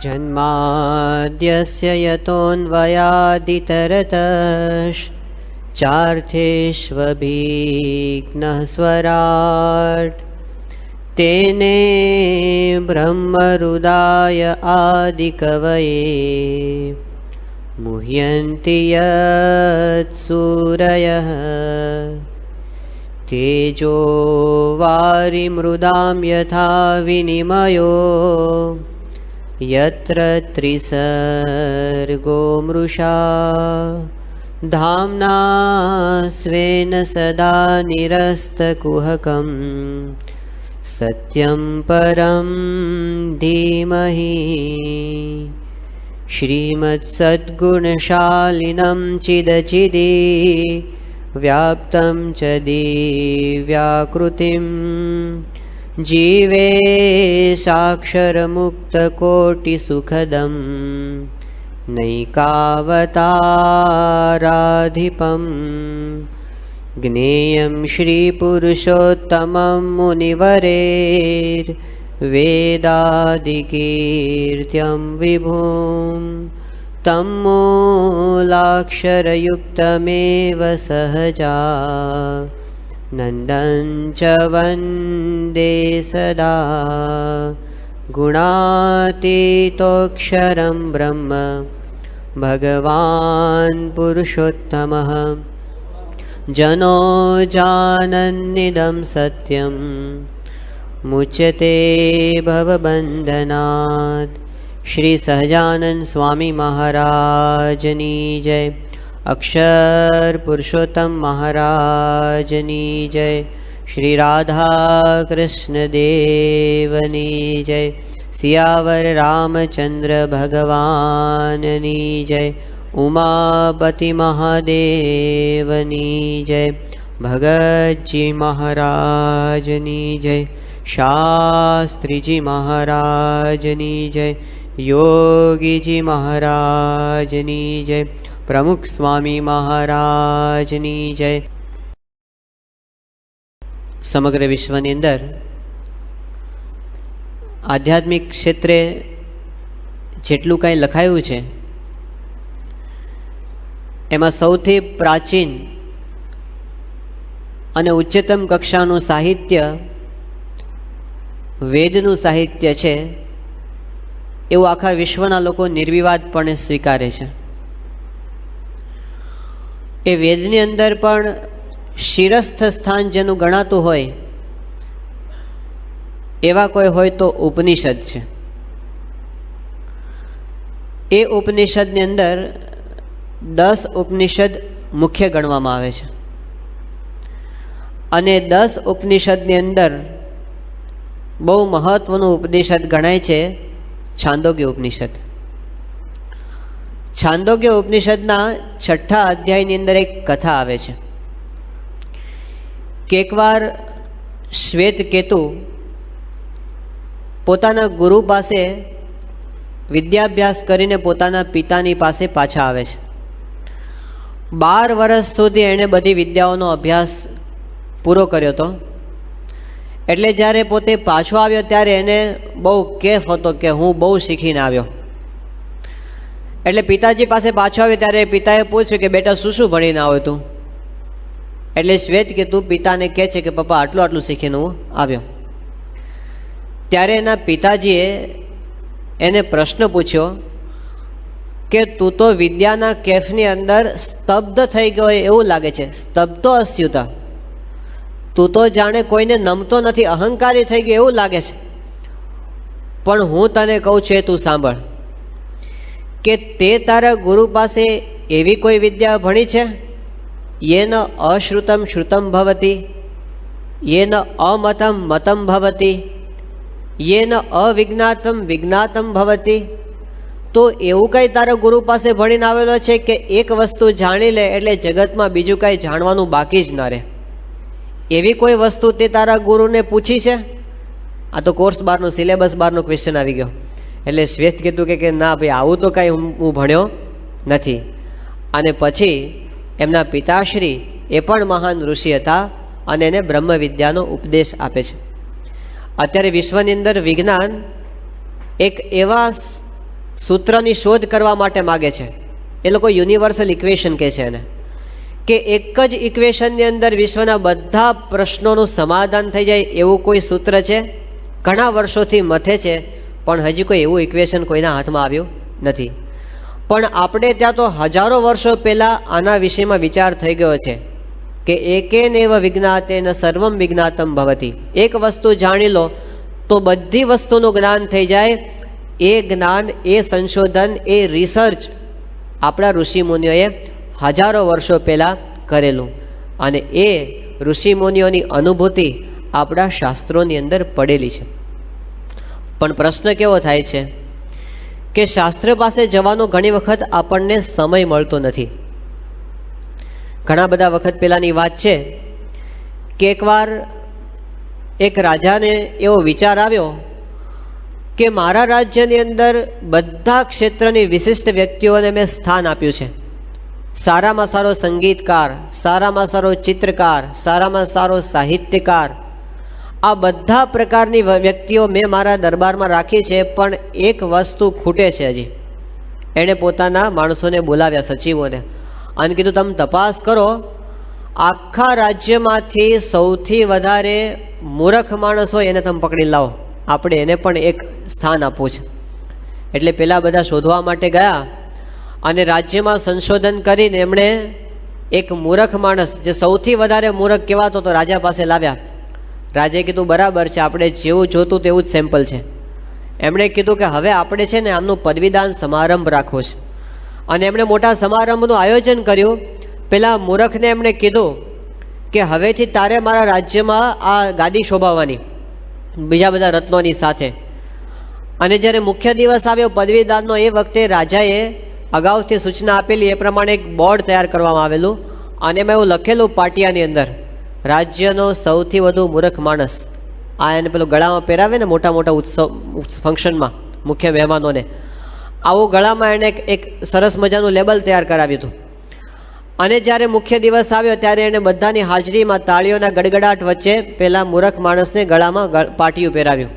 जन्माद्यस्य यतोऽन्वयादितरतश्चार्थेष्वभिघ्नः स्वराट् तेने ब्रह्महृदाय आदिकवये मुह्यन्ति यत्सूरयः तेजो वारिमृदां यथा विनिमयो यत्र त्रिसर्गो मृषा धाम्ना स्वेन सदा निरस्तकुहकं सत्यं परं धीमहि श्रीमत्सद्गुणशालिनं चिदचिदि व्याप्तं च दिव्याकृतिं जीवेशाक्षरमुक्तकोटिसुखदं नैकावताराधिपं ज्ञेयं श्रीपुरुषोत्तमं मुनिवरेर्वेदादिकीर्त्यं विभुं तं मूलाक्षरयुक्तमेव सहजा नन्दं च वन्दे सदा गुणातीतोऽक्षरं ब्रह्म भगवान् पुरुषोत्तमः जनो जानन्निदं सत्यं मुच्यते भवबन्धनात्। श्री सहजानंद स्वामी महाराजनी जय। अक्षर पुरुषोत्तम महाराजनी जय। श्री राधा कृष्ण देवनी जय। सियावर रामचंद्र भगवाननी जय। उमापति महादेवनी जय। भगत जी महाराजनी जय। शास्त्री जी महाराजनी जय। योगी जी महाराजनी जय। प्रमुख स्वामी महाराजनी जय। समग्र विश्वनी अंदर आध्यात्मिक क्षेत्रे जेटलुं कांई लखायुं छे एमां सौथी प्राचीन अने उच्चतम कक्षानुं साहित्य वेदनुं साहित्य छे एवुं आखा विश्वना लोको निर्विवादपणे स्वीकारे छे। ए वेदनी अंदर पण शिरस्थ स्थान जेनुं गणातुं होय एवा कोई होय तो उपनिषद छे। ए उपनिषदनी अंदर 10 उपनिषद मुख्य गणवामां आवे छे अने 10 उपनिषदनी अंदर बहु महत्वनुं उपनिषद गणाय छे छांदोग्य उपनिषद। छांदोग्य उपनिषदना 6ठा अध्यायनी अंदर एक कथा आवे छे के एकवार श्वेतकेतु पोताना गुरु पासे विद्याभ्यास करीने पोताना पितानी पासे पाछा आवे छे। 12 वर्ष सुधी एणे बधी विद्याओनो अभ्यास पूरो कर्यो तो एटले ज्यारे पोते पाछो आव्यो त्यारे एने बहु केफ हतो के हूँ बहु शीखीने आव्यो। एटले पिताजी पासे पाछो आव्यो त्यारे पिताए पूछ्युं के बेटा शुं शुं भणीने आव्यो तू? एटले श्वेतकेतु पिताने कहे छे के पप्पा आटલું आटલું શીખીને હું આવ્યો। त्यारे एना पिताजीए एने प्रश्न पूछ्यो के तू तो विद्याना केफनी अंदर स्तब्ध थई गयो एवुं लागे छे। स्तब्धो अस्युत, तू तो जाणे कोईने नमतो नथी, अहंकारी थई गयो एवुं लागे छे। पण हूँ तने कहूं छे तू सांभळ के ते तारा गुरु पासे एवी कोई विद्या भणी छे येन अश्रुतं श्रुतं भवति, येन अमतं मतं भवति, येन अविज्ञातं विज्ञातं भवति। तो एवं कई तारा गुरु पासे भणीने आवेलो छे के एक वस्तु जाणी ले एटले जगतमां बीजुं कई जाणवानुं बाकी ज न रहे। एवी कोई वस्तु ते तारा गुरुने पूछी छे? आ तो कोर्स बारनो सिलेबस बारनो क्वेश्चन आवी गयो। एटले श्वेतकेतु के ना भाई आवुं तो कई हूँ भण्यो नथी। अने पछी एमना पिताश्री ए पण महान ऋषि हता अने एने ब्रह्म विद्यानो उपदेश आपे छे। अत्यारे विश्वनी अंदर विज्ञान एक एवा સૂત્રની શોધ કરવા માટે માગે છે. એ લોકો યુનિવર્સલ ઇક્વેશન કહે છે એને, કે એક જ ઇક્વેશનની અંદર વિશ્વના બધા પ્રશ્નોનું સમાધાન થઈ જાય એવું કોઈ સૂત્ર છે? ઘણા વર્ષોથી મથે છે, પણ હજી કોઈ એવું ઇક્વેશન કોઈના હાથમાં આવ્યું નથી. પણ આપણે ત્યાં તો હજારો વર્ષો પહેલાં આના વિષયમાં વિચાર થઈ ગયો છે કે એકેનેવ વિજ્ઞાતેન સર્વમ વિજ્ઞાતમ ભવતી. એક વસ્તુ જાણી લો તો બધી વસ્તુનું જ્ઞાન થઈ જાય. એ જ્ઞાન, એ સંશોધન, એ રિસર્ચ આપણા ઋષિમુનિઓએ હજારો વર્ષો પહેલાં કરેલું, અને એ ઋષિમુનિઓની અનુભૂતિ આપણા શાસ્ત્રોની અંદર પડેલી છે. પણ પ્રશ્ન કેવો થાય છે કે શાસ્ત્ર પાસે જવાનો ઘણી વખત આપણને સમય મળતો નથી. ઘણા બધા વખત પહેલાંની વાત છે કે એકવાર એક રાજાને એવો વિચાર આવ્યો કે મારા રાજ્યની અંદર બધા ક્ષેત્રની વિશિષ્ટ વ્યક્તિઓને મેં સ્થાન આપ્યું છે. સારામાં સારો સંગીતકાર, સારામાં સારો ચિત્રકાર, સારામાં સારો સાહિત્યકાર, આ બધા પ્રકારની વ્યક્તિઓ મેં મારા દરબારમાં રાખી છે. પણ એક વસ્તુ ખૂટે છે હજી. એણે પોતાના માણસોને બોલાવ્યા, સચિવોને, અને કીધું તમે તપાસ કરો, આખા રાજ્યમાંથી સૌથી વધારે મૂર્ખ માણસ હોય એને તમે પકડી લાવો, આપણે એને પણ એક સ્થાન આપવું છે. એટલે પેલા બધા શોધવા માટે ગયા અને રાજ્યમાં સંશોધન કરીને એમણે એક મૂર્ખ માણસ, જે સૌથી વધારે મૂર્ખ કહેવાતો તો રાજા પાસે લાવ્યા. રાજાએ કીધું બરાબર છે, આપણે જેવું જોતું તેવું જ સેમ્પલ છે. એમણે કીધું કે હવે આપણે છે ને આમનું પદવીદાન સમારંભ રાખવો છે. અને એમણે મોટા સમારંભનું આયોજન કર્યું. પેલા મૂર્ખને એમણે કીધું કે હવેથી તારે મારા રાજ્યમાં આ ગાદી શોભાવવાની, બીજા બધા રત્નોની સાથે. અને જ્યારે મુખ્ય દિવસ આવ્યો પદવીદાનનો, એ વખતે રાજાએ અગાઉથી સૂચના આપેલી એ પ્રમાણે એક બોર્ડ તૈયાર કરવામાં આવેલું, અને એમાં એવું લખેલું પાટિયાની અંદર, રાજ્યનો સૌથી વધુ મૂર્ખ માણસ. આ એને પેલું ગળામાં પહેરાવે ને મોટા મોટા ઉત્સવ ફંક્શનમાં મુખ્ય મહેમાનોને, આવું ગળામાં એણે એક સરસ મજાનું લેબલ તૈયાર કરાવ્યું હતું. અને જ્યારે મુખ્ય દિવસ આવ્યો ત્યારે એણે બધાની હાજરીમાં તાળીઓના ગડગડાટ વચ્ચે પેલા મૂર્ખ માણસને ગળામાં પાટિયું પહેરાવ્યું.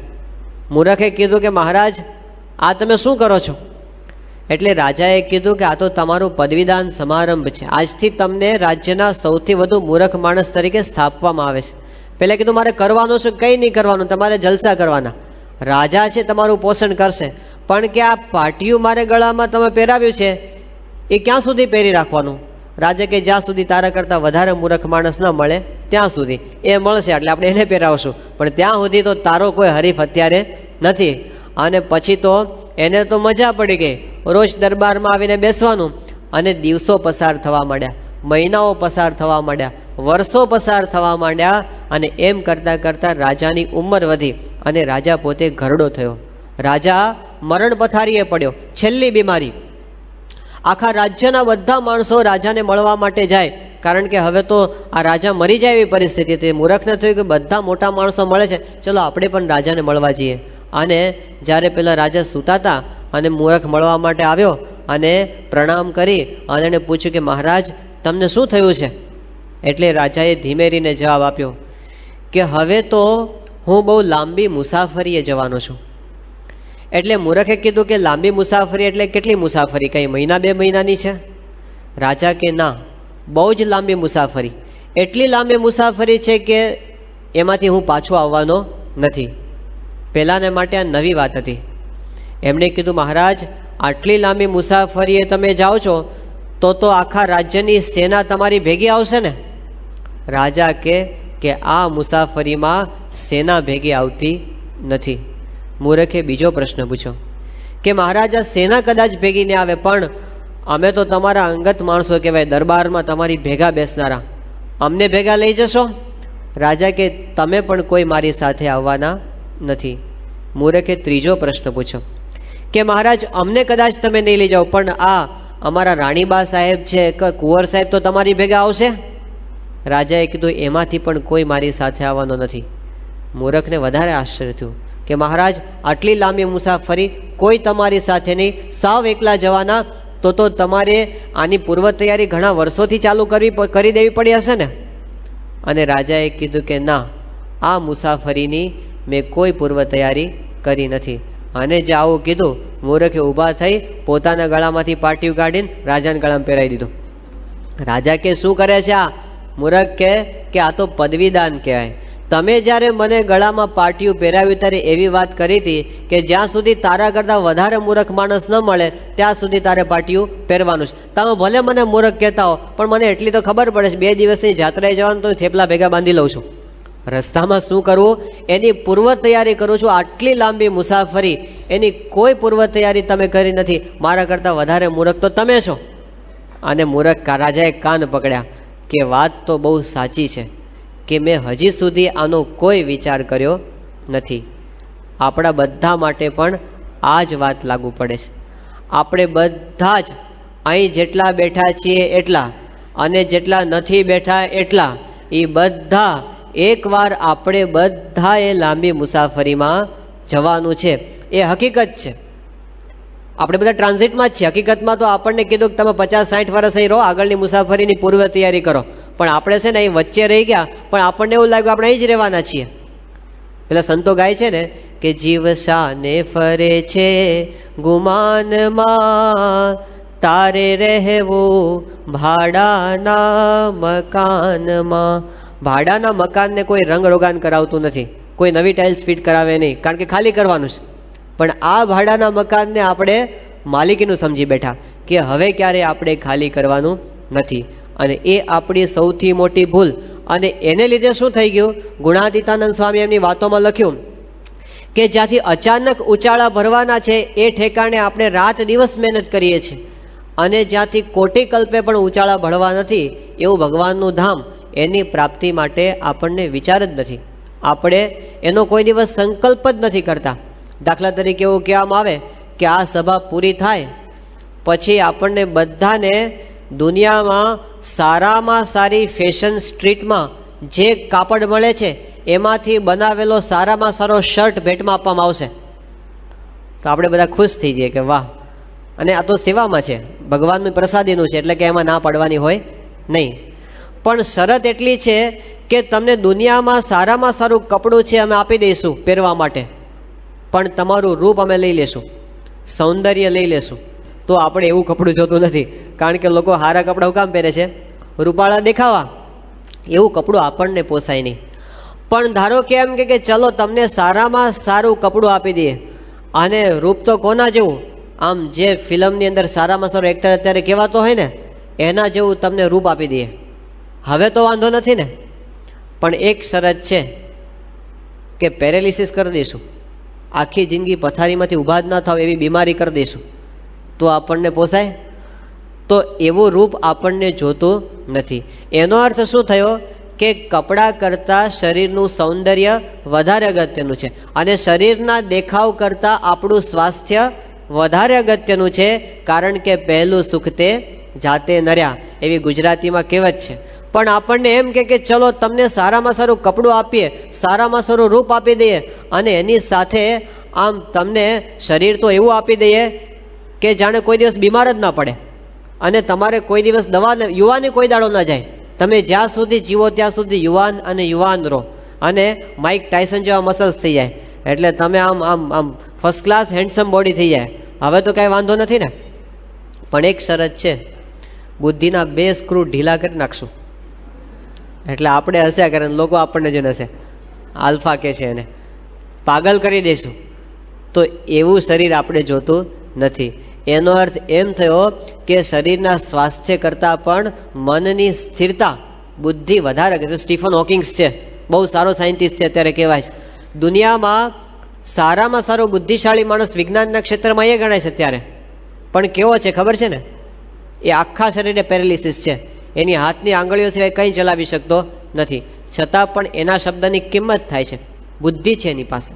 મૂર્ખે કીધું કે મહારાજ, આ તમે શું કરો છો? એટલે રાજાએ કીધું કે આ તો તમારું પદવીદાન સમારંભ છે, આજથી તમને રાજ્યના સૌથી વધુ મૂર્ખ માણસ તરીકે સ્થાપવામાં આવે છે. પહેલાં કીધું મારે કરવાનું છે, કંઈ નહીં કરવાનું, તમારે જલસા કરવાના. રાજા છે તમારું પોષણ કરશે, પણ કે આ પાટિયું મારે ગળામાં તમે પહેરાવ્યું છે એ ક્યાં સુધી પહેરી રાખવાનું? રાજા કે જ્યાં સુધી તારા કરતાં વધારે મૂર્ખ માણસ ન મળે ત્યાં સુધી. એ મળશે એટલે આપણે એને પહેરાવશું, પણ ત્યાં સુધી તો તારો કોઈ હરીફ અત્યારે નથી. અને પછી તો એને તો મજા પડી ગઈ, રોજ દરબારમાં આવીને બેસવાનું. અને દિવસો પસાર થવા માંડ્યા, મહિનાઓ પસાર થવા માંડ્યા, વર્ષો પસાર થવા માંડ્યા. અને એમ કરતાં કરતાં રાજાની ઉંમર વધી અને રાજા પોતે ઘરડો થયો. રાજા મરણ પથારીએ પડ્યો, છેલ્લી બીમારી. આખા રાજ્યના બધા માણસો રાજાને મળવા માટે જાય, કારણ કે હવે તો આ રાજા મરી જાય એવી પરિસ્થિતિ હતી. મૂર્ખને થયું કે બધા મોટા માણસો મળે છે, ચલો આપણે પણ રાજાને મળવા જઈએ. અને જ્યારે પેલા રાજા સૂતા હતા અને મૂર્ખ મળવા માટે આવ્યો અને પ્રણામ કરી અને એણે પૂછ્યું કે મહારાજ તમને શું થયું છે? એટલે રાજાએ ધીમેરીને જવાબ આપ્યો કે હવે તો હું બહુ લાંબી મુસાફરીએ જવાનો છું. એટલે મૂર્ખે કીધું કે લાંબી મુસાફરી એટલે કેટલી મુસાફરી, કંઈ મહિના બે મહિનાની છે? રાજા કે ના, બહુ જ લાંબી મુસાફરી, એટલી લાંબી મુસાફરી છે કે એમાંથી હું પાછો આવવાનો નથી. પહેલાંને માટે આ નવી વાત હતી. એમણે કીધું મહારાજ આટલી લાંબી મુસાફરીએ તમે જાઓ છો તો આખા રાજ્યની સેના તમારી ભેગી આવશે ને? રાજા કે આ મુસાફરીમાં સેના ભેગી આવતી નથી. મૂર્ખે બીજો પ્રશ્ન પૂછ્યો કે મહારાજ આ સેના કદાચ ભેગી નહીં આવે, પણ અમે તો તમારા અંગત માણસો કહેવાય, દરબારમાં તમારી ભેગા બેસનારા, અમને ભેગા લઈ જશો? રાજા કે તમે પણ કોઈ મારી સાથે આવવાના નથી. મૂર્ખે ત્રીજો પ્રશ્ન પૂછ્યો કે મહારાજ અમને કદાચ તમે નહીં લઈ જાઓ, પણ આ અમારા રાણીબા સાહેબ છે કે કુંવર સાહેબ તો તમારી ભેગા આવશે? રાજાએ કીધું એમાંથી પણ કોઈ મારી સાથે આવવાનો નથી. મૂર્ખને વધારે આશ્ચર્ય થયું કે મહારાજ આટલી લાંબી મુસાફરી કોઈ તમારી સાથે નહીં, સાવ એકલા જવાના, તો તમારે આની પૂર્વ તૈયારી ઘણા વર્ષોથી ચાલુ કરી દેવી પડી હશે ને? અને રાજાએ કીધું કે ના, આ મુસાફરીની મેં કોઈ પૂર્વ તૈયારી કરી નથી. અને જે આવું કીધું મૂરખે ઊભા થઈ પોતાના ગળામાંથી પાટિયું કાઢીને રાજાના ગળામાં પહેરાવી દીધું. રાજા કે શું કરે છે આ? મૂરખ કે આ તો પદવીદાન કહેવાય. તમે જ્યારે મને ગળામાં પાટિયું પહેરાવ્યું ત્યારે એવી વાત કરી હતી કે જ્યાં સુધી તારા કરતાં વધારે મૂર્ખ માણસ ન મળે ત્યાં સુધી તારે પાટિયું પહેરવાનું છે. તમે ભલે મને મૂર્ખ કહેતા હો, પણ મને એટલી તો ખબર પડે છે 2 દિવસની જાત્રાએ જવાનું તો થેપલા ભેગા બાંધી લઉં છું. રસ્તામાં શું કરવું એની પૂર્વ તૈયારી કરું છું. આટલી લાંબી મુસાફરી એની કોઈ પૂર્વ તૈયારી તમે કરી નથી. મારા કરતાં વધારે મૂર્ખ તો તમે છો. અને મૂર્ખ રાજાએ કાન પકડ્યા કે વાત તો બહુ સાચી છે કે મેં હજી સુધી આનો કોઈ વિચાર કર્યો નથી. આપણા બધા માટે પણ આ જ વાત લાગુ પડે છે. આપણે બધા જ અહીં જેટલા બેઠા છીએ એટલા અને જેટલા નથી બેઠા એટલા, એ બધા એકવાર આપણે બધાએ લાંબી મુસાફરીમાં જવાનું છે. એ હકીકત છે. આપણે બધા ટ્રાન્ઝિટમાં જ છીએ. હકીકતમાં તો આપણને કીધું કે તમે 50-60 વર્ષ અહીં રહો, આગળની મુસાફરીની પૂર્વ તૈયારી કરો. પણ આપણે છે ને અહીં વચ્ચે રહી ગયા, પણ આપણને એવું લાગ્યું આપણે અહીં જ રહેવાના છીએ. પેલા સંતો ગાય છે ને કે જીવ શાને ફરે છે ગુમાનમાં, તારે રહેવું ભાડાના મકાનમાં. ભાડાના મકાનને કોઈ રંગ રોગાન કરાવતું નથી, કોઈ નવી ટાઇલ્સ ફિટ કરાવે નહીં, કારણ કે ખાલી કરવાનું છે. પણ આ ભાડાના મકાનને આપણે માલિકીનું સમજી બેઠા કે હવે ક્યારે આપણે ખાલી કરવાનું નથી. અને એ આપણી સૌથી મોટી ભૂલ. અને એને લીધે શું થઈ ગયું? ગુણાતીતાનંદ સ્વામી એમની વાતોમાં લખ્યું કે જ્યાંથી અચાનક ઉચાળા ભરવાના છે એ ઠેકાણે આપણે રાત દિવસ મહેનત કરીએ છીએ, અને જ્યાંથી કોટી કલ્પે પણ ઉચાળા ભરવા નથી એવું ભગવાનનું ધામ, એની પ્રાપ્તિ માટે આપણને વિચાર જ નથી. આપણે એનો કોઈ દિવસ સંકલ્પ જ નથી કરતા. દાખલા તરીકે એવું કહેવામાં આવે કે આ સભા પૂરી થાય પછી આપણને બધાને દુનિયામાં સારામાં સારી ફેશન સ્ટ્રીટમાં જે કાપડ મળે છે એમાંથી બનાવેલો સારામાં સારો શર્ટ ભેટમાં આપવામાં આવશે. તો આપણે બધા ખુશ થઈ જઈએ કે વાહ. અને આ તો સેવામાં છે, ભગવાનનું પ્રસાદીનું છે, એટલે કે એમાં ના પાડવાની હોય નહીં. પણ શરત એટલી છે કે તમને દુનિયામાં સારામાં સારું કપડું છે અમે આપી દઈશું પહેરવા માટે, પણ તમારું રૂપ અમે લઈ લેશું, સૌંદર્ય લઈ લેશું. તો આપણે એવું કપડું જોતું નથી, કારણ કે લોકો સારા કપડાં હું કામ પહેરે છે? રૂપાળા દેખાવા. એવું કપડું આપણને પોસાય નહીં. પણ ધારો કે એમ કે ચલો તમને સારામાં સારું કપડું આપી દઈએ, અને રૂપ તો કોના જેવું? આમ જે ફિલ્મની અંદર સારામાં સારો એક્ટર અત્યારે કહેવાતો હોય ને એના જેવું તમને રૂપ આપી દઈએ, હવે તો વાંધો નથી ને. પણ એક શરત છે કે પેરેલિસિસ કરી દઈશું, આખી જિંદગી પથારીમાંથી ઊભા જ ના થાવ એવી બીમારી કરી દઈશું, તો આપણને પોસાય? તો એવું રૂપ આપણને જોતું નથી. એનો અર્થ શું થયો કે કપડાં કરતાં શરીરનું સૌંદર્ય વધારે અગત્યનું છે, અને શરીરના દેખાવ કરતાં આપણું સ્વાસ્થ્ય વધારે અગત્યનું છે. કારણ કે પહેલું સુખ તે જાતે નર્યા, એવી ગુજરાતીમાં કહેવત છે. પણ આપણને એમ કે ચલો તમને સારામાં સારું કપડું આપીએ, સારામાં સારું રૂપ આપી દઈએ, અને એની સાથે આમ તમને શરીર તો એવું આપી દઈએ કે જાણે કોઈ દિવસ બીમાર જ ના પડે, અને તમારે કોઈ દિવસ દવા યુવાની કોઈ દાડો ના જાય. તમે જ્યાં સુધી જીવો ત્યાં સુધી યુવાન અને યુવાન રહો, અને માઇક ટાયસન જેવા મસલ્સ થઈ જાય, એટલે તમે આમ આમ આમ ફર્સ્ટ ક્લાસ હેન્ડસમ બોડી થઈ જાય. હવે તો કાંઈ વાંધો નથી ને. પણ એક શરત છે, બુદ્ધિના 2 સ્ક્રૂ ઢીલા કરી નાખશું એટલે આપણે હસ્યા કરે, લોકો આપણને જોઈને હશે, આલ્ફા કે છે એને, પાગલ કરી દઈશું. તો એવું શરીર આપણે જોતું નથી. એનો અર્થ એમ થયો કે શરીરના સ્વાસ્થ્ય કરતાં પણ મનની સ્થિરતા, બુદ્ધિ વધારે. સ્ટીફન હોકિંગ્સ છે, બહુ સારો સાયન્ટિસ્ટ છે, અત્યારે કહેવાય છે દુનિયામાં સારામાં સારો બુદ્ધિશાળી માણસ વિજ્ઞાનના ક્ષેત્રમાં એ ગણાય છે અત્યારે. પણ કેવો છે ખબર છે ને? એ આખા શરીરે પેરેલિસિસ છે, એની હાથની આંગળીઓ સિવાય કંઈ ચલાવી શકતો નથી, છતાં પણ એના શબ્દની કિંમત થાય છે, બુદ્ધિ છે એની પાસે.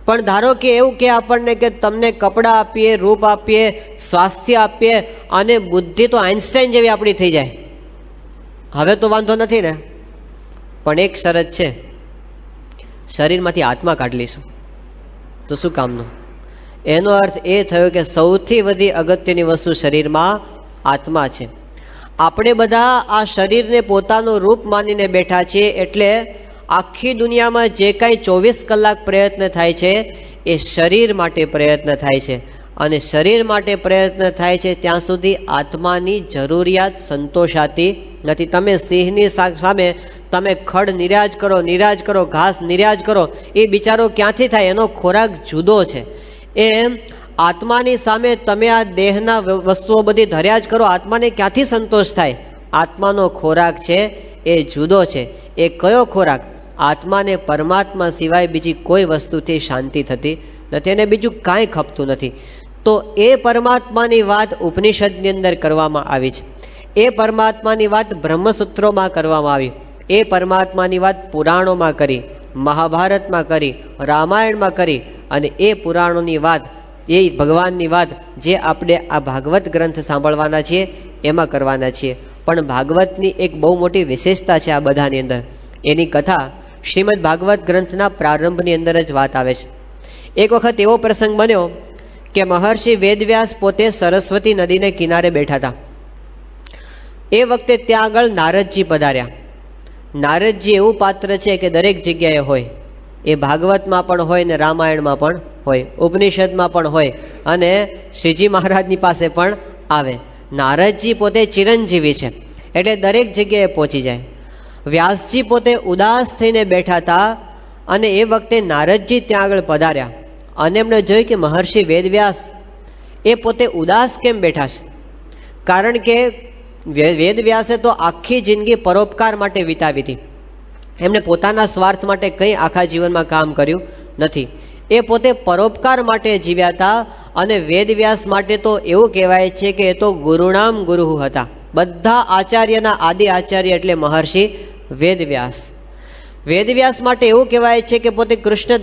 પણ ધારો કે એવું કે આપણને કે તમને કપડાં આપીએ, રૂપ આપીએ, સ્વાસ્થ્ય આપીએ, અને બુદ્ધિ તો આઇન્સ્ટાઈન જેવી આપણી થઈ જાય, હવે તો વાંધો નથી ને. પણ એક શરત છે, શરીરમાંથી આત્મા કાઢી લઈશું તો શું કામનું? એનો અર્થ એ થયો કે સૌથી વધુ અગત્યની વસ્તુ શરીરમાં આત્મા છે. આપણે બધા આ શરીરને પોતાનું રૂપ માનીને બેઠા છીએ, એટલે આખી દુનિયામાં જે કાંઈ 24 કલાક પ્રયત્ન થાય છે એ શરીર માટે પ્રયત્ન થાય છે. અને શરીર માટે પ્રયત્ન થાય છે ત્યાં સુધી આત્માની જરૂરિયાત સંતોષાતી નથી. તમે સિંહની સામે તમે ખડ નિરાજ કરો, ઘાસ નિરાજ કરો, એ બિચારો ક્યાંથી થાય? એનો ખોરાક જુદો છે. એમ આત્માની સામે તમે આ દેહના વસ્તુઓ બધી ધર્યા જ કરો, આત્માને ક્યાંથી સંતોષ થાય? આત્માનો ખોરાક છે એ જુદો છે. એ કયો ખોરાક? આત્માને પરમાત્મા સિવાય બીજી કોઈ વસ્તુથી શાંતિ થતી નથી અને બીજું કાંઈ ખપતું નથી. તો એ પરમાત્માની વાત ઉપનિષદની અંદર કરવામાં આવી છે. એ પરમાત્માની વાત બ્રહ્મસૂત્રોમાં કરવામાં આવી. એ પરમાત્માની વાત પુરાણોમાં કરી, મહાભારતમાં કરી, રામાયણમાં કરી, અને એ પુરાણોની વાત, એ ભગવાનની વાત જે આપણે આ ભાગવત ગ્રંથ સાંભળવાના છીએ એમાં કરવાના છીએ. પણ ભાગવતની એક બહુ મોટી વિશેષતા છે આ બધાની અંદર. એની કથા શ્રીમદ ભાગવત ગ્રંથના પ્રારંભની અંદર જ વાત આવે છે. એક વખત એવો પ્રસંગ બન્યો કે મહર્ષિ વેદવ્યાસ પોતે સરસ્વતી નદીને કિનારે બેઠા હતા. એ વખતે ત્યાં આગળ નારદજી પધાર્યા. નારદજી એવું પાત્ર છે કે દરેક જગ્યાએ હોય. એ ભાગવતમાં પણ હોય ને રામાયણમાં પણ હોય, ઉપનિષદમાં પણ હોય, અને શ્રીજી મહારાજની પાસે પણ આવે. નારદજી પોતે ચિરંજીવી છે એટલે દરેક જગ્યાએ પહોંચી જાય. વ્યાસજી પોતે ઉદાસ થઈને બેઠા હતા અને એ વખતે નારદજી ત્યાં આગળ પધાર્યા અને એમણે જોયું કે મહર્ષિ વેદવ્યાસ એ પોતે ઉદાસ કેમ બેઠા છે? કારણ કે વેદવ્યાસે તો આખી જિંદગી પરોપકાર માટે વિતાવી હતી. એમણે પોતાના સ્વાર્થ માટે કંઈ આખા જીવનમાં કામ કર્યું નથી. એ પોતે પરોપકાર માટે જીવ્યા હતા. અને વેદવ્યાસ માટે તો એવું કહેવાય છે કે એ તો ગુરુણામ ગુરુ હતા. બધા આચાર્યના આદિ આચાર્ય એટલે મહર્ષિ વેદવ્યાસ. વેદવ્યાસ માટે એવું કહેવાય છે કે પોતે કૃષ્ણ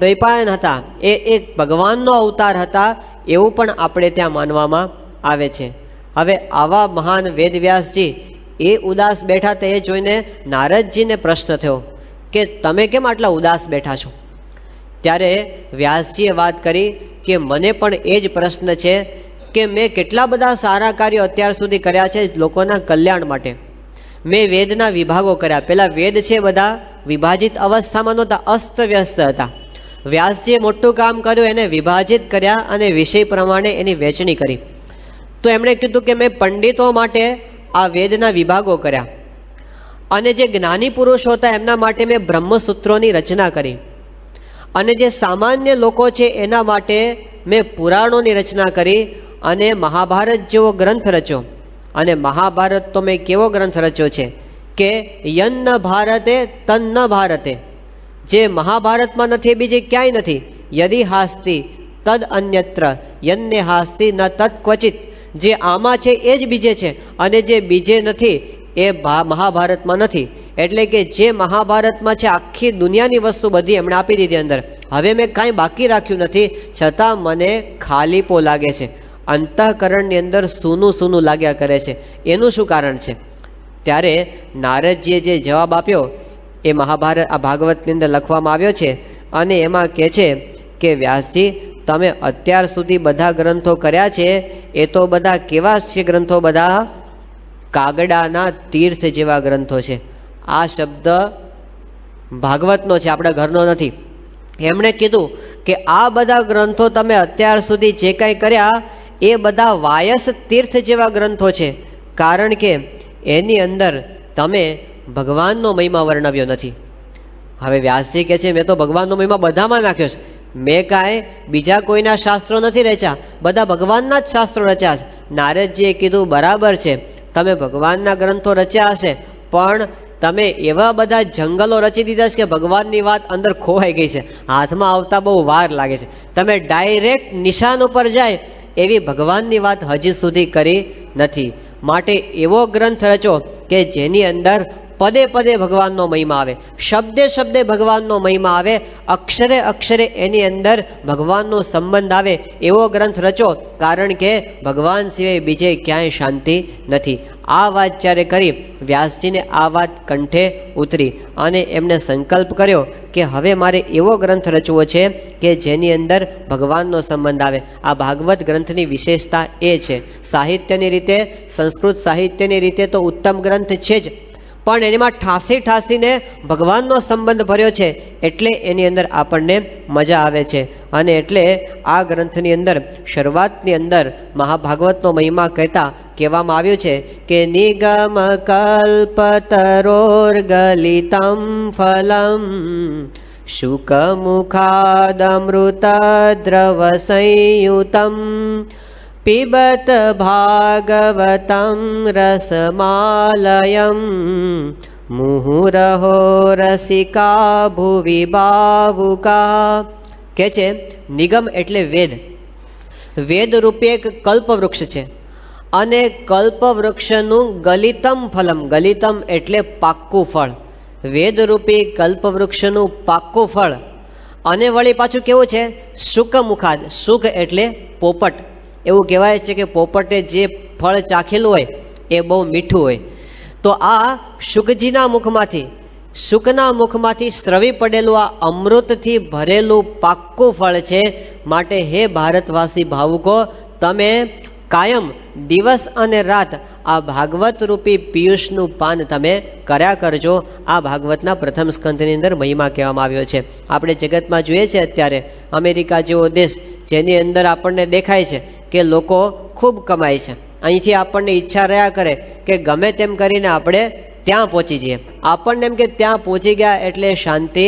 દ્વૈપાયન હતા. એ એક ભગવાનનો અવતાર હતા એવું પણ આપણે ત્યાં માનવામાં આવે છે. હવે આવા મહાન વેદવ્યાસજી એ ઉદાસ બેઠા હતા. એ જોઈને નારદજીને પ્રશ્ન થયો કે તમે કેમ આટલા ઉદાસ બેઠા છો? ત્યારે વ્યાસજીએ વાત કરી કે મને પણ એ જ પ્રશ્ન છે કે મેં કેટલા બધા સારા કાર્યો અત્યાર સુધી કર્યા છે લોકોના કલ્યાણ માટે. મેં વેદના વિભાગો કર્યા. પેલા વેદ છે બધા વિભાજિત અવસ્થામાં નહોતા, અસ્તવ્યસ્ત હતા. વ્યાસજીએ મોટું કામ કર્યું, એને વિભાજિત કર્યા અને વિષય પ્રમાણે એની વહેંચણી કરી. તો એમણે કીધું કે મેં પંડિતો માટે આ વેદના વિભાગો કર્યા અને જે જ્ઞાની પુરુષો હતા એમના માટે મેં બ્રહ્મસૂત્રોની રચના કરી અને જે સામાન્ય લોકો છે એના માટે મેં પુરાણોની રચના કરી અને મહાભારત જેવો ગ્રંથ રચ્યો. અને મહાભારત તો મેં કેવો ગ્રંથ રચ્યો છે કે યન્ન ભારતે તન્ન ભારતે, જે મહાભારતમાં નથી એ બીજે ક્યાંય નથી. યદિ હાસ્તિ તદ અન્યત્ર યન્ને હાસ્તિ ન તદ ક્વચિત, જે આમાં છે એ જ બીજે છે અને જે બીજે નથી એ મહાભારતમાં નથી. એટલે કે જે મહાભારતમાં છે આખી દુનિયાની વસ્તુ બધી એમણે આપી દીધી અંદર. હવે મેં કાંઈ બાકી રાખ્યું નથી, છતાં મને ખાલીપો લાગે છે. અંતઃકરણની અંદર સૂનું સૂનું લાગ્યા કરે છે. એનું શું કારણ છે? ત્યારે નારદજીએ જે જવાબ આપ્યો એ મહાભારત આ ભાગવતની અંદર લખવામાં આવ્યો છે અને એમાં કહે છે કે વ્યાસજી તમે અત્યાર સુધી બધા ગ્રંથો કર્યા છે એ તો બધા કેવા છે ગ્રંથો? બધા કાગડાના તીર્થ જેવા ગ્રંથો છે. આ શબ્દ ભાગવતનો છે, આપણા ઘરનો નથી. એમણે કીધું કે આ બધા ગ્રંથો તમે અત્યાર સુધી જે કાંઈ કર્યા એ બધા વાયસ તીર્થ જેવા ગ્રંથો છે. કારણ કે એની અંદર તમે ભગવાનનો મહિમા વર્ણવ્યો નથી. હવે વ્યાસજી કહે છે મેં તો ભગવાનનો મહિમા બધામાં નાખ્યો છે. મેં કાંઈ બીજા કોઈના શાસ્ત્રો નથી રચ્યા, બધા ભગવાનના જ શાસ્ત્રો રચ્યા છે. નારદજીએ કીધું બરાબર છે, તમે ભગવાનના ગ્રંથો રચ્યા હશે, પણ તમે એવા બધા જંગલો રચી દીધા છે કે ભગવાનની વાત અંદર ખોવાઈ ગઈ છે, હાથમાં આવતા બહુ વાર લાગે છે. તમે ડાયરેક્ટ નિશાન ઉપર જાય એવી ભગવાનની વાત હજી સુધી કરી નથી. માટે એવો ગ્રંથ રચો કે જેની અંદર પદે પદે ભગવાનનો મહિમા આવે, શબ્દે શબ્દે ભગવાનનો મહિમા આવે, અક્ષરે અક્ષરે એની અંદર ભગવાનનો સંબંધ આવે એવો ગ્રંથ રચો. કારણ કે ભગવાન સિવાય બીજે ક્યાંય શાંતિ નથી. આ વાત જ્યારે કરી વ્યાસજીને આ વાત કંઠે ઉતરી અને એમને સંકલ્પ કર્યો કે હવે મારે એવો ગ્રંથ રચવો છે કે જેની અંદર ભગવાનનો સંબંધ આવે. આ ભાગવત ગ્રંથની વિશેષતા એ છે. સાહિત્યની રીતે, સંસ્કૃત સાહિત્યની રીતે તો ઉત્તમ ગ્રંથ છે જ, પણ એમાં ઠાસીને ભગવાનનો સંબંધ ભર્યો છે, એટલે એની અંદર આપણને મજા આવે છે. અને એટલે આ ગ્રંથની અંદર શરૂઆતની અંદર મહાભાગવતનો મહિમા કહેવામાં આવ્યું છે કે નિગમ કલ્પતરોર્ગલિતમ ફલમ શુકમુખાદમૃત દ્રવ સંયુતમ પિબત ભાગવતમ રસમાલયમ મુહુરહો રસિકા ભુવિ બાવુકા. કે છે નિગમ એટલે વેદ, વેદ રૂપી એક કલ્પવૃક્ષ છે અને કલ્પવૃક્ષનું ગલિતમ ફલમ, ગલિતમ એટલે પાક્કું ફળ, વેદરૂપી કલ્પવૃક્ષનું પાક્કું ફળ. અને વળી પાછું કેવું છે શુકમુખાદ, શુક એટલે પોપટ. એવું કહેવાય છે કે પોપટે જે ફળ ચાખેલું હોય એ બહુ મીઠું હોય. તો આ શુકજીના મુખમાંથી, શુકના મુખમાંથી સ્રવી પડેલું આ અમૃતથી ભરેલું પાક્કું ફળ છે. માટે હે ભારતવાસી ભાવુકો, તમે કાયમ દિવસ અને રાત આ ભાગવત રૂપી પિયુષનું પાન તમે કર્યા કરજો. આ ભાગવતના પ્રથમ સ્કંધની અંદર મહિમા કહેવામાં આવ્યો છે. આપણે જગતમાં જોઈએ છીએ અત્યારે અમેરિકા જેવો દેશ, જેની અંદર આપણને દેખાય છે કે લોકો ખૂબ કમાય છે. અહીંથી આપણને ઈચ્છા રહ્યા કરે કે ગમે તેમ કરીને આપણે ત્યાં પહોંચી જઈએ. આપણને એમ કે ત્યાં પહોંચી ગયા એટલે શાંતિ,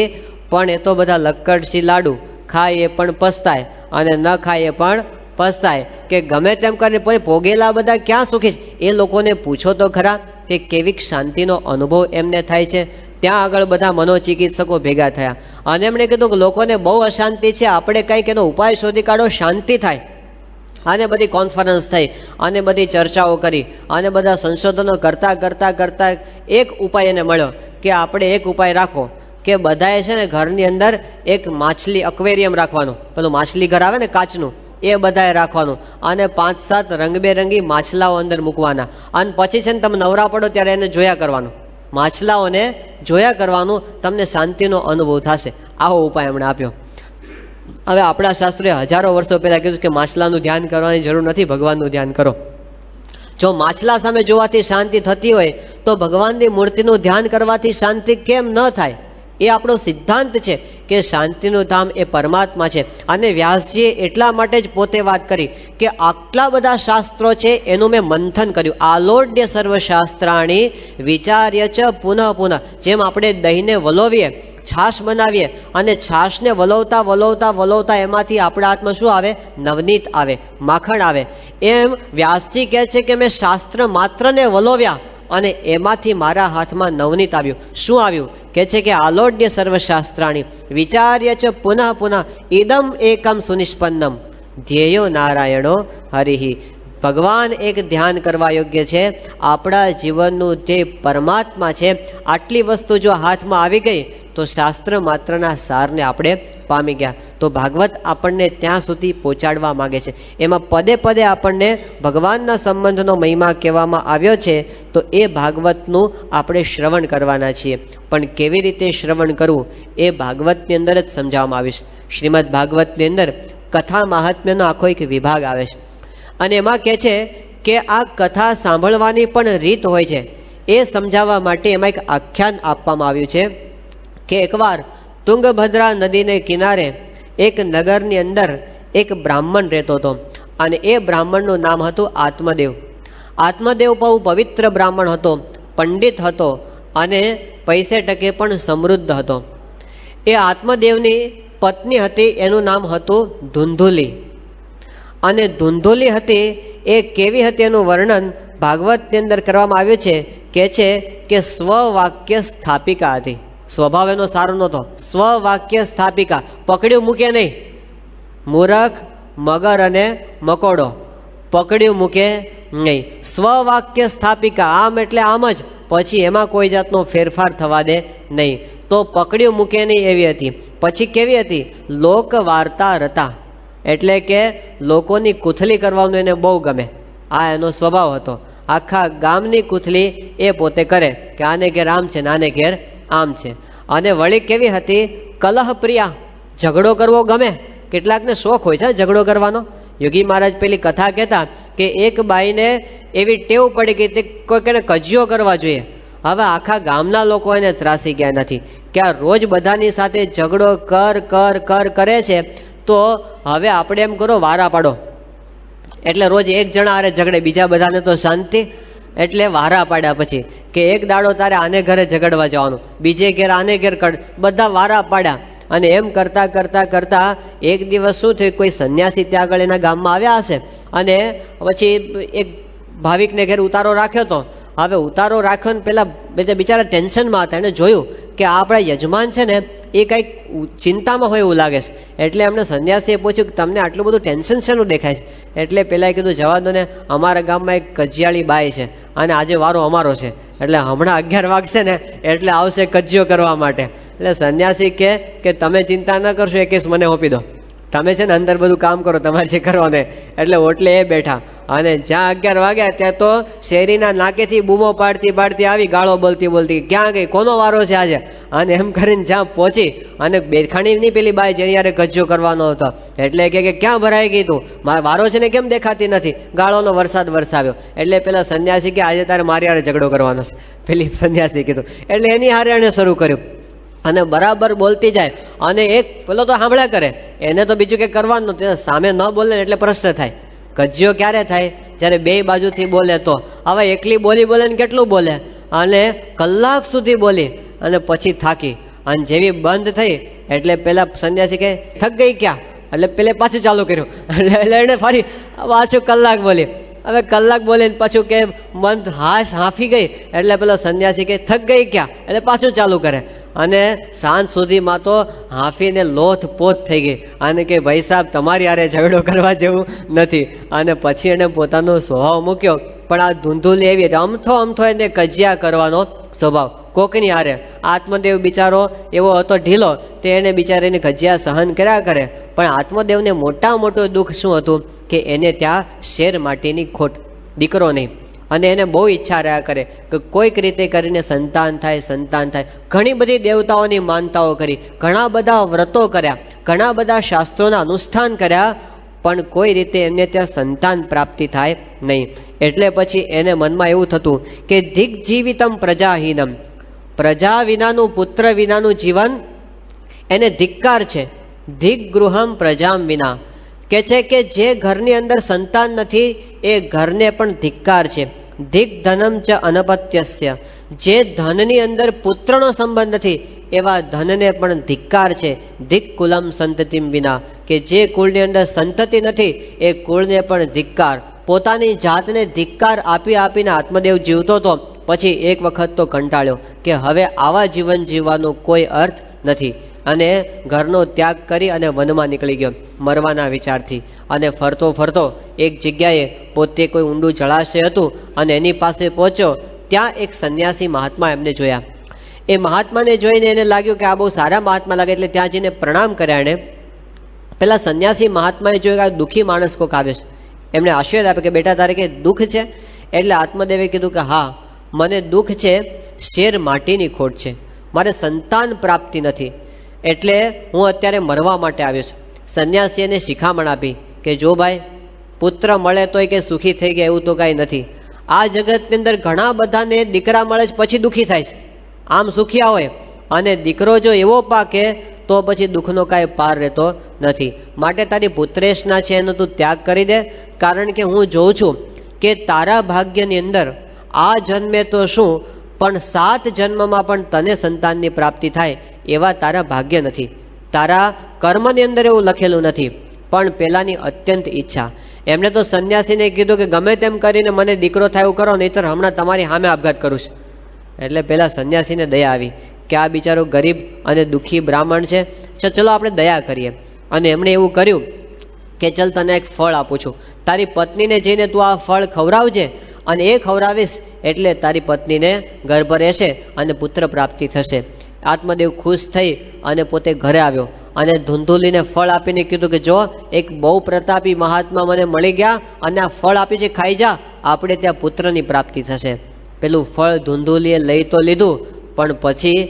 પણ એ તો બધા લક્કડસી લાડુ ખાય એ પણ પસ્તાય અને ન ખાય એ પણ પસ્તાય. કે ગમે તેમ કરીને પોગેલા બધા ક્યાં સુખી છે? એ લોકોને પૂછો તો ખરા કે કેવીક શાંતિનો અનુભવ એમને થાય છે. ત્યાં આગળ બધા મનોચિકિત્સકો ભેગા થયા અને એમણે કીધું કે લોકોને બહુ અશાંતિ છે, આપણે કંઈક એનો ઉપાય શોધી કાઢો, શાંતિ થાય. અને બધી કોન્ફરન્સ થઈ અને બધી ચર્ચાઓ કરી અને બધા સંશોધનો કરતા એક ઉપાય એને મળ્યો કે આપણે એક ઉપાય રાખો કે બધાએ છે ને ઘરની અંદર એક માછલી અક્વેરિયમ રાખવાનું, પેલું માછલી ઘર આવે ને કાચનું, એ બધાએ રાખવાનું અને 5-7 રંગબેરંગી માછલાઓ અંદર મૂકવાના. અને પછી છે ને તમે નવરા પડો ત્યારે એને જોયા કરવાનું, માછલાઓને જોયા કરવાનું, તમને શાંતિનો અનુભવ થશે. આવો ઉપાય એમણે આપ્યો. હવે આપણા શાસ્ત્રોએ હજારો વર્ષો પહેલાં કીધું કે માછલાનું ધ્યાન કરવાની જરૂર નથી, ભગવાનનું ધ્યાન કરો. જો માછલા સામે જોવાથી શાંતિ થતી હોય તો ભગવાનની મૂર્તિનું ધ્યાન કરવાથી શાંતિ કેમ ન થાય? એ આપણો સિદ્ધાંત છે કે શાંતિનું ધામ એ પરમાત્મા છે. અને વ્યાસજીએ એટલા માટે જ પોતે વાત કરી કે આટલા બધા શાસ્ત્રો છે એનું મેં મંથન કર્યું. આલોડ્ય સર્વશાસ્ત્રાણી વિચાર્ય ચ પુનઃ પુનઃ. જેમ આપણે દહીંને વલોવીએ, છાશ બનાવીએ અને છાશને વલોવતા એમાંથી આપણા હાથમાં શું આવે? નવનીત આવે, માખણ આવે. એમ વ્યાસજી કહે છે કે મેં શાસ્ત્ર માત્રને વલોવ્યા અને એમાંથી મારા હાથમાં નવનીત આવ્યું. શું આવ્યું? કહે છે કે આલોડ્ય સર્વશાસ્ત્રાણી વિચાર્ય ચ પુનઃ પુનઃ ઇદમ એકમ સુનિષ્પન્નમ ધ્યેયો નારાયણો હરિહિ. ભગવાન એક ધ્યાન કરવા યોગ્ય છે, આપણા જીવનનું જે પરમાત્મા છે. આટલી વસ્તુ જો હાથમાં આવી ગઈ તો શાસ્ત્ર માત્રના સારને આપણે પામી ગયા. તો ભાગવત આપણને ત્યાં સુધી પહોંચાડવા માગે છે. એમાં પદે પદે આપણને ભગવાનના સંબંધનો મહિમા કહેવામાં આવ્યો છે. તો એ ભાગવતનું આપણે શ્રવણ કરવાના છીએ. પણ કેવી રીતે શ્રવણ કરવું એ ભાગવતની અંદર જ સમજાવવામાં આવ્યું છે. શ્રીમદ ભાગવતની અંદર કથા મહાત્મ્યનો આખો એક વિભાગ આવે છે અને એમાં કહે છે કે આ કથા સાંભળવાની પણ રીત હોય છે. એ સમજાવવા માટે એમાં એક આખ્યાન આપવામાં આવ્યું છે કે એકવાર તુંગભદ્રા નદીને કિનારે એક નગરની અંદર એક બ્રાહ્મણ રહેતો હતો અને એ બ્રાહ્મણનું નામ હતું આત્મદેવ. આત્મદેવ બહુ પવિત્ર બ્રાહ્મણ હતો, પંડિત હતો અને પૈસે ટકે પણ સમૃદ્ધ હતો. એ આત્મદેવની પત્ની હતી, એનું નામ હતું ધુંધુલી. અને ધુંધુલી હતી એ કેવી હતી એનું વર્ણન ભાગવતની અંદર કરવામાં આવ્યું છે. કહે છે કે સ્વવાક્ય સ્થાપિકા હતી. સ્વભાવ એનો સારો નહોતો, સ્વવાક્ય સ્થાપિકા, પકડ્યું મૂકે નહીં. મૂરખ, મગર અને મકોડો પકડ્યું મૂકે નહીં. સ્વવાક્ય સ્થાપિકા, આમ એટલે આમ જ, પછી એમાં કોઈ જાતનો ફેરફાર થવા દે નહીં. તો પકડ્યું મૂકે નહીં એવી હતી. પછી કેવી હતી? લોક વાર્તા રતા, એટલે કે લોકોની કુથલી કરવાનું એને બહુ ગમે. આ એનો સ્વભાવ હતો. આખા ગામની કુથલી એ પોતે કરે કે આને ઘેર આમ છે ને આને ઘેર આમ છે. અને વળી કેવી હતી? કલહપ્રિયા, ઝઘડો કરવો ગમે. કેટલાકને શોખ હોય છે ઝઘડો કરવાનો. યોગી મહારાજ પેલી કથા કહેતા કે એક બાઈને એવી ટેવ પડી ગઈ તે કોઈકને કજિયો કરવા જોઈએ હવે આખા ગામના લોકો એને ત્રાસી ગયા નથી કે આ રોજ બધાની સાથે ઝઘડો કરે છે, તો હવે આપણે એમ કરો વારા પાડો. એટલે રોજ એક જણા હારે ઝઘડે, બીજા બધાને તો શાંતિ. એટલે વારા પાડ્યા પછી કે એક દાડો તારે આને ઘરે ઝઘડવા જવાનું, બીજે ઘેર આને ઘેર બધા વારા પાડ્યા. અને એમ કરતા એક દિવસ શું થયું, કોઈ સંન્યાસી ત્યાં આગળ એના ગામમાં આવ્યા હશે અને પછી એક ભાવિકને ઘેર ઉતારો રાખ્યો હતો. હવે ઉતારો રાખ્યો ને પેલા બિચારા ટેન્શનમાં હતા. એને જોયું કે આ આપણા યજમાન છે ને એ કંઈક ચિંતામાં હોય એવું લાગે છે. એટલે એમને સંન્યાસીએ પૂછ્યું કે તમને આટલું બધું ટેન્શન શેનું દેખાય છે? એટલે પેલાએ કીધું જવા દો ને, અમારા ગામમાં એક કજિયાળી બાઈ છે અને આજે વારો અમારો છે, એટલે હમણાં 11 વાગશે ને એટલે આવશે કજિયો કરવા માટે. એટલે સંન્યાસી કે તમે ચિંતા ન કરશો, એ કેસ મને સોંપી દો, તમે છે ને અંદર બધું કામ કરો તમારે જે કરવાને. એટલે ઓટલે એ બેઠા અને જ્યાં 11 વાગ્યા ત્યાં તો શેરીના નાકેથી બૂમો પાડતી આવી, ગાળો બોલતી ક્યાં ગઈ, કોનો વારો છે આજે? અને એમ કરીને જ્યાં પહોંચી અને બેખાણીની પેલી બાઈ જેની યારે કજ્જો કરવાનો હતો, એટલે કે ક્યાં ભરાઈ ગઈ તું, મારો વારો છે ને કેમ દેખાતી નથી? ગાળોનો વરસાદ વરસાવ્યો. એટલે પેલા સંન્યાસી કે આજે તારે મારી હારે ઝઘડો કરવાનો છે, પેલી સંન્યાસી કીધું. એટલે એની હારે એને શરૂ કર્યું અને બરાબર બોલતી જાય. અને એક પેલો તો સાંભળ્યા કરે, એને તો બીજું કંઈ કરવાનું નહોતું, સામે ન બોલે એટલે પ્રશ્ન થાય. કજિયો ક્યારે થાય? જ્યારે બે બાજુથી બોલે તો. હવે એકલી બોલે ને કેટલું બોલે, અને કલાક સુધી બોલી અને પછી થાકી અને જેવી બંધ થઈ એટલે પેલા સંન્યાસી કહે થક ગઈ ક્યાં? એટલે પેલે પાછું ચાલુ કર્યું. એટલે એને ફરી પાછું કલાક બોલી. હવે કલાક બોલીને પાછું કે મંદ હાંફી ગઈ. એટલે પેલો સંન્યાસી કે થક ગઈ ક્યાં? એટલે પાછું ચાલુ કરે. અને સાંજ સુધીમાં તો હાંફીને લોથ પોત થઈ ગઈ અને કે ભાઈ સાહેબ તમારી હારે ઝઘડો કરવા જેવું નથી. અને પછી એને પોતાનો સ્વભાવ મૂક્યો. પણ આ ધૂંધુલી એવી હતી, અમથો એને કજિયા કરવાનો સ્વભાવ કોકની હારે. આત્મદેવ બિચારો એવો હતો ઢીલો, તે એને બિચારીને કજિયા સહન કર્યા કરે. પણ આત્મદેવને મોટું દુઃખ શું હતું કે એને ત્યાં શેર માટીની ખોટ, દીકરો નહીં. અને એને બહુ ઈચ્છા રહ્યા કરે કે કોઈક રીતે કરીને સંતાન થાય. ઘણી બધી દેવતાઓની માનતાઓ કરી, ઘણા બધા વ્રતો કર્યા, ઘણા બધા શાસ્ત્રોના અનુષ્ઠાન કર્યા, પણ કોઈ રીતે એમને ત્યાં સંતાન પ્રાપ્તિ થાય નહીં. એટલે પછી એને મનમાં એવું થતું કે દિગ્જીવિતમ પ્રજાહીનમ, પ્રજા વિનાનું, પુત્ર વિનાનું જીવન એને ધિક્કાર છે. દિગ્ગૃહમ પ્રજામ વિના, કે છે કે જે ઘરની અંદર સંતાન નથી એ ઘરને પણ ધિક્કાર છે. દિગ્ધનમ ચ અનપત્યસ્ય, જે ધનની અંદર પુત્રનો સંબંધ નથી એવા ધનને પણ ધિક્કાર છે. દિક્કુલમ સંતતિમ વિના, કે જે કુળની અંદર સંતતિ નથી એ કુળને પણ ધિક્કાર. પોતાની જાતને ધિક્કાર આપીને આત્મદેવ જીવતો હતો. પછી એક વખત તો કંટાળ્યો કે હવે આવા જીવન જીવવાનો કોઈ અર્થ નથી, અને ઘરનો ત્યાગ કરી અને વનમાં નીકળી ગયો મરવાના વિચારથી. અને ફરતો એક જગ્યાએ પોતે કોઈ ઊંડું જળાશય હતું અને એની પાસે પહોંચ્યો. ત્યાં એક સંન્યાસી મહાત્મા એમને જોયા. એ મહાત્માને જોઈને એને લાગ્યું કે આ બહુ સારા મહાત્મા લાગે, એટલે ત્યાં જઈને પ્રણામ કર્યા. એણે પેલા સંન્યાસી મહાત્માએ જોયું કે આ દુઃખી માણસ કોક આવે છે. એમણે આશીર્વાદ આપ્યો કે બેટા તારે કે દુઃખ છે? એટલે આત્મદેવે કીધું કે હા, મને દુઃખ છે, શેર માટીની ખોટ છે, મારે સંતાન પ્રાપ્તિ નથી, એટલે હું અત્યારે મરવા માટે આવ્યો છું. સંન્યાસી એને શિખામણ આપી કે જો ભાઈ, પુત્ર મળે તોય કે સુખી થઈ ગયા એવું તો કાંઈ નથી. આ જગતની અંદર ઘણા બધાને દીકરા મળે છે પછી દુઃખી થાય છે, આમ સુખિયા હોય. અને દીકરો જો એવો પાકે તો પછી દુઃખનો કાંઈ પાર રહેતો નથી. માટે તારી પુત્રેશના છે એનો તું ત્યાગ કરી દે, કારણ કે હું જોઉં છું કે તારા ભાગ્યની અંદર આ જન્મે તો શું, પણ 7 જન્મમાં પણ તને સંતાનની પ્રાપ્તિ થાય એવા તારા ભાગ્ય નથી. તારા કર્મની અંદર એવું લખેલું નથી, પણ પેલાની અત્યંત ઈચ્છા. એમણે તો સંન્યાસીને કીધું કે ગમે તેમ કરીને મને દીકરો થાય એવું કરો, નહીંતર હમણાં તમારી સામે આપઘાત કરું છું. એટલે પેલા સંન્યાસીને દયા આવી કે આ બિચારો ગરીબ અને દુઃખી બ્રાહ્મણ છે, ચલો આપણે દયા કરીએ. અને એમણે એવું કર્યું કે ચલ તને એક ફળ આપું છું, તારી પત્નીને જઈને તું આ ફળ ખવડાવજે, અને એ ખવડાવીશ એટલે તારી પત્નીને ગર્ભ રહેશે અને પુત્ર પ્રાપ્તિ થશે. આત્મદેવ ખુશ થઈ અને પોતે ઘરે આવ્યો અને ધૂંધુલીને ફળ આપીને કીધું કે જો, એક બહુ પ્રતાપી મહાત્મા મને મળી ગયા અને આ ફળ આપી છે, ખાઈ જા, આપણે ત્યાં પુત્રની પ્રાપ્તિ થશે. પેલું ફળ ધૂંધુલીએ લઈ તો લીધું, પણ પછી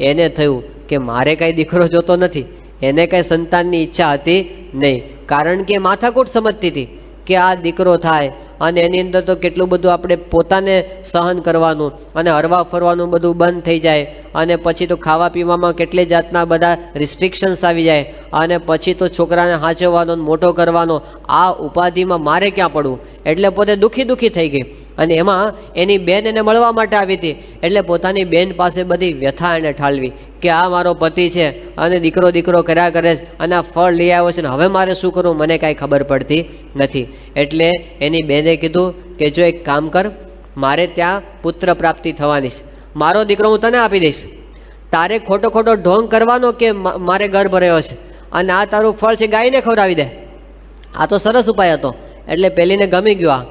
એને થયું કે મારે કાંઈ દીકરો જોતો નથી, એને કાંઈ સંતાનની ઈચ્છા હતી નહીં, કારણ કે માથાકૂટ સમજતી હતી કે આ દીકરો થાય અને એની અંદર તો કેટલું બધું આપણે પોતાને સહન કરવાનું અને હરવા ફરવાનું બધું બંધ થઈ જાય, અને પછી તો ખાવા પીવામાં કેટલી જાતના બધા રિસ્ટ્રિક્શન્સ આવી જાય, અને પછી તો છોકરાને હાચવવાનો મોટો કરવાનો, આ ઉપાધિમાં મારે ક્યાં પડવું, એટલે પોતે દુઃખી થઈ ગઈ. અને એમાં એની બેન એને મળવા માટે આવી હતી, એટલે પોતાની બેન પાસે બધી વ્યથા એને ઠાલવી કે આ મારો પતિ છે અને દીકરો કર્યા કરે છે અને આ ફળ લઈ આવ્યો છે ને હવે મારે શું કરવું, મને કાંઈ ખબર પડતી નથી. એટલે એની બેને કીધું કે જો એક કામ કર, મારે ત્યાં પુત્ર પ્રાપ્તિ થવાની છે, મારો દીકરો હું તને આપી દઈશ, તારે ખોટો ઢોંગ કરવાનો કે મારે ગર્ભ રહ્યો છે અને આ તારું ફળ છે ગાયને ખવડાવી દે. આ તો સરસ ઉપાય હતો. એટલે પેલીને ગમી ગયું. આ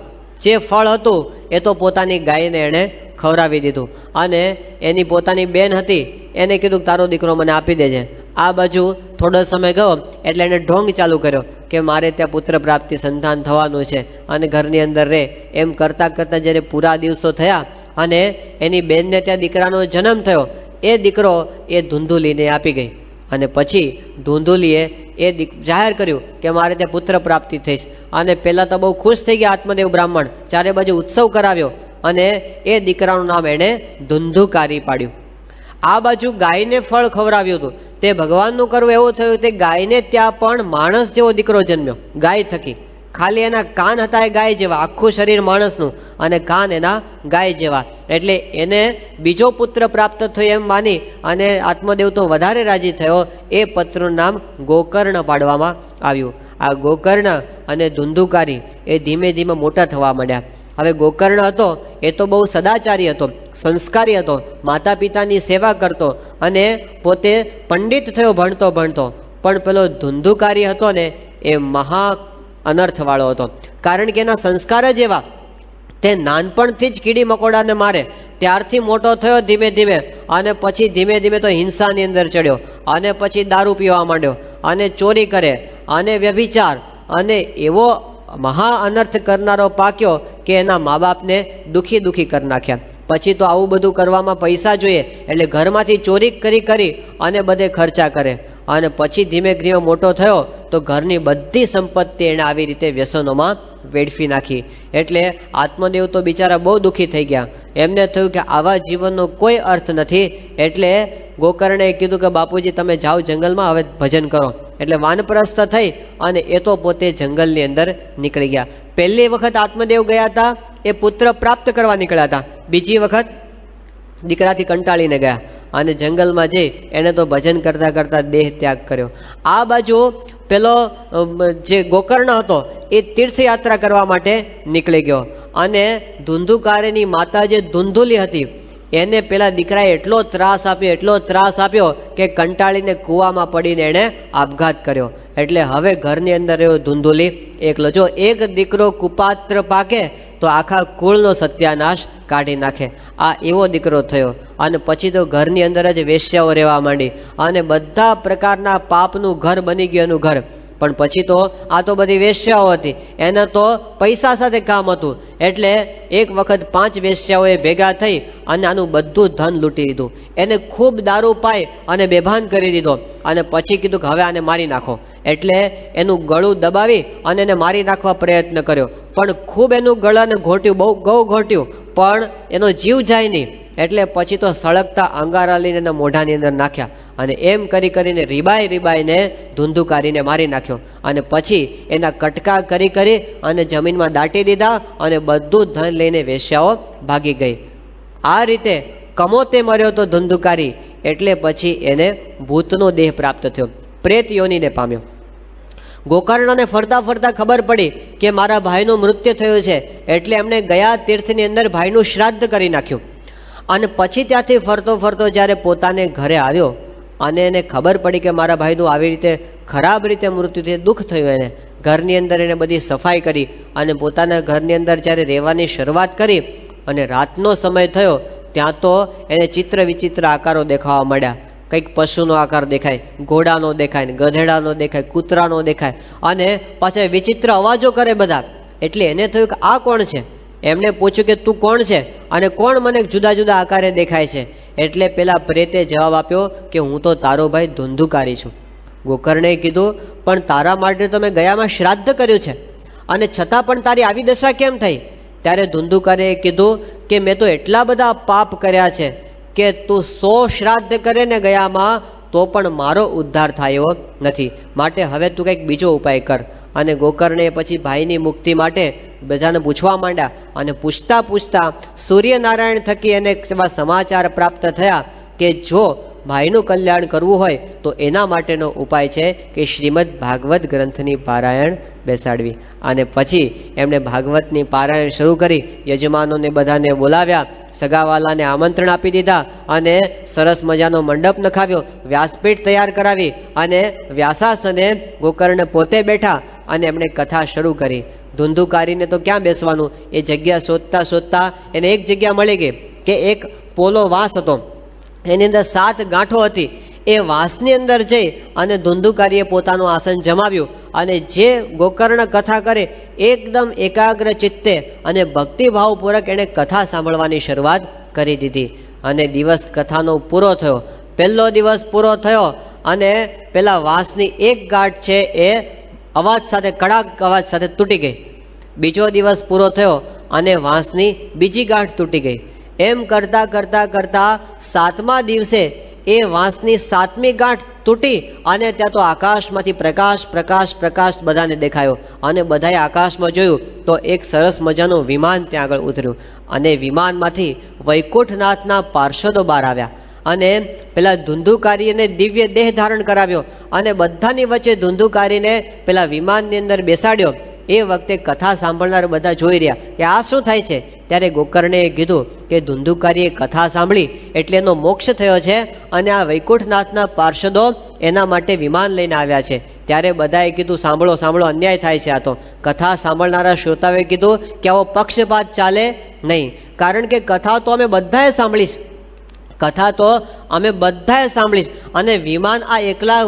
જે ફળ હતું એ તો પોતાની ગાયને એણે ખવડાવી દીધું, અને એની પોતાની બેન હતી એને કીધું તારો દીકરો મને આપી દેજે. આ બાજુ થોડો સમય ગયો એટલે એણે ઢોંગ ચાલુ કર્યો કે મારે ત્યાં પુત્ર પ્રાપ્તિ સંતાન થવાનું છે અને ઘરની અંદર રહે. એમ કરતાં જ્યારે પૂરા દિવસો થયા અને એની બેનને ત્યાં દીકરાનો જન્મ થયો, એ દીકરો એ ધૂંધુલીને આપી ગઈ. અને પછી ધૂંધુલીએ એ જાહેર કર્યું કે મારે ત્યાં પુત્ર પ્રાપ્તિ થઈશ. અને પહેલાં તો બહુ ખુશ થઈ ગયા આત્મદેવ બ્રાહ્મણ, ચારે બાજુ ઉત્સવ કરાવ્યો અને એ દીકરાનું નામ એણે ધુંધુકારી પાડ્યું. આ બાજુ ગાયને ફળ ખવડાવ્યું હતું. તે ભગવાનનું કરવું એવું થયું કે ગાયને ત્યાં પણ માણસ જેવો દીકરો જન્મ્યો ગાય થકી. ખાલી એના કાન હતા એ ગાય જેવા, આખું શરીર માણસનું અને કાન એના ગાય જેવા. એટલે એને બીજો પુત્ર પ્રાપ્ત થયો એમ માની અને આત્મદેવ તો વધારે રાજી થયો. એ પુત્રનું નામ ગોકર્ણ પાડવામાં આવ્યું. આ ગોકર્ણ અને ધુંધુકારી એ ધીમે ધીમે મોટા થવા માંડ્યા. હવે ગોકર્ણ હતો એ તો બહુ સદાચારી હતો, સંસ્કારી હતો, માતા પિતાની સેવા કરતો અને પોતે પંડિત થયો ભણતો. પણ પેલો ધુંધુકારી હતો ને એ મહા અનર્થવાળો હતો. કારણ કે એના સંસ્કાર જ એવા, તે નાનપણથી જ કીડી મકોડાને મારે, ત્યારથી મોટો થયો ધીમે અને પછી ધીમે તો હિંસાની અંદર ચડ્યો અને પછી દારૂ પીવા માંડ્યો અને ચોરી કરે અને વ્યભિચાર અને એવો મહા અનર્થ કરનારો પાક્યો કે એના મા બાપને દુઃખી કરી નાખ્યા. પછી તો આવું બધું કરવામાં પૈસા જોઈએ એટલે ઘરમાંથી ચોરી કરી અને બધે ખર્ચા કરે. અને પછી ધીમે મોટો થયો તો ઘરની બધી સંપત્તિ એણે આવી રીતે વ્યસનોમાં વેડફી નાખી. એટલે આત્મદેવ તો બિચારા બહુ દુઃખી થઈ ગયા. એમને થયું કે આવા જીવનનો કોઈ અર્થ નથી. એટલે ગોકર્ણે કીધું કે બાપુજી તમે જાઓ જંગલમાં, હવે ભજન કરો. એટલે વાનપ્રસ્થ થઈ અને એ તો પોતે જંગલની અંદર નીકળી ગયા. પહેલી વખત આત્મદેવ ગયા હતા એ પુત્ર પ્રાપ્ત કરવા નીકળ્યા હતા, બીજી વખત દીકરાથી કંટાળીને ગયા અને જંગલમાં જઈ એને તો ભજન કરતા દેહ ત્યાગ કર્યો. આ બાજુ પેલો જે ગોકર્ણ હતો એ તીર્થયાત્રા કરવા માટે નીકળી ગયો અને ધુંધુકારીની માતા જે ધુંધુલી હતી એને પેલા દીકરાએ એટલો ત્રાસ આપ્યો કે કંટાળીને કૂવામાં પડીને એણે આપઘાત કર્યો. એટલે હવે ઘરની અંદર એવો ધુંધુલી એકલો. જો એક દીકરો કુપાત્ર પાકે તો આખા કુળનો સત્યાનાશ કાઢી નાખે. આ એવો દીકરો થયો. અને પછી તો ઘરની અંદર જ વેશ્યાઓ રહેવા માંડી અને બધા પ્રકારના પાપનું ઘર બની ગયું એનું ઘર. પણ પછી તો આ તો બધી વેશ્યાઓ હતી, એને તો પૈસા સાથે કામ હતું. એટલે એક વખત 5 વેશ્યાઓએ ભેગા થઈ અને આનું બધું ધન લૂંટી લીધું. એને ખૂબ દારૂ પાઈ અને બેભાન કરી દીધો અને પછી કીધું કે હવે આને મારી નાખો. એટલે એનું ગળું દબાવી અને એને મારી નાખવા પ્રયત્ન કર્યો. પણ ખૂબ એનું ગળાને ઘોટ્યું, બહુ ઘોટ્યું, પણ એનો જીવ જાય નહીં. એટલે પછી તો સળગતા અંગારા લઈને એના મોઢાની અંદર નાખ્યા અને એમ કરીને રીબાઈને ધુંધુકારીને મારી નાખ્યો. અને પછી એના કટકા કરી અને જમીનમાં દાટી દીધા અને બધું ધન લઈને વેશ્યાઓ ભાગી ગઈ. આ રીતે કમોતે મર્યો તો ધુંધુકારી. એટલે પછી એને ભૂતનો દેહ પ્રાપ્ત થયો, પ્રેત યોનિને પામ્યો. ગોકર્ણને ફરતા ખબર પડી કે મારા ભાઈનું મૃત્યુ થયું છે. એટલે એમણે ગયા તીર્થની અંદર ભાઈનું શ્રાદ્ધ કરી નાખ્યું. અને પછી ત્યાંથી ફરતો જ્યારે પોતાને ઘરે આવ્યો અને એને ખબર પડી કે મારા ભાઈનું આવી રીતે ખરાબ રીતે મૃત્યુ થયું, દુઃખ થયું. એને ઘરની અંદર એને બધી સફાઈ કરી અને પોતાના ઘરની અંદર જ્યારે રહેવાની શરૂઆત કરી અને રાતનો સમય થયો ત્યાં તો એને ચિત્ર વિચિત્ર આકારો દેખાવા માંડ્યા. કંઈક પશુનો આકાર દેખાય, ઘોડાનો દેખાય, ગધેડાનો દેખાય, કૂતરાનો દેખાય અને પાછા વિચિત્ર અવાજો કરે બધા. એટલે એને થયું કે આ કોણ છે? એમણે પૂછ્યું કે તું કોણ છે અને કોણ મને જુદા આકારે દેખાય છે? એટલે પેલા પ્રેતે જવાબ આપ્યો કે હું તો તારો ભાઈ ધુંધુકારી છું. ગોકર્ણે કીધું પણ તારા માટે તો મેં ગયામાં શ્રાદ્ધ કર્યું છે અને છતાં પણ તારી આવી દશા કેમ થઈ? ત્યારે ધુંધુકારીએ કીધું કે મેં તો એટલા બધા પાપ કર્યા છે કે તું 100 શ્રાદ્ધ કરે ને ગયામાં તો પણ મારો ઉદ્ધાર થયો નથી, માટે હવે તું કંઈક બીજો ઉપાય કર. અને ગોકર્ણે પછી ભાઈની મુક્તિ માટે બધાને પૂછવા માંડ્યા અને પૂછતા પૂછતા સૂર્યનારાયણ થકી એને એવા સમાચાર પ્રાપ્ત થયા કે જો ભાઈનું કલ્યાણ કરવું હોય તો એના માટેનો ઉપાય છે કે શ્રીમદ ભાગવત ગ્રંથની પારાયણ બેસાડવી. અને પછી એમણે ભાગવતની પારાયણ શરૂ કરી. યજમાનોને બધાને બોલાવ્યા, સગાવાલાને આમંત્રણ આપી દીધા અને સરસ મજાનો મંડપ નખાવ્યો, વ્યાસપીઠ તૈયાર કરાવી અને વ્યાસાસને ગોકર્ણ પોતે બેઠા અને એમણે કથા શરૂ કરી. ધુંધુકારીને તો ક્યાં બેસવાનું, એ જગ્યા શોધતા શોધતા એને એક જગ્યા મળી ગઈ કે એક પોલો વાંસ હતો, એની અંદર 7 ગાંઠો હતી. એ વાંસની અંદર જઈ અને ધુંધુકારીએ પોતાનું આસન જમાવ્યું અને જે ગોકર્ણ કથા કરે એકદમ એકાગ્ર ચિત્તે અને ભક્તિભાવપૂર્વક એણે કથા સાંભળવાની શરૂઆત કરી દીધી. અને દિવસ કથાનો પૂરો થયો. પહેલો દિવસ પૂરો થયો અને પેલા વાંસની એક ગાંઠ છે એ અવાજ સાથે, કડાક અવાજ સાથે તૂટી ગઈ. બીજો દિવસ પૂરો થયો અને વાંસની બીજી ગાંઠ તૂટી ગઈ. એમ કરતા કરતા કરતા 7મા દિવસે એ વાંસની 7મી ગાંઠ તૂટી અને ત્યાં તો આકાશમાંથી પ્રકાશ પ્રકાશ પ્રકાશ બધાને દેખાયો. અને બધાએ આકાશમાં જોયું તો એક સરસ મજાનું વિમાન ત્યાં આગળ ઉતર્યું અને વિમાનમાંથી વૈકુંઠનાથના પાર્ષદો બહાર આવ્યા અને પેલા ધુંધુકારીને દિવ્ય દેહ ધારણ કરાવ્યો અને બધાની વચ્ચે ધુંધુકારીને પેલા વિમાનની અંદર બેસાડ્યો. એ વખતે કથા સાંભળનાર બધા જોઈ રહ્યા કે આ શું થાય છે. ત્યારે ગોકર્ણે કીધું કે ધુંધુકારીએ કથા સાંભળી એટલે એનો મોક્ષ થયો છે અને આ વૈકુંઠનાથના પાર્ષદો એના માટે વિમાન લઈને આવ્યા છે. ત્યારે બધાએ કીધું સાંભળો સાંભળો, અન્યાય થાય છે. આ તો કથા સાંભળનારા શ્રોતાઓએ કીધું કે આવો પક્ષપાત ચાલે નહીં, કારણ કે કથા તો અમે બધાએ સાંભળીશ, કથા તો અમે બધાએ સાંભળીશ અને વિમાન આ એકલા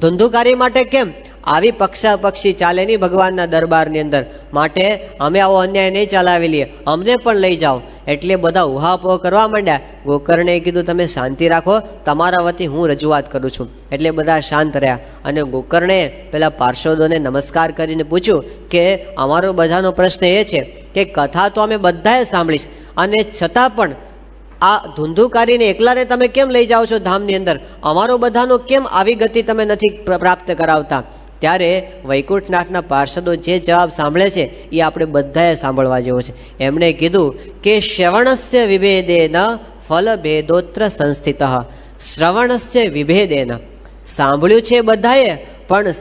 ધુંધુકારી માટે કેમ? આવી પક્ષાપક્ષી ચાલે નહીં ભગવાનના દરબારની અંદર, માટે અમે આવો અન્યાય નહીં ચલાવી લઈએ, અમને પણ લઈ જાઓ. એટલે બધા ઉહાપોહ કરવા માંડ્યા. ગોકર્ણે કીધું તમે શાંતિ રાખો, તમારા વતી હું રજૂઆત કરું છું. એટલે બધા શાંત રહ્યા અને ગોકર્ણે પેલા પાર્ષદોને નમસ્કાર કરીને પૂછ્યું કે અમારો બધાનો પ્રશ્ન એ છે કે કથા તો અમે બધાએ સાંભળીશ અને છતાં પણ આ ધુંધુકારીને એકલાને તમે કેમ લઈ જાઓ છો ધામની અંદર? અમારો બધાનો કેમ આવી ગતિ તમે નથી પ્રાપ્ત કરાવતા? ત્યારે વૈકુંઠનાથના પાર્ષદો જે જવાબ સાંભળે છે એ આપણે બધાએ સાંભળવા જેવો છે. એમણે કીધું કે શ્રવણસ્ય વિભેદેન ફલભેદોત્ર સંસ્થિત. શ્રવણસ્ય વિભેદેન, સાંભળ્યું છે બધાએ પણ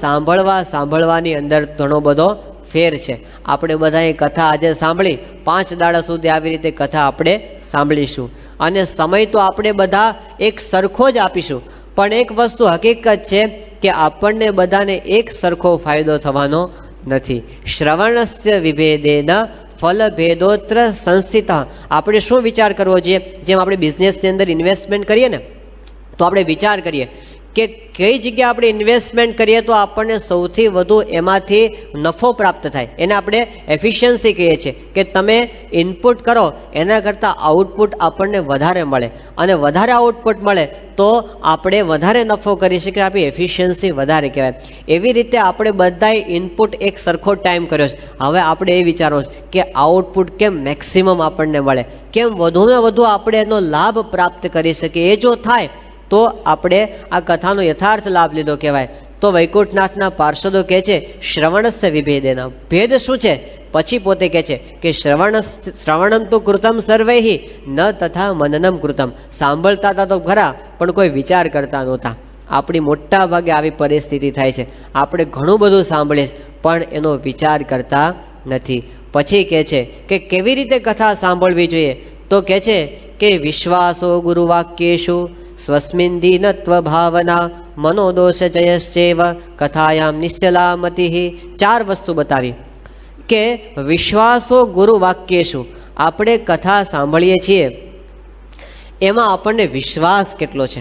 સાંભળવાની અંદર ઘણો બધો ફેર છે. આપણે બધાએ કથા આજે સાંભળી, 5 દાડા સુધી આવી રીતે કથા આપણે સાંભળીશું અને સમય તો આપણે બધા એક સરખો જ આપીશું. પણ એક વસ્તુ હકીકત છે કે આપણને બધાને એક સરખો ફાયદો થવાનો નથી. શ્રવણસ્ય વિભેદેન ફલભેદોત્ર સંસ્થિત. આપણે શું વિચાર કરવો જોઈએ? જેમ આપણે બિઝનેસની અંદર ઇન્વેસ્ટમેન્ટ કરીએ ને તો આપણે વિચાર કરીએ કે કઈ જગ્યાએ આપણે ઇન્વેસ્ટમેન્ટ કરીએ તો આપણને સૌથી વધુ એમાંથી નફો પ્રાપ્ત થાય. એને આપણે એફિશિયન્સી કહીએ છીએ કે તમે ઇનપુટ કરો એના કરતાં આઉટપુટ આપણને વધારે મળે અને વધારે આઉટપુટ મળે તો આપણે વધારે નફો કરી શકીએ, આપણી એફિશિયન્સી વધારે કહેવાય. એવી રીતે આપણે બધાએ ઇનપુટ એક સરખો ટાઈમ કર્યો છે. હવે આપણે એ વિચારવું છે કે આઉટપુટ કેમ મેક્સિમમ આપણને મળે, કેમ વધુને વધુ આપણે એનો લાભ પ્રાપ્ત કરી શકીએ. એ જો થાય તો આપણે આ કથાનો યથાર્થ લાભ લીધો કહેવાય. તો વૈકુંઠનાથના પાર્ષદો કહે છે શ્રવણસ્ય વિભેદેન. ભેદ શું છે? પછી પોતે કહે છે કે શ્રવણમ તો કૃતમ સર્વૈહિ ન તથા મનનમ કૃતમ. સાંભળતા હતા તો ખરા પણ કોઈ વિચાર કરતા નહોતા. આપણી મોટા ભાગે આવી પરિસ્થિતિ થાય છે. આપણે ઘણું બધું સાંભળીએ પણ એનો વિચાર કરતા નથી. પછી કહે છે કે કેવી રીતે કથા સાંભળવી જોઈએ? તો કહે છે કે વિશ્વાસો ગુરુવાક્યેષુ સ્વસ્મિન દીનત્વ ભાવના મનોદોષ જયશ્ચેવ કથાયામ નિશ્ચલા મતિ. 4 વસ્તુ બતાવી કે વિશ્વાસો ગુરુવાક્યેષુ, આપણે કથા સાંભળીએ છીએ એમાં આપણને વિશ્વાસ કેટલો છે,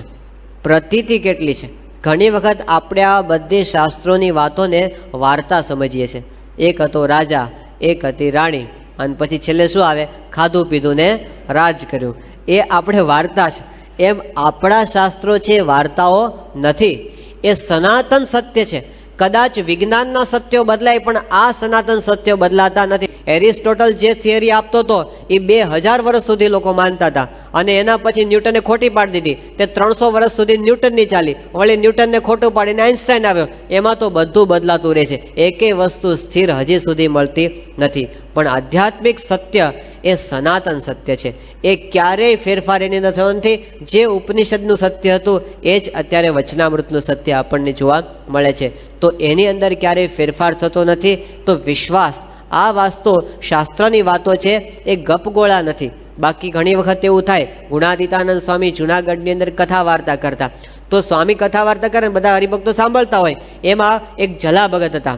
પ્રતીતિ કેટલી છે. ઘણી વખત આપણે આ બધી શાસ્ત્રોની વાતોને વાર્તા સમજીએ છીએ. એક હતો રાજા, એક હતી રાણી અને પછી છેલ્લે શું આવે? ખાધું પીધું ને રાજ કર્યું. એ આપણે વાર્તા છે. એમ આપણા શાસ્ત્રો છે વાર્તાઓ નથી, એ સનાતન સત્ય છે કદાચ વિજ્ઞાનના સત્યો બદલાય પણ આ સનાતન સત્યો બદલાતા નથી. એરિસ્ટોટલ જે થિયરી આપતો હતો એ 2000 વર્ષ સુધી લોકો માનતા હતા અને એના પછી ન્યૂટને ખોટી પાડી દીધી. તે 300 વર્ષ સુધી ન્યૂટનની ચાલી, વળી ન્યૂટનને ખોટું પાડીને આઇન્સ્ટાઈન આવ્યો. એમાં તો બધું બદલાતું રહે છે, એકેય વસ્તુ સ્થિર હજી સુધી મળતી નથી. પણ આધ્યાત્મિક સત્ય એ સનાતન સત્ય છે, એ ક્યારેય ફેરફાર એની અંદર થયો નથી. જે ઉપનિષદનું સત્ય હતું એ જ અત્યારે વચનામૃતનું સત્ય આપણને જોવા મળે છે. તો એની અંદર ક્યારેય ફેરફાર થતો નથી. તો વિશ્વાસ, આ વાસ્તુ શાસ્ત્રની વાતો છે, એ ગપગોળા નથી. બાકી ઘણી વખત એવું થાય, ગુણાતીતાનંદ સ્વામી જુનાગઢની અંદર કથા વાર્તા કરતા, તો સ્વામી કથા વાર્તા કરે બધા હરિભક્તો સાંભળતા હોય. એમાં એક જલા ભગત હતા,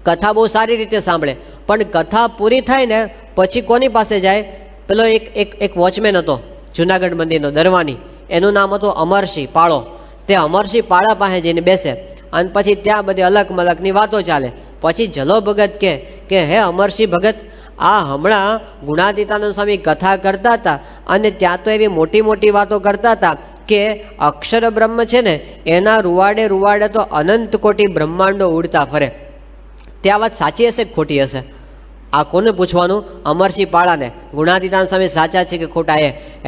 કથા બહુ સારી રીતે સાંભળે, પણ કથા પૂરી થાય ને પછી કોની પાસે જાય? પેલો એક વોચમેન હતો જુનાગઢ મંદિરનો દરવાની, એનું નામ હતું અમરસિંહ પાળો. તે અમરસિંહ પાળા પાસે જઈને બેસે અને પછી ત્યાં બધી અલગ મલકની વાતો ચાલે. પછી જલો ભગત કે હે અમરસિંહ ભગત, આ હમણાં ગુણાતીતાનંદ સ્વામી કથા કરતા હતા અને ત્યાં તો એવી મોટી મોટી વાતો કરતા હતા કે અક્ષર બ્રહ્મ છે ને એના રૂવાડે રૂવાડે તો અનંત કોટી બ્રહ્માંડો ઉડતા ફરે. ત્યાં વાત સાચી હશે કે ખોટી હશે? આ કોને પૂછવાનું? અમરસિંહ પાળાને. ગુણાતીતાનંદ સ્વામી સાચા છે કે ખોટા?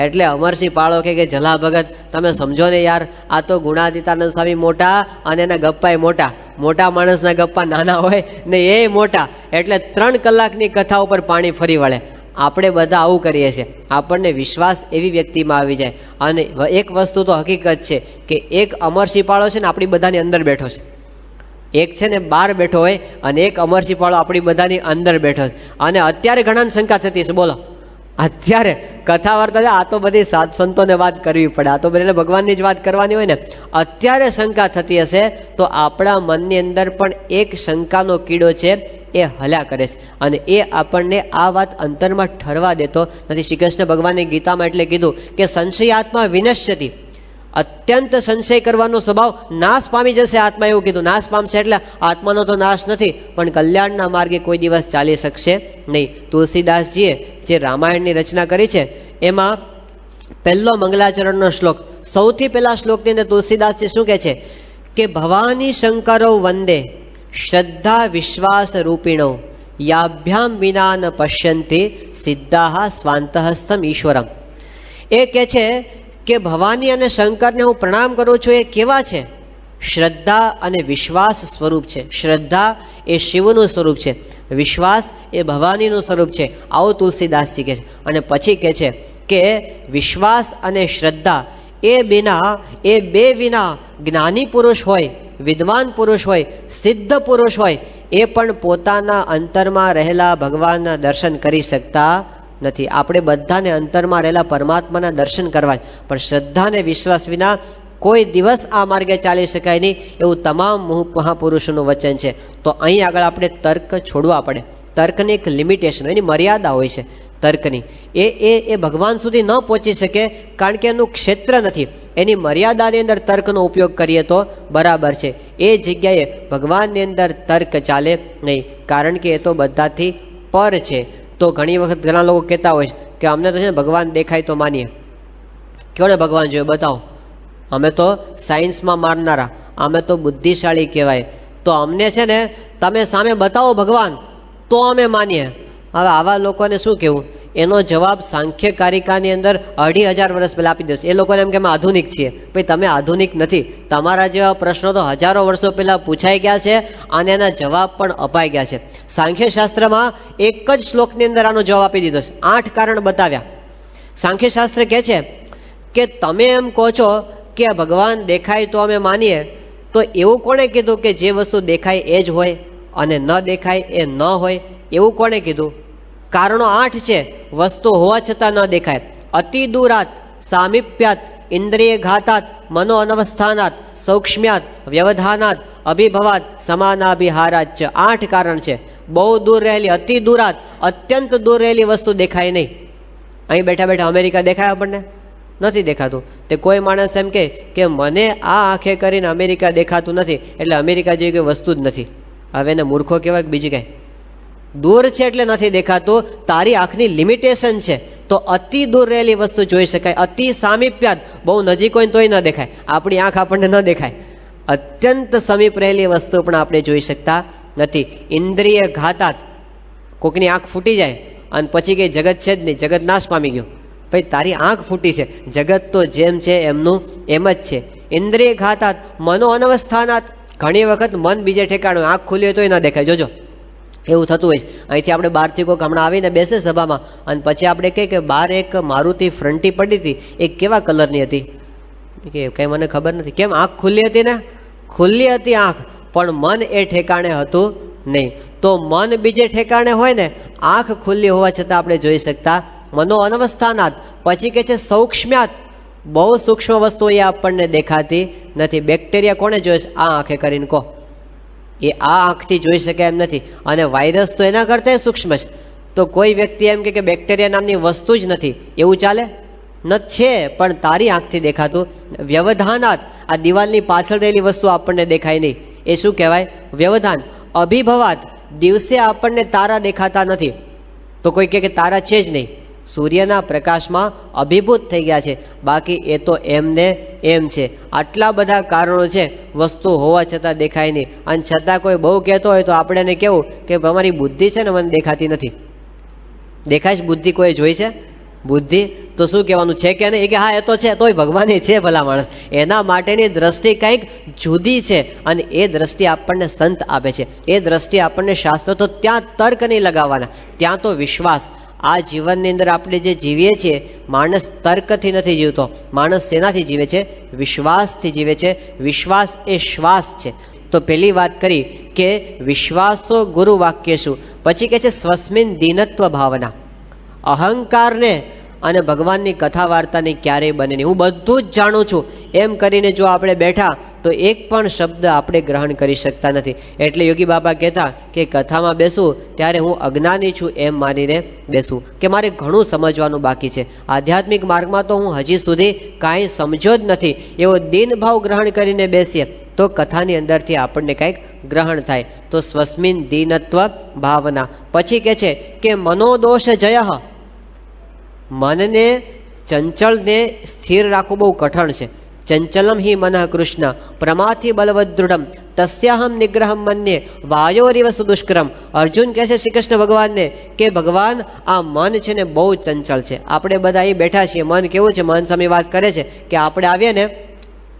એટલે અમરસિંહ પાળો કે જલા ભગત તમે સમજો ને યાર, આ તો ગુણાતીતાનંદ સ્વામી મોટા અને એના ગપ્પા મોટા. મોટા માણસના ગપ્પા નાના હોય ને એ મોટા, એટલે 3 કલાકની કથા ઉપર પાણી ફરી વળે. આપણે બધા આવું કરીએ છીએ. આપણને વિશ્વાસ એવી વ્યક્તિમાં આવી જાય. અને એક વસ્તુ તો હકીકત છે કે એક અમરસિંહ પાળો છે ને આપણી બધાની અંદર બેઠો છે. એક છે ને બહાર બેઠો હોય અને એક અમરસિંહ પાળો આપણી બધાની અંદર બેઠો છે. અને અત્યારે ઘણાને શંકા થતી છે, બોલો અત્યારે કથા વાર્તા, આ તો બધી સાત સંતોને વાત કરવી પડે, આ તો બધી ભગવાનની જ વાત કરવાની હોય ને. અત્યારે શંકા થતી હશે તો આપણા મનની અંદર પણ એક શંકાનો કીડો છે, એ હલ્યા કરે છે અને એ આપણને આ વાત અંતરમાં ઠરવા દેતો નથી. શ્રી કૃષ્ણ ભગવાને ગીતામાં એટલે કીધું કે સંશયાત્મા વિનશ્યતિ, અત્યંત સંશય કરવાનો સ્વભાવ નાશ પામી જશે આત્મા. એવું કીધું, નાશ પામશે એટલે આત્માનો તો નાશ નથી પણ કલ્યાણના માર્ગે કોઈ દિવસ ચાલી શકશે નહીં. તુલસીદાસજીએ જે રામાયણની રચના કરી છે એમાં પહેલો મંગલાચરણનો શ્લોક, સૌથી પહેલા શ્લોકની અંદર તુલસીદાસજી શું કહે છે કે ભવાની શંકરો વંદે શ્રદ્ધા વિશ્વાસ રૂપિણો યાભ્યામ વિના ન પશ્યંતિ સિદ્ધાહ સ્વાંતહસ્તમ ઈશ્વરમ. એ કહે છે કે ભવાની અને શંકરને હું પ્રણામ કરું છું. એ કેવા છે? શ્રદ્ધા અને વિશ્વાસ સ્વરૂપ છે. શ્રદ્ધા એ શિવનું સ્વરૂપ છે, વિશ્વાસ એ ભવાનીનું સ્વરૂપ છે. આવું તુલસીદાસજી કહે છે. અને પછી કહે છે કે વિશ્વાસ અને શ્રદ્ધા એ બે વિના જ્ઞાની પુરુષ હોય, વિદ્વાન પુરુષ હોય, સિદ્ધ પુરુષ હોય, એ પણ પોતાના અંતરમાં રહેલા ભગવાનના દર્શન કરી શકતા નથી. આપણે બધાને અંતરમાં રહેલા પરમાત્માના દર્શન કરવા, પણ શ્રદ્ધા અને વિશ્વાસ વિના કોઈ દિવસ આ માર્ગે ચાલી શકાય નહીં, એવું તમામ મહાપુરુષોનું વચન છે. તો અહીં આગળ આપણે તર્ક છોડવા પડે. તર્કની એક લિમિટેશન, એની મર્યાદા હોય છે તર્કની. એ ભગવાન સુધી ન પહોંચી શકે કારણ કે એનું ક્ષેત્ર નથી. એની મર્યાદાની અંદર તર્કનો ઉપયોગ કરીએ તો બરાબર છે. એ જગ્યાએ ભગવાનની અંદર તર્ક ચાલે નહીં, કારણ કે એ તો બધાથી પર છે. તો ઘણી વખત ઘણા લોકો કહેતા હોય કે અમને તો છે ને ભગવાન દેખાય તો માનીએ. કેવડે ભગવાન જોઈએ બતાવો, અમે તો સાયન્સમાં મારનારા, અમે તો બુદ્ધિશાળી કહેવાય, તો અમને છે ને તમે સામે બતાવો ભગવાન તો અમે માનીએ. હવે આવા લોકોને શું કહેવું? એનો જવાબ સાંખ્ય કારિકાની અંદર 2500 વર્ષ પહેલાં આપી દેશે. એ લોકોને એમ કે અમે આધુનિક છીએ. ભાઈ તમે આધુનિક નથી. તમારા જેવા પ્રશ્નો તો હજારો વર્ષો પહેલાં પૂછાઈ ગયા છે અને એના જવાબ પણ અપાઈ ગયા છે. સાંખ્યશાસ્ત્રમાં એક જ શ્લોકની અંદર આનો જવાબ આપી દીધો છે. 8 કારણ બતાવ્યા. સાંખ્યશાસ્ત્ર કહે છે કે તમે એમ કહો છો કે ભગવાન દેખાય તો અમે માનીએ, તો એવું કોણે કીધું કે જે વસ્તુ દેખાય એ જ હોય અને ન દેખાય એ ન હોય? એવું કોણે કીધું? કારણો 8 છે. વસ્તુ હોવા છતાં ન દેખાય. અતિ દૂરાત, સામીપ્યાત, ઇન્દ્રિય ઘાતાત, મનો અનવસ્થાનાત, સૌક્ષ્મ્યાત, વ્યવધાનાત, અભિભવાત, સમાનાભિહારાત. 8 કારણ છે. બહુ દૂર રહેલી, અતિ દૂરાત, અત્યંત દૂર રહેલી વસ્તુ દેખાય નહીં. અહીં બેઠા બેઠા અમેરિકા દેખાય આપણને? નથી દેખાતું. તે કોઈ માણસ એમ કે મને આ આંખે કરીને અમેરિકા દેખાતું નથી એટલે અમેરિકા જેવી કોઈ વસ્તુ જ નથી. હવે એને મૂર્ખો કહેવાય કે બીજી કાંઈ? દૂર છે એટલે નથી દેખાતું. તારી આંખની લિમિટેશન છે. તો અતિ દૂર રહેલી વસ્તુ જોઈ શકાય. અતિ સામીપ્યાત, બહુ નજીક હોય તોય ન દેખાય. આપણી આંખ આપણને ન દેખાય. અત્યંત સમીપ રહેલી વસ્તુ પણ આપણે જોઈ શકતા નથી. ઇન્દ્રિય ઘાતાત, કોકની આંખ ફૂટી જાય અને પછી કંઈ જગત છે જ નહીં, જગત નાશ પામી ગયું. ભાઈ તારી આંખ ફૂટી છે, જગત તો જેમ છે એમનું એમ જ છે. ઇન્દ્રિય ઘાતાત મનો અનવસ્થાનાત, ઘણી વખત મન બીજે ઠેકાણું, આંખ ખુલી હોય તોય ના દેખાય. જોજો એવું થતું હોય છે. અહીંથી આપણે બહારથી કોઈક હમણાં આવીને બેસે સભામાં અને પછી આપણે કહીએ કે બહાર એક મારુતિ ફ્રન્ટી પડી હતી, એ કેવા કલરની હતી કે કંઈ મને ખબર નથી. કેમ? આંખ ખુલ્લી હતી ને, ખુલ્લી હતી આંખ, પણ મન એ ઠેકાણે હતું નહીં. તો મન બીજે ઠેકાણે હોય ને, આંખ ખુલ્લી હોવા છતાં આપણે જોઈ શકતા. મનો અનવસ્થાનાત, પછી કે છે સૌક્ષ્મ્યાત, બહુ સૂક્ષ્મ વસ્તુઓ એ આપણને દેખાતી નથી. બેક્ટેરિયા કોને જોઈ છે? આ આંખે કરીને કહો. એ આ આંખથી જોઈ શકે એમ નથી. અને વાયરસ તો એના કરતાં સૂક્ષ્મ છે. તો કોઈ વ્યક્તિ એમ કે બેક્ટેરિયા નામની વસ્તુ જ નથી, એવું ચાલે? ન છે, પણ તારી આંખથી દેખાતું. વ્યવધાનાત, આ દિવાલની પાછળ રહેલી વસ્તુ આપણને દેખાય નહીં, એ શું કહેવાય? વ્યવધાન. અભિભવાત, દિવસે આપણને તારા દેખાતા નથી, તો કોઈ કહે કે તારા છે જ નહીં, સૂર્યના પ્રકાશમાં અભિભૂત થઈ ગયા છે, બાકી એ તો એમને એમ છે. આટલા બધા કારણો છે, વસ્તુ હોવા છતાં દેખાય નહીં. અને છતાં કોઈ બહુ કહેતો હોય તો આપણે એને કહેવું કે અમારી બુદ્ધિ છે ને મને દેખાતી નથી. દેખાય છે બુદ્ધિ? કોઈ જોઈ છે બુદ્ધિ? તો શું કહેવાનું છે કે નહીં? કે હા એ તો છે, તોય ભગવાન છે ભલા માણસ. એના માટેની દ્રષ્ટિ કંઈક જુદી છે, અને એ દ્રષ્ટિ આપણને સંત આપે છે. એ દ્રષ્ટિ આપણને શાસ્ત્ર, તો ત્યાં તર્ક નહીં લગાવવાના, ત્યાં તો વિશ્વાસ. આ જીવનની અંદર આપણે જે જીવીએ છીએ, માણસ તર્કથી નથી જીવતો. માણસ શેનાથી જીવે છે? વિશ્વાસથી જીવે છે. વિશ્વાસ એ શ્વાસ છે. તો પહેલી વાત કરી કે વિશ્વાસો ગુરુ વાક્ય શું. પછી કહે છે સ્વસ્મિન દીનત્વ ભાવના. અહંકારને અને ભગવાનની કથા વાર્તાની ક્યારેય બને નહીં. હું બધું જ જાણું છું એમ કરીને જો આપણે બેઠા તો એક પણ શબ્દ આપણે ગ્રહણ કરી શકતા નથી. એટલે યોગી બાબા કહેતા કે કથામાં બેસું ત્યારે હું અજ્ઞાની છું એમ માનીને બેસું, કે મારે ઘણું સમજવાનું બાકી છે. આધ્યાત્મિક માર્ગમાં તો હું હજી સુધી કાંઈ સમજો જ નથી, એવો દીનભાવ ગ્રહણ કરીને બેસીએ તો કથાની અંદરથી આપણને કંઈક ગ્રહણ થાય. તો સ્વસ્મિન દીનત્વ ભાવના. પછી કહે છે કે મનોદોષ જય. મનને, ચંચળને સ્થિર રાખવું બહુ કઠણ છે. ચંચલમ હિ મનઃ કૃષ્ણ પ્રમાથી બલવદૃઢમ તસ્યાહમ નિગ્રહમ મન્યે વાયોરિવ સુદુષ્કરમ. અર્જુન કહે છે શ્રી કૃષ્ણ ભગવાનને કે ભગવાન આ મન છે ને બહુ ચંચળ છે. આપણે બધા અહીં બેઠા છીએ, મન કેવું છે? મન સામે વાત કરે છે કે આપણે આવીએ ને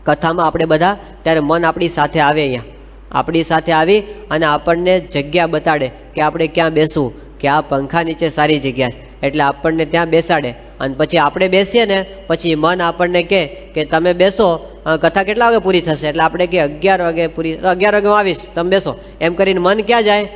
કથામાં, આપણે બધા ત્યારે મન આપણી સાથે આવે, અહીંયા આપણી સાથે આવી અને આપણને જગ્યા બતાડે કે આપણે ક્યાં બેસવું, કે આ પંખા નીચે સારી જગ્યા છે, એટલે આપણને ત્યાં બેસાડે. અને પછી આપણે બેસીએ ને પછી મન આપણને કહે કે તમે બેસો, કથા કેટલા વાગે પૂરી થશે? એટલે આપણે કે 11 વાગે પૂરી, 11 વાગે હું આવીશ, તમે બેસો. એમ કરીને મન ક્યાં જાય?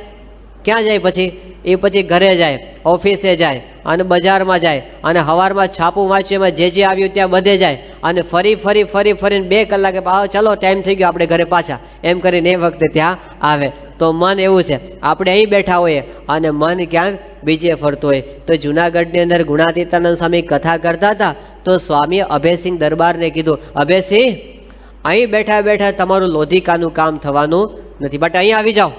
ક્યાં જાય? પછી એ પછી ઘરે જાય, ઓફિસે જાય, અને બજારમાં જાય, અને સવારમાં છાપું વાંચ્યું, એમાં જે આવ્યું ત્યાં બધે જાય, અને ફરીને 2 કલાકે ચલો ટાઈમ થઈ ગયો, આપણે ઘરે પાછા, એમ કરીને એ વખતે ત્યાં આવે. તો મન એવું છે. આપણે અહીં બેઠા હોઈએ અને મન ક્યાંક બીજે ફરતું હોય. તો જુનાગઢની અંદર ગુણાતીતાનંદ સ્વામી કથા કરતા હતા, તો સ્વામીએ અભયસિંહ દરબારને કીધું, અભયસિંહ અહીં બેઠા બેઠા તમારું લોધિકાનું કામ થવાનું નથી, બટ અહીં આવી જાઓ.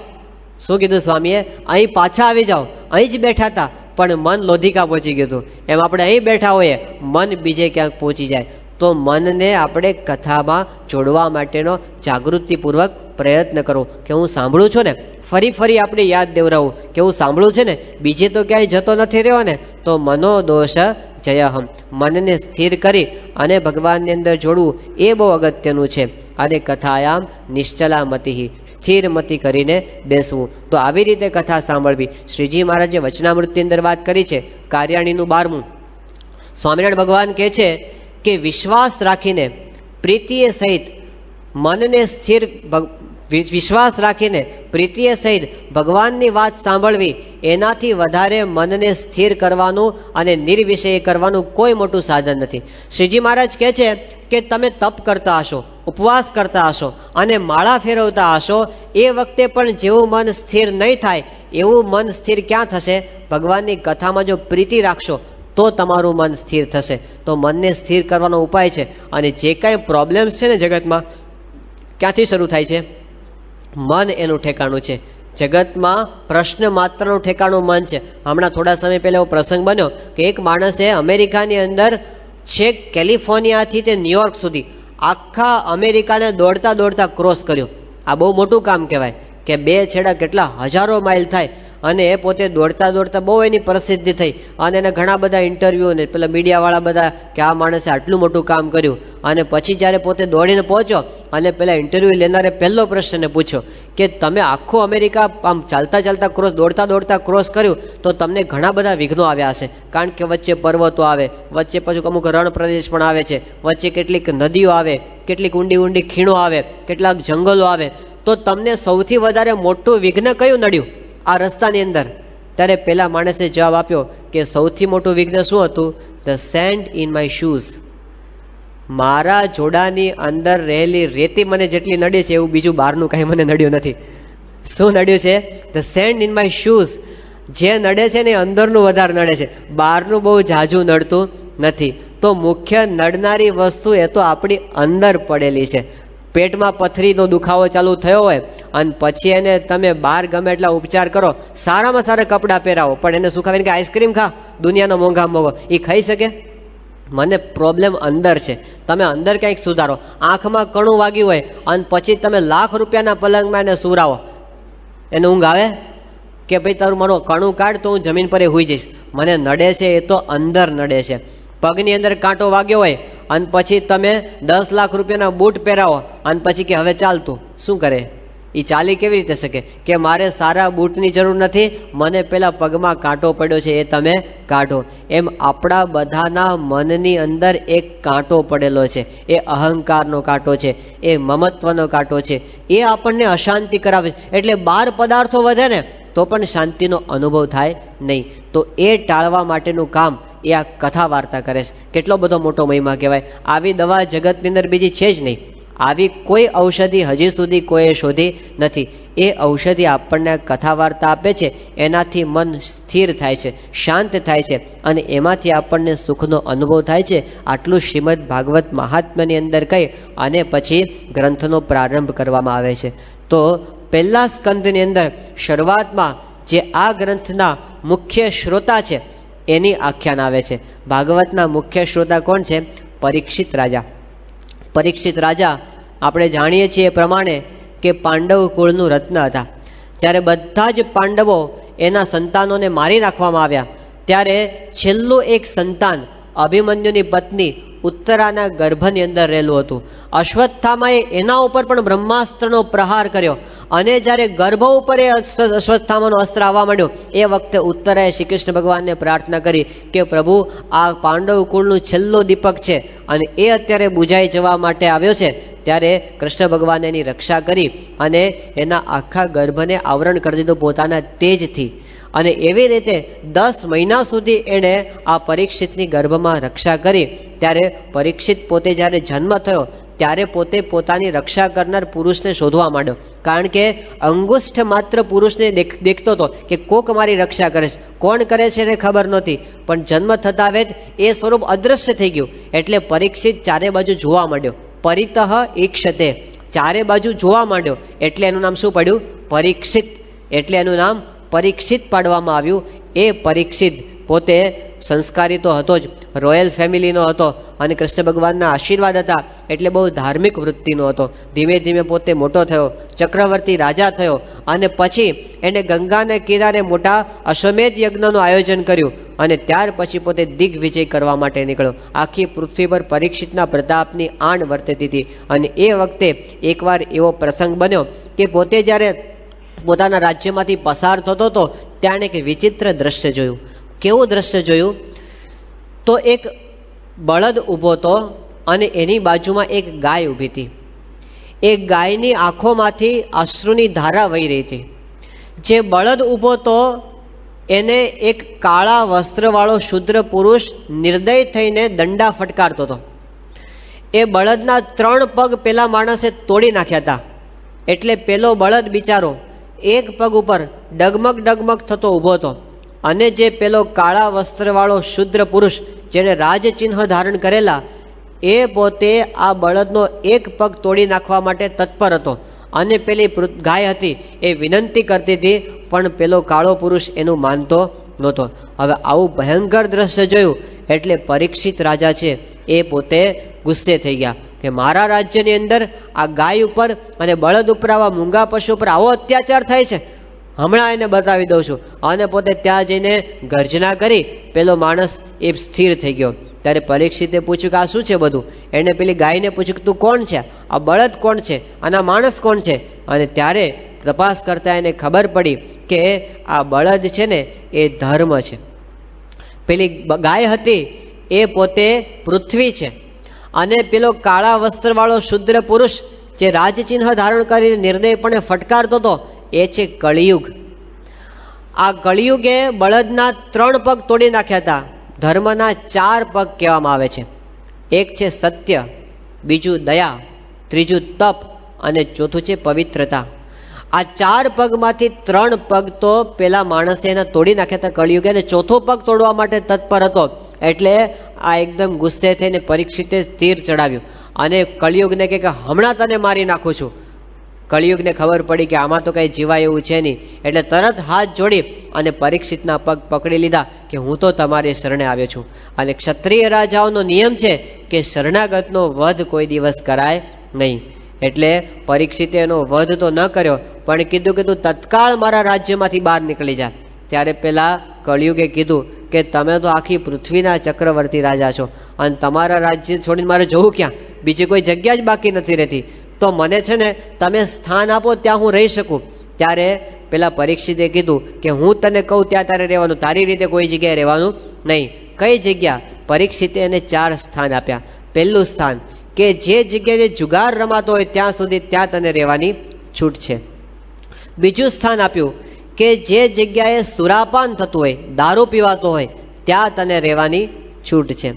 શું કીધું સ્વામીએ? અહીં પાછા આવી જાઓ. અહીં જ બેઠા હતા પણ મન લોધિકા પહોંચી ગયું હતું. એમ આપણે અહીં બેઠા હોઈએ, મન બીજે ક્યાંક પહોંચી જાય. તો મનને આપણે કથામાં જોડવા માટેનો જાગૃતિપૂર્વક પ્રયત્ન કરવો, કે હું સાંભળું છું ને, ફરી આપણે યાદ દેવરાવું કે હું સાંભળું છે ને, બીજે તો ક્યાંય જતો નથી રહ્યો ને. તો મનોદોષ જયહમ, મનને સ્થિર કરી અને ભગવાનની અંદર જોડવું એ બહુ અગત્યનું છે. અને કથાયામ નિશ્ચલા મતિ, સ્થિર મતિ કરીને બેસવું. તો આવી રીતે કથા સાંભળવી. શ્રીજી મહારાજે વચનામૃતની અંદર વાત કરી છે, કાર્યાણીનું 12મું. સ્વામિનારાયણ ભગવાન કહે છે કે વિશ્વાસ રાખીને પ્રીતિએ સહિત મનને સ્થિર, વિશ્વાસ રાખીને પ્રીતિએ સહિત ભગવાનની વાત સાંભળવી, એનાથી વધારે મનને સ્થિર કરવાનું અને નિર્વિષય કરવાનું કોઈ મોટું સાધન નથી. શ્રીજી મહારાજ કહે છે કે તમે તપ કરતા હશો, ઉપવાસ કરતા હશો અને માળા ફેરવતા હશો, એ વખતે પણ જેવું મન સ્થિર નહીં થાય એવું મન સ્થિર ક્યાં થશે? ભગવાનની કથામાં જો પ્રીતિ રાખશો તો તમારું મન સ્થિર થશે. તો મનને સ્થિર કરવાનો ઉપાય છે. અને જે કાંઈ પ્રોબ્લેમ્સ છે ને જગતમાં, ક્યાંથી શરૂ થાય છે? મન એનું ઠેકાણું છે. જગતમાં પ્રશ્ન માત્રનું ઠેકાણું મન છે. હમણાં થોડા સમય પહેલાં એવો પ્રસંગ બન્યો કે એક માણસે અમેરિકાની અંદર છેક કેલિફોર્નિયાથી તે ન્યુયોર્ક સુધી આખા અમેરિકાને દોડતા દોડતા ક્રોસ કર્યો. આ બહુ મોટું કામ કહેવાય કે બે છેડા કેટલા હજારો માઇલ થાય અને એ પોતે દોડતા દોડતા બહુ એની પ્રસિદ્ધિ થઈ અને એને ઘણા બધા ઇન્ટરવ્યૂ ને પેલા મીડિયાવાળા બધા કે આ માણસે આટલું મોટું કામ કર્યું. અને પછી જ્યારે પોતે દોડીને પહોંચ્યો અને પેલા ઇન્ટરવ્યૂ લેનારે પહેલો પ્રશ્ન પૂછ્યો કે તમે આખું અમેરિકા આમ ચાલતા ચાલતા ક્રોસ દોડતા દોડતા ક્રોસ કર્યું તો તમને ઘણા બધા વિઘ્નો આવ્યા હશે, કારણ કે વચ્ચે પર્વતો આવે, વચ્ચે પછી અમુક રણ પ્રદેશ પણ આવે છે, વચ્ચે કેટલીક નદીઓ આવે, કેટલીક ઊંડી ઊંડી ખીણો આવે, કેટલાક જંગલો આવે, તો તમને સૌથી વધારે મોટું વિઘ્ન કયું નડ્યું આ રસ્તાની અંદર? ત્યારે પેલા માણસે જવાબ આપ્યો કે સૌથી મોટું વિઘ્ન શું હતું? The sand in my shoes. મારા જોડાની અંદર રહેલી રેતી મને જેટલી નડી છે એવું બીજું બહારનું કાંઈ મને નડ્યું નથી. શું નડ્યું છે? The sand in my shoes. જે નડે છે ને અંદરનું વધારે નડે છે, બહારનું બહુ ઝાઝું નડતું નથી. તો મુખ્ય નડનારી વસ્તુ એ તો આપણી અંદર પડેલી છે. પેટમાં પથરીનો દુખાવો ચાલુ થયો હોય અને પછી એને તમે બહાર ગમે એટલા ઉપચાર કરો, સારામાં સારા કપડાં પહેરાવો, પણ એને સુખાવીને કે આઈસ્ક્રીમ ખા, દુનિયાનો મોંઘા મોંઘો, એ ખાઈ શકે? મને પ્રોબ્લેમ અંદર છે. તમે અંદર કંઈક સુધારો. આંખમાં કણું વાગ્યું હોય અને પછી તમે લાખ રૂપિયાના પલંગમાં એને સુરાવો, એને ઊંઘ આવે? કે ભાઈ તારું મારું કણું કાઢ તો હું જમીન પર હોઈ જઈશ. મને નડે છે એ તો અંદર નડે છે. પગની અંદર કાંટો વાગ્યો હોય અને પછી તમે 10 લાખ રૂપિયાના બૂટ પહેરાવો અને પછી કે હવે ચાલતું, શું કરે? એ ચાલી કેવી રીતે શકે? કે મારે સારા બૂટની જરૂર નથી, મને પેલા પગમાં કાંટો પડ્યો છે એ તમે કાઢો. એમ આપણા બધાના મનની અંદર એક કાંટો પડેલો છે. એ અહંકારનો કાંટો છે, એ મમત્વનો કાંટો છે. એ આપણને અશાંતિ કરાવે છે. એટલે 12 પદાર્થો વધે ને તો પણ શાંતિનો અનુભવ થાય નહીં. તો એ ટાળવા માટેનું કામ એ આ કથા વાર્તા કરે છે. કેટલો બધો મોટો મહિમા કહેવાય. આવી દવા જગતની અંદર બીજી છે જ નહીં. આવી કોઈ ઔષધિ હજી સુધી કોઈએ શોધી નથી. એ ઔષધિ આપણને કથા વાર્તા આપે છે, એનાથી મન સ્થિર થાય છે, શાંત થાય છે અને એમાંથી આપણને સુખનો અનુભવ થાય છે. આટલું શ્રીમદ ભાગવત મહાત્મ્યની અંદર કહી અને પછી ગ્રંથનો પ્રારંભ કરવામાં આવે છે. તો પહેલા સ્કંદની અંદર શરૂઆતમાં જે આ ગ્રંથના મુખ્ય શ્રોતા છે એની આખ્યાન આવે છે. ભાગવતના મુખ્ય શ્રોતા કોણ છે? પરીક્ષિત રાજા. પરીક્ષિત રાજા આપણે જાણીએ છીએ એ પ્રમાણે કે પાંડવ કુળનું રત્ન હતા. જ્યારે બધા જ પાંડવો એના સંતાનોને મારી નાખવામાં આવ્યા ત્યારે છેલ્લું એક સંતાન અભિમન્યુની પત્ની ઉત્તરાના ગર્ભની અંદર રહેલું હતું. અશ્વત્થામાએ એના ઉપર પણ બ્રહ્માસ્ત્રનો પ્રહાર કર્યો અને જ્યારે ગર્ભ ઉપર એ અશ્વત્થામાનો અસ્ત્ર આવવા માંડ્યો એ વખતે ઉત્તરાએ શ્રી કૃષ્ણ ભગવાનને પ્રાર્થના કરી કે પ્રભુ, આ પાંડવ કુળનું છેલ્લો દીપક છે અને એ અત્યારે બુઝાઈ જવા માટે આવ્યો છે. ત્યારે કૃષ્ણ ભગવાને એની રક્ષા કરી અને એના આખા ગર્ભને આવરણ કરી દીધું પોતાના તેજથી. અને એવી રીતે 10 મહિના સુધી એણે આ પરીક્ષિતની ગર્ભમાં રક્ષા કરી. ત્યારે પરીક્ષિત પોતે જ્યારે જન્મ થયો ત્યારે પોતે પોતાની રક્ષા કરનાર પુરુષને શોધવા માંડ્યો. કારણ કે અંગુષ્ઠ માત્ર પુરુષને દેખતો હતો કે કોક મારી રક્ષા કરે છે, કોણ કરે છે એને ખબર નહોતી. પણ જન્મ થતા વેદ એ સ્વરૂપ અદૃશ્ય થઈ ગયું. એટલે પરીક્ષિત ચારે બાજુ જોવા માંડ્યો. પરિતઃ ઈક્ષતે, ચારે બાજુ જોવા માંડ્યો એટલે એનું નામ શું પડ્યું? પરીક્ષિત. એટલે એનું નામ પરીક્ષિત પાડવામાં આવ્યું. એ પરીક્ષિત પોતે સંસ્કારી તો હતો જ, રોયલ ફેમિલીનો હતો અને કૃષ્ણ ભગવાનના આશીર્વાદ હતા એટલે બહુ ધાર્મિક વૃત્તિનો હતો. ધીમે ધીમે પોતે મોટો થયો, ચક્રવર્તી રાજા થયો અને પછી એને ગંગાને કિનારે મોટા અશ્વમેધ યજ્ઞનું આયોજન કર્યું અને ત્યાર પછી પોતે દિગ્વિજય કરવા માટે નીકળ્યો. આખી પૃથ્વી પર પરીક્ષિતના પ્રતાપની આણ વર્તતી હતી. અને એ વખતે એકવાર એવો પ્રસંગ બન્યો કે પોતે જ્યારે પોતાના રાજ્યમાંથી પસાર થતો હતો ત્યાં એક વિચિત્ર દ્રશ્ય જોયું. કેવું દ્રશ્ય જોયું? તો એક બળદ ઊભો હતો અને એની બાજુમાં એક ગાય ઊભી હતી. એ ગાયની આંખોમાંથી અશ્રુની ધારા વહી રહી હતી. જે બળદ ઊભો હતો એને એક કાળા વસ્ત્રવાળો શુદ્ર પુરુષ નિર્દય થઈને દંડા ફટકારતો હતો. એ બળદના 3 પગ પેલા માણસે તોડી નાખ્યા હતા. એટલે પેલો બળદ બિચારો એક પગ ઉપર ડગમગ ડગમગ થતો ઊભો હતો અને જે પેલો કાળા વસ્ત્રવાળો શુદ્ર પુરુષ જેણે રાજચિહ્ન ધારણ કરેલા એ પોતે આ બળદનો એક પગ તોડી નાખવા માટે તત્પર હતો. અને પેલી ગાય હતી એ વિનંતી કરતી હતી પણ પેલો કાળો પુરુષ એનું માનતો નહોતો. હવે આવું ભયંકર દ્રશ્ય જોયું એટલે પરીક્ષિત રાજા છે એ પોતે ગુસ્સે થઈ ગયા. કે મારા રાજ્યની અંદર આ ગાય ઉપર અને બળદ ઉપર, આવા મૂંગા પશુ ઉપર આવો અત્યાચાર થાય છે, હમણાં એને બતાવી દઉં છું. અને પોતે ત્યાં જઈને ગર્જના કરી પેલો માણસ એ સ્થિર થઈ ગયો. ત્યારે પરીક્ષિતે પૂછ્યું કે આ શું છે બધું? એણે પેલી ગાયને પૂછ્યું કે તું કોણ છે, આ બળદ કોણ છે, આના માણસ કોણ છે? અને ત્યારે તપાસ કરતા એને ખબર પડી કે આ બળદ છે ને એ ધર્મ છે. પેલી ગાય હતી એ પોતે પૃથ્વી છે, અને પેલો કાળા વસ્ત્રવાળો શુદ્ર પુરુષ જે રાજચિહ્ન ધારણ કરીને નિર્દયપણે ફટકારતો હતો એ છે કળિયુગ. આ કળિયુગે બળદના 3 પગ તોડી નાખ્યા હતા. ધર્મના 4 પગ કહેવામાં આવે છે. એક છે સત્ય, બીજું દયા, ત્રીજું તપ અને ચોથું છે પવિત્રતા. આ 4 પગમાંથી 3 પગ તો પેલા માણસે એના તોડી નાખ્યા હતા કળિયુગે, અને ચોથો પગ તોડવા માટે તત્પર હતો. એટલે આ એકદમ ગુસ્સે થઈને પરીક્ષિતે તીર ચડાવ્યું અને કળિયુગને કહે કે હમણાં તને મારી નાખું છું. કળિયુગને ખબર પડી કે આમાં તો કંઈ જીવાય એવું છે નહીં, એટલે તરત હાથ જોડી અને પરીક્ષિતના પગ પકડી લીધા કે હું તો તમારી શરણે આવ્યો છું. અને ક્ષત્રિય રાજાઓનો નિયમ છે કે શરણાગતનો વધ કોઈ દિવસ કરાય નહીં. એટલે પરીક્ષિતે એનો વધ તો ન કર્યો, પણ કીધું કે તું તત્કાળ મારા રાજ્યમાંથી બહાર નીકળી જા. ત્યારે પેલા કળિયુગે કીધું કે તમે તો આખી પૃથ્વીના ચક્રવર્તી રાજા છો, અને તમારા રાજ્ય છોડીને મારે જવું ક્યાં? બીજી કોઈ જગ્યા જ બાકી નથી રહેતી. તો મને છે ને તમે સ્થાન આપો ત્યાં હું રહી શકું. ત્યારે પેલા પરીક્ષિતે કીધું કે હું તને કહું ત્યાં તારે રહેવાનું, તારી રીતે કોઈ જગ્યાએ રહેવાનું નહીં. કઈ જગ્યા? પરીક્ષિતે એને 4 સ્થાન આપ્યા. પહેલું સ્થાન કે જે જગ્યાએ જુગાર રમાતો હોય ત્યાં સુધી ત્યાં તને રહેવાની છૂટ છે. બીજું સ્થાન આપ્યું કે જે જગ્યાએ સુરાપાન થતું હોય, દારૂ પીવાતો હોય ત્યાં તને રહેવાની છૂટ છે.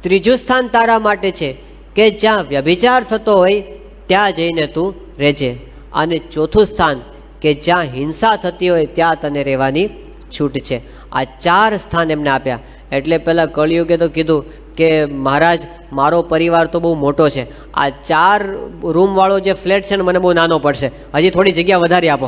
ત્રીજું સ્થાન તારા માટે છે કે જ્યાં વ્યભિચાર થતો હોય ત્યાં જઈને તું રહેજે. અને ચોથું સ્થાન કે જ્યાં હિંસા થતી હોય ત્યાં તને રહેવાની છૂટ છે. આ 4 સ્થાન એમને આપ્યા. એટલે પેલા કળિયુગે તો કીધું કે મહારાજ મારો પરિવાર તો બહુ મોટો છે, આ 4 રૂમવાળો જે ફ્લેટ છે ને મને બહુ નાનો પડશે, હજી થોડી જગ્યા વધારી આપો,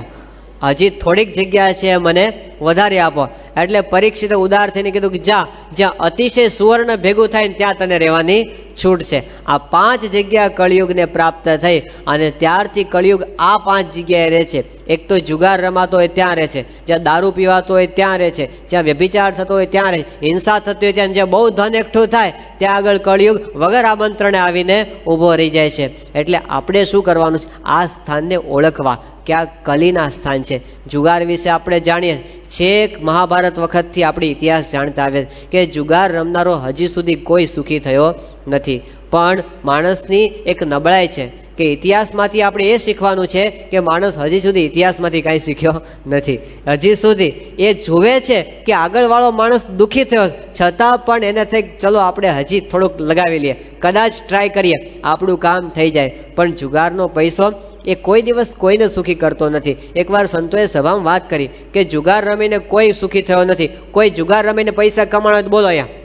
હજી થોડીક જગ્યા છે મને વધારે આપો. એટલે પરીક્ષિતે ઉદાર થઈને કીધું કે જ્યાં અતિશય સુવર્ણ ભેગું થાય ને ત્યાં તને રહેવાની છૂટ છે. આ 5 જગ્યા કળિયુગને પ્રાપ્ત થઈ, અને ત્યારથી કળિયુગ આ 5 જગ્યાએ રહે છે. એક તો જુગાર રમાતો હોય ત્યાં રહે છે, જ્યાં દારૂ પીવાતો હોય ત્યાં રહે છે, જ્યાં વ્યભિચાર થતો હોય ત્યાં રહે, હિંસા થતી હોય ત્યાં, જ્યાં બહુ ધન એકઠું થાય ત્યાં આગળ કળિયુગ વગર આમંત્રણે આવીને ઊભો રહી જાય છે. એટલે આપણે શું કરવાનું છે? આ સ્થાનને ઓળખવા કે આ કલીના સ્થાન છે. જુગાર વિશે આપણે જાણીએ, છેક મહાભારત વખતથી આપણે ઇતિહાસ જાણતા આવે કે જુગાર રમનારો હજી સુધી કોઈ સુખી થયો નથી. પણ માણસની એક નબળાઈ છે કે ઇતિહાસમાંથી આપણે એ શીખવાનું છે કે માણસ હજી સુધી ઇતિહાસમાંથી કાંઈ શીખ્યો નથી. હજી સુધી એ જુએ છે કે આગળવાળો માણસ દુઃખી થયો, છતાં પણ એને થઈ ચલો આપણે હજી થોડુંક લગાવી લઈએ, કદાચ ટ્રાય કરીએ, આપણું કામ થઈ જાય. પણ જુગારનો પૈસો એ કોઈ દિવસ કોઈને સુખી કરતો નથી. એકવાર સંતોએ સભામાં વાત કરી કે જુગાર રમીને કોઈ સુખી થયો નથી. કોઈ જુગાર રમીને પૈસા કમાણો તો બોલો અહીંયા.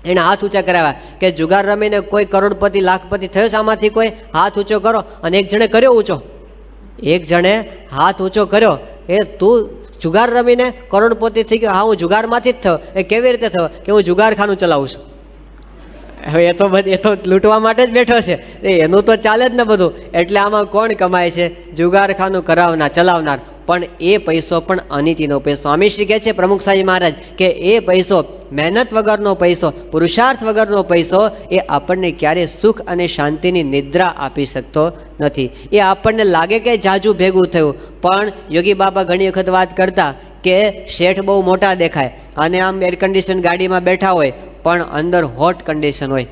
એને હાથ ઊંચા કરાવ્યા કે જુગાર રમીને કોઈ કરોડપતિ લાખપતિ થયો છે આમાંથી? કોઈ હાથ ઊંચો કરો. અને એક જણે કર્યો ઊંચો, એક જણે હાથ ઊંચો કર્યો, એ તું જુગાર રમીને કરોડપતિ થઈ ગયો? હા, હું જુગારમાંથી જ થયો. એ કેવી રીતે થયો? કે હું જુગારખાનું ચલાવું છું. હવે એ તો લૂંટવા માટે જ બેઠો છે, એનું તો ચાલે જ ને બધું. એટલે આમાં કોણ કમાય છે? જુગારખાનું કરાવનાર, ચલાવનાર. પણ એ પૈસો પણ અનિતિનો પૈસો. સ્વામી શ્રી કહે છે પ્રમુખ સાહેબ મહારાજ કે એ પૈસો મહેનત વગરનો પૈસો, પુરુષાર્થ વગરનો પૈસો એ આપણને ક્યારે સુખ અને શાંતિની નિદ્રા આપી શકતો નથી. એ આપણને લાગે કે જાજુ ભેગું થયું, પણ યોગી બાબા ઘણી વખત વાત કરતા કે શેઠ બહુ મોટા દેખાય અને આમ એર કન્ડિશન ગાડીમાં બેઠા હોય પણ અંદર હોટ કન્ડિશન હોય,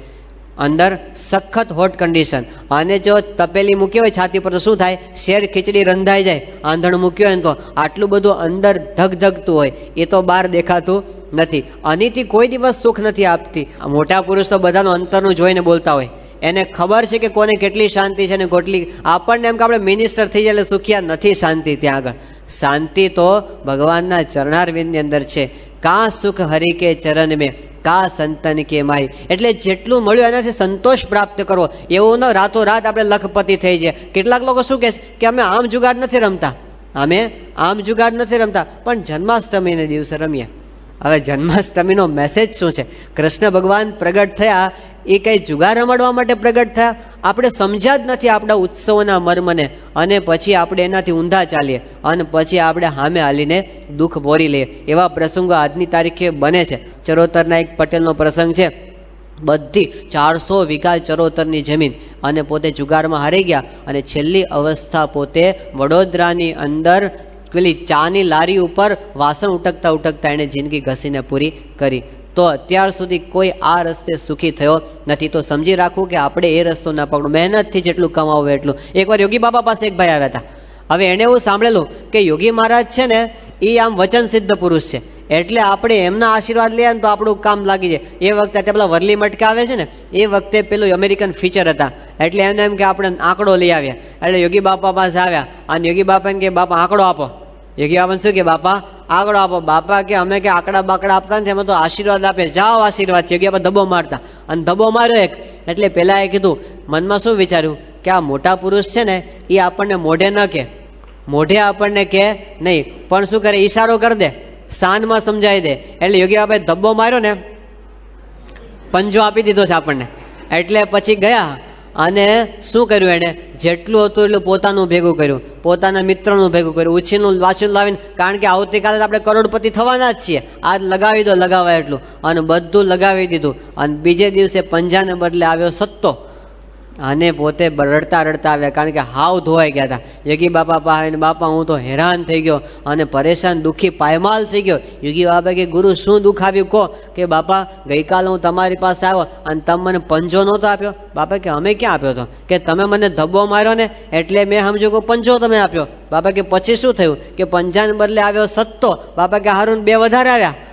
અંદર સખત હોટ કન્ડિશન. અને જો તપેલી મૂકી હોય છાતી પર તો શું થાય? શેર ખીચડી રંધાઈ જાય. આંધણ મૂક્યો હોય તો આટલું બધું અંદર ધગધગતું હોય, એ તો બહાર દેખાતું નથી. અનિતિ કોઈ દિવસ સુખ નથી આપતી. મોટા પુરુષ તો બધાનું અંતરનું જોઈને બોલતા હોય, એને ખબર છે કે કોને કેટલી શાંતિ છે ને કેટલી. આપણને એમ કે આપણે મિનિસ્ટર થઈ જાય એટલે સુખિયા નથી શાંતિ. ત્યાં આગળ શાંતિ તો ભગવાનના ચરણારવિંદની અંદર છે. કા સુખ હરિ કે ચરણ મેં, કા સંતન કે માય. એટલે જેટલું મળ્યું એનાથી સંતોષ પ્રાપ્ત કરવો. એવું ન રાતોરાત આપણે લખપતિ થઈ જાય. કેટલાક લોકો શું કહે છે કે અમે આમ જુગાર નથી રમતા, અમે આમ જુગાર નથી રમતા, પણ જન્માષ્ટમીને દિવસે રમીએ. હવે જન્માષ્ટમીનો મેસેજ શું છે? કૃષ્ણ ભગવાન પ્રગટ થયા એ કંઈ જુગાર રમાડવા માટે પ્રગટ થયા? આપણે સમજ્યા જ નથી આપણા ઉત્સવોના મર્મને, અને પછી આપણે એનાથી ઊંધા ચાલીએ અને પછી આપણે સામે હાલીને દુઃખ ભોરી લઈએ. એવા પ્રસંગો આજની તારીખે બને છે. ચરોતરના એક પટેલનો પ્રસંગ છે, બધી 400 વીઘા ચરોતરની જમીન, અને પોતે જુગારમાં હારી ગયા, અને છેલ્લી અવસ્થા પોતે વડોદરાની અંદર પેલી ચાની લારી ઉપર વાસણ ઉટકતા ઉટકતા એણે જિંદગી ઘસીને પૂરી કરી. તો અત્યાર સુધી કોઈ આ રસ્તે સુખી થયો નથી. તો સમજી રાખવું કે આપણે એ રસ્તો ના પકડો, મહેનતથી જેટલું કમાવું એટલું. એકવાર યોગી બાબા પાસે એક ભાઈ આવ્યા હતા. હવે એણે એવું સાંભળેલું કે યોગી મહારાજ છે ને એ આમ વચન સિદ્ધ પુરુષ છે, એટલે આપણે એમના આશીર્વાદ લઈએ ને તો આપણું કામ લાગી જાય. એ વખતે પેલા વરલી મટકા આવે છે ને, એ વખતે પેલું અમેરિકન ફીચર હતા, એટલે એમને એમ કે આપણે આંકડો લઈ આવ્યા. એટલે યોગી બાપા પાસે આવ્યા અને યોગી બાપાને કે બાપા આંકડો આપો. યોગી બાપાને શું કે બાપા આંકડો આપો. બાપા કે અમે કે આંકડા બાકડા આપતા નથી, અમે તો આશીર્વાદ આપે, જાઓ આશીર્વાદ છે. યોગી બાપા ધબ્બો મારતા, અને ધબ્બો માર્યો એક. એટલે પેલા એ કીધું, મનમાં શું વિચાર્યું કે આ મોટા પુરુષ છે ને એ આપણને મોઢે ન કે, મોઢે આપણને કે નહીં, પણ શું કરે, ઈશારો કરી દે, સાનમાં સમજાવી દે. એટલે યોગી બાપાએ ધબ્બો માર્યો ને, પંજો આપી દીધો છે આપણને. એટલે પછી ગયા અને શું કર્યું, એને જેટલું હતું એટલું પોતાનું ભેગું કર્યું, પોતાના મિત્રોનું ભેગું કર્યું, ઉછીનું વાછીનું લાવીને, કારણ કે આવતીકાલે આપણે કરોડપતિ થવાના જ છીએ, આજ લગાવી દો લગાવાય એટલું, અને બધું લગાવી દીધું. અને બીજે દિવસે પંજાને બદલે આવ્યો સત્તો, અને પોતે રડતા રડતા આવ્યા, કારણ કે હાવ ધોવાઈ ગયા હતા. યોગી બાપા પાસે, બાપા હું તો હેરાન થઈ ગયો અને પરેશાન દુઃખી પાયમાલ થઈ ગયો. યોગી બાપા કે ગુરુ શું દુઃખ આવ્યું કહો. કે બાપા ગઈકાલે હું તમારી પાસે આવ્યો અને તમે મને પંજો નહોતો આપ્યો. બાપા કે અમે ક્યાં આપ્યો હતો? કે તમે મને ધબ્બો માર્યો ને એટલે મેં સમજો કે પંજો તમે આપ્યો. બાપા કે પછી શું થયું? કે પંજાને બદલે આવ્યો સત્તો. બાપા કે હારું 2 વધારે આવ્યા.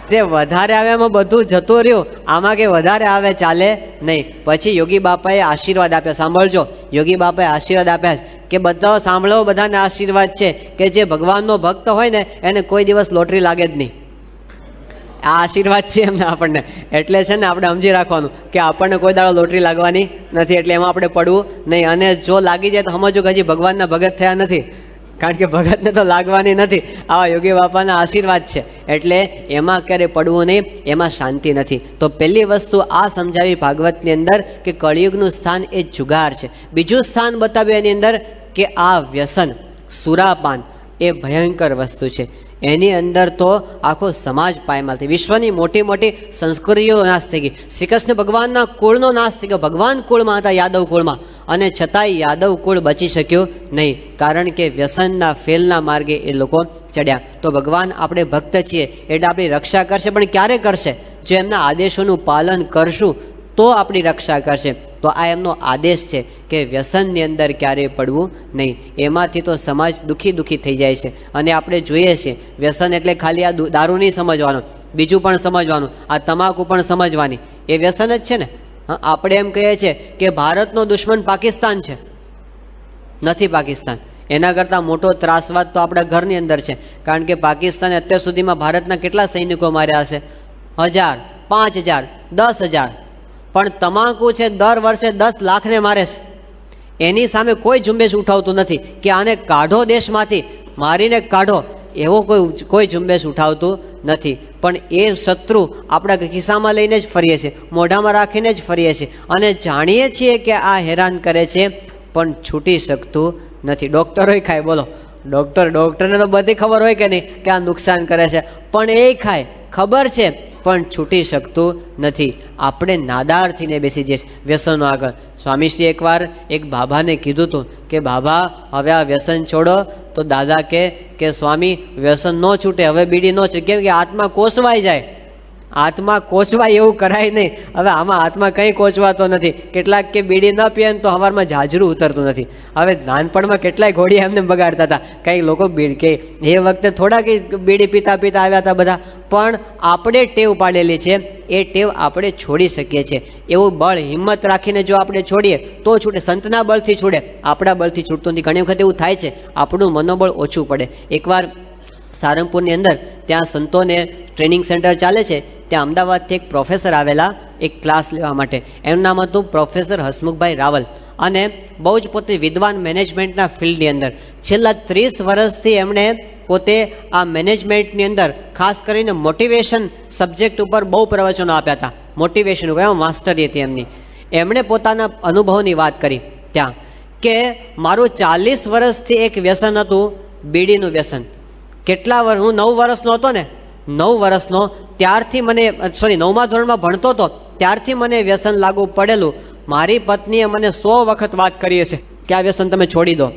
તે વધારે આવે એમાં બધું જતું રહ્યું, આમાં કે વધારે આવે ચાલે નહીં. પછી યોગી બાપાએ આશીર્વાદ આપ્યા. સાંભળજો, યોગી બાપાએ આશીર્વાદ આપ્યા કે બધા સાંભળો, બધાને આશીર્વાદ છે કે જે ભગવાનનો ભક્ત હોય ને એને કોઈ દિવસ લોટરી લાગે જ નહીં. આ આશીર્વાદ છે એમને આપણને. એટલે છે ને આપણે સમજી રાખવાનું કે આપણને કોઈ દાડો લોટરી લાગવાની નથી, એટલે એમાં આપણે પડવું નહીં. અને જો લાગી જાય તો સમજો કે હજી ભગવાનના ભગત થયા નથી, કારણ કે ભગતને તો લાગવાની નથી. આવા યોગી બાપાના આશીર્વાદ છે, એટલે એમાં ક્યારે પડવું નહીં, એમાં શાંતિ નથી. તો પહેલી વસ્તુ આ સમજાવી ભાગવતની અંદર કે કળિયુગનું સ્થાન એ જુગાર છે. બીજું સ્થાન બતાવ્યું એની અંદર કે આ વ્યસન સુરાપાન એ ભયંકર વસ્તુ છે. એની અંદર તો આખો સમાજ પાયમાલ થઈ, વિશ્વની મોટી મોટી સંસ્કૃતિઓ નાશ થઈ ગઈ. શ્રી કૃષ્ણ ભગવાનના કુળનો નાશ થઈ ગયો. ભગવાન કુળમાં હતા, યાદવ કુળમાં, અને છતાંય યાદવ કુળ બચી શક્યું નહીં, કારણ કે વ્યસનના ફેલના માર્ગે એ લોકો ચડ્યા. તો ભગવાન આપણે ભક્ત છીએ એટલે આપણી રક્ષા કરશે, પણ ક્યારે કરશે? જો એમના આદેશોનું પાલન કરશું તો આપણી રક્ષા કરશે. તો આ એમનો આદેશ છે કે વ્યસનની અંદર ક્યારેય પડવું નહીં. એમાંથી તો સમાજ દુઃખી થઈ જાય છે. અને આપણે જોઈએ છીએ વ્યસન એટલે ખાલી આ દારૂ નહીં સમજવાનું, બીજું પણ સમજવાનું, આ તમાકુ પણ સમજવાની, એ વ્યસન જ છે ને. આપણે એમ કહીએ છીએ કે ભારતનો દુશ્મન પાકિસ્તાન છે, નથી પાકિસ્તાન. એના કરતાં મોટો ત્રાસવાદ તો આપણા ઘરની અંદર છે, કારણ કે પાકિસ્તાને અત્યાર સુધીમાં ભારતના કેટલા સૈનિકો માર્યા હશે? 1000, 5000, 10,000. પણ તમાકુ છે દર વર્ષે 10 લાખને મારે છે. એની સામે કોઈ ઝુંબેશ ઉઠાવતું નથી કે આને કાઢો દેશમાંથી, મારીને કાઢો, એવો કોઈ ઝુંબેશ ઉઠાવતું નથી. પણ એ શત્રુ આપણા ખિસ્સામાં લઈને જ ફરીએ છીએ, મોઢામાં રાખીને જ ફરીએ છીએ, અને જાણીએ છીએ કે આ હેરાન કરે છે, પણ છૂટી શકતું નથી. ડૉક્ટરોય ખાય, બોલો, ડૉક્ટરને તો બધી ખબર હોય કે નહીં કે આ નુકસાન કરે છે, પણ એ ખાય, ખબર છે, પણ છૂટી શકતું નથી. આપણે નાદાર થઈને બેસી જઈએ વ્યસનો આગળ. સ્વામીશ્રી એકવાર એક બાબાને કીધું હતું કે બાબા હવે આ વ્યસન છોડો. તો દાદા કે સ્વામી વ્યસન ન છૂટે, હવે બીડી ન છૂટે, કેમ કે આત્મા કોસવાઈ જાય. આત્મા કોચવાય એવું કરાય નહીં. હવે આમાં આત્મા કંઈ કોચવાતો નથી. કેટલાક કે બીડી ન પીએ તો સવારમાં જાજરું ઉતરતું નથી. હવે નાનપણમાં કેટલાય ઘોડિયા એમને બગાડતા હતા. કંઈક લોકો કે એ વખતે થોડા કંઈ બીડી પીતા આવ્યા હતા બધા, પણ આપણે ટેવ પાડેલી છે, એ ટેવ આપણે છોડી શકીએ છીએ. એવું બળ હિંમત રાખીને જો આપણે છોડીએ તો છૂટે. સંતના બળથી છૂટે, આપણા બળથી છૂટતું નથી. ઘણી વખત એવું થાય છે, આપણું મનોબળ ઓછું પડે. એકવાર સારંગપુરની અંદર ત્યાં સંતોને ટ્રેનિંગ સેન્ટર ચાલે છે, ત્યાં અમદાવાદથી એક પ્રોફેસર આવેલા એક ક્લાસ લેવા માટે. એનું નામ હતું પ્રોફેસર હસમુખભાઈ રાવલ, અને બહુ જ પોતે વિદ્વાન મેનેજમેન્ટના ફિલ્ડની અંદર છેલ્લા 30 વર્ષથી એમણે પોતે આ મેનેજમેન્ટની અંદર ખાસ કરીને મોટિવેશન સબ્જેક્ટ ઉપર બહુ પ્રવચનો આપ્યા હતા. મોટિવેશન ઉપર, એમાં માસ્ટરી હતી એમની. એમણે પોતાના અનુભવની વાત કરી ત્યાં કે મારું 40 વર્ષથી એક વ્યસન હતું, બીડીનું વ્યસન. કેટલા વર્ષ, હું 9 વર્ષનો હતો ને, 9 વર્ષનો ત્યારથી મને, 9મા ધોરણમાં ભણતો હતો ત્યારથી મને વ્યસન લાગુ પડેલું. મારી પત્નીએ મને 100 વખત વાત કરી હશે કે આ વ્યસન તમે છોડી દો.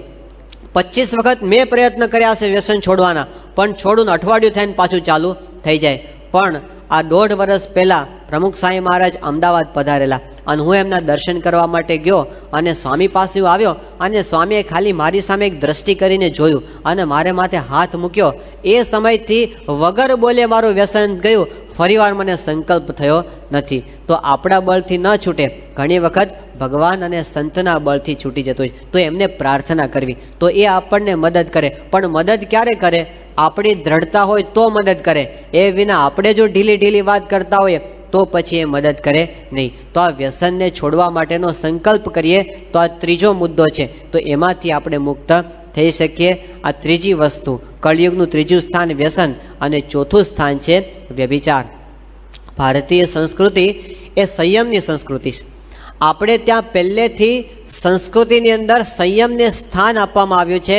25 વખત મેં પ્રયત્ન કર્યા હશે વ્યસન છોડવાના, પણ છોડું ને અઠવાડિયું થઈને પાછું ચાલુ થઈ જાય. પણ આ 1.5 વર્ષ પહેલાં પ્રમુખ સાંઈ મહારાજ અમદાવાદ પધારેલા અને હું એમના દર્શન કરવા માટે ગયો અને સ્વામી પાસે આવ્યો અને સ્વામીએ ખાલી મારી સામે એક દ્રષ્ટિ કરીને જોયું અને મારે માથે હાથ મૂક્યો. એ સમયથી વગર બોલે મારું વ્યસન ગયું. ફરીવાર મને સંકલ્પ થયો નથી. તો આપણા બળથી ન છૂટે, ઘણી વખત ભગવાન અને સંતના બળથી છૂટી જતું હોય, તો એમને પ્રાર્થના કરવી, તો એ આપણને મદદ કરે. પણ મદદ ક્યારે કરે? આપણી દ્રઢતા હોય તો મદદ કરે. એ વિના આપણે જો ઢીલી વાત કરતા હોઈએ તો પછી એ મદદ કરે નહીં. તો આ વ્યસનને છોડવા માટેનો સંકલ્પ કરીએ તો આ ત્રીજો મુદ્દો છે, તો એમાંથી આપણે મુક્ત થઈ શકીએ. આ ત્રીજી વસ્તુ, કળિયુગનું ત્રીજું સ્થાન વ્યસન અને ચોથું સ્થાન છે વ્યભિચાર. ભારતીય સંસ્કૃતિ એ સંયમની સંસ્કૃતિ છે. આપણે ત્યાં પહેલેથી સંસ્કૃતિની અંદર સંયમને સ્થાન આપવામાં આવ્યું છે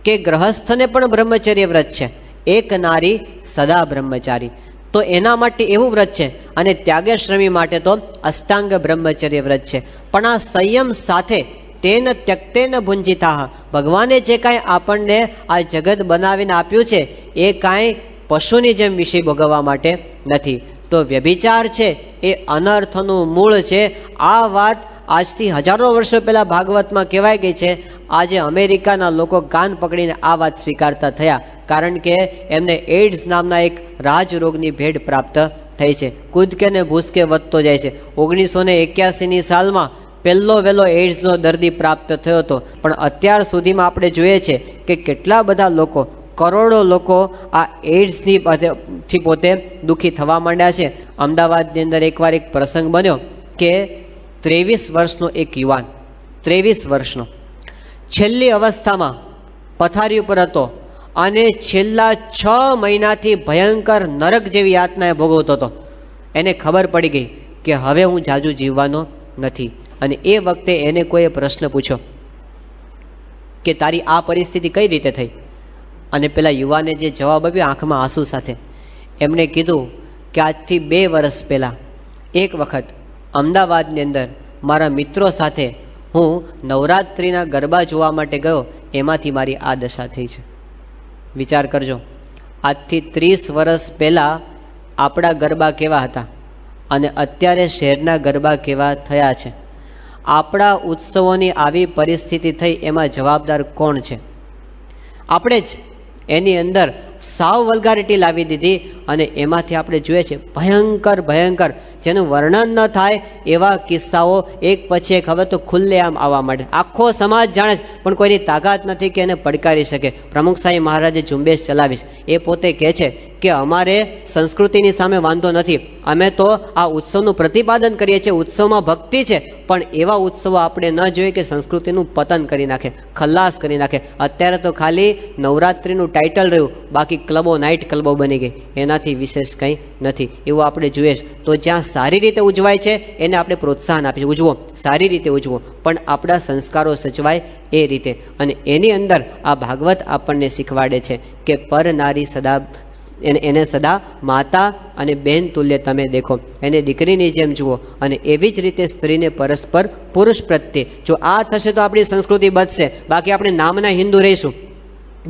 કે ગ્રહસ્થને પણ બ્રહ્મચર્ય વ્રત છે, એક નારી સદા બ્રહ્મચારી. તો એના માટે એવું વ્રત છે. અને ત્યાગશ્રમી માટે તો અષ્ટાંગ બ્રહ્મચર્ય વ્રત છે. પણ આ સંયમ સાથે તેન ત્યક્તેન ભુંજિતા, ભગવાને જે કાંઈ આપણને આ જગત બનાવીને આપ્યું છે એ કાંઈ પશુની જેમ વિષય ભોગવવા માટે નથી. તો વ્યભિચાર છે એ અનર્થનું મૂળ છે. આ વાત આજથી હજારો વર્ષો પહેલાં ભાગવતમાં કહેવાઈ ગઈ છે. આજે અમેરિકાના લોકો કાન પકડીને આ વાત સ્વીકારતા થયા, કારણ કે એમને એઇડ્સ નામના એક રાજરોગની ભેટ પ્રાપ્ત થઈ છે. કૂદકે ને ભૂસકે વધતો જાય છે. 1981ની સાલમાં પહેલો વહેલો એઇડ્સનો દર્દી પ્રાપ્ત થયો હતો. પણ અત્યાર સુધીમાં આપણે જોઈએ છે કે કેટલા બધા લોકો, કરોડો લોકો આ એઇડ્સથી પોતે દુઃખી થવા માંડ્યા છે. અમદાવાદની અંદર એકવાર એક પ્રસંગ બન્યો કે 23 વર્ષનો એક યુવાન, 23 વર્ષનો, છેલ્લી અવસ્થામાં પથારી ઉપર હતો અને છેલ્લા 6 મહિનાથી ભયંકર નરક જેવી યાતનાએ ભોગવતો હતો. એને ખબર પડી ગઈ કે હવે હું જાજુ જીવવાનો નથી. અને એ વખતે એને કોઈએ પ્રશ્ન પૂછ્યો કે તારી આ પરિસ્થિતિ કઈ રીતે થઈ? અને પેલા યુવાને જે જવાબ આપ્યો આંખમાં આંસુ સાથે, એમણે કીધું કે આજથી 2 વર્ષ પહેલાં એક વખત અમદાવાદની અંદર મારા મિત્રો સાથે હું નવરાત્રિના ગરબા જોવા માટે ગયો, એમાંથી મારી આ દશા થઈ છે. વિચાર કરજો, આજથી 30 વર્ષ પહેલાં આપણા ગરબા કેવા હતા અને અત્યારે શહેરના ગરબા કેવા થયા છે. આપણા ઉત્સવોની આવી પરિસ્થિતિ થઈ, એમાં જવાબદાર કોણ છે? આપણે જ. એની અંદર સાવ વલ્ગારિટી લાવી દીધી અને એમાંથી આપણે જોઈએ છે ભયંકર ભયંકર, જેનું વર્ણન ન થાય એવા કિસ્સાઓ એક પછી એક હવે તો ખુલ્લેઆમ આવવા માંડે. આખો સમાજ જાણે છે પણ કોઈની તાકાત નથી કે એને પડકારી શકે. પ્રમુખ સાંઈ મહારાજે ઝુંબેશ ચલાવી છે. એ પોતે કહે છે કે અમારે સંસ્કૃતિની સામે વાંધો નથી, અમે તો આ ઉત્સવનું પ્રતિપાદન કરીએ છીએ, ઉત્સવમાં ભક્તિ છે, પણ એવા ઉત્સવો આપણે ન જોઈએ કે સંસ્કૃતિનું પતન કરી નાખે, ખલ્લાસ કરી નાખે. અત્યારે તો ખાલી નવરાત્રિનું ટાઇટલ રહ્યું, બાકી ક્લબો નાઇટ ક્લબો બની ગઈ, એનાથી વિશેષ કંઈ નથી. એવું આપણે જોઈએ. તો જ્યાં સારી રીતે ઉજવાય છે એને આપણે પ્રોત્સાહન આપીએ, ઉજવો, સારી રીતે ઉજવો, પણ આપણા સંસ્કારો સચવાય એ રીતે. અને એની અંદર આ ભાગવત આપણને શીખવાડે છે કે પર નારી સદા, એને સદા માતા અને બેન તુલ્ય તમે દેખો, એને દીકરીની જેમ જુઓ. અને એવી જ રીતે સ્ત્રીને પરસ્પર પુરુષ પ્રત્યે. જો આ થશે તો આપણી સંસ્કૃતિ બચશે. બાકી આપણે નામના હિન્દુ રહીશું,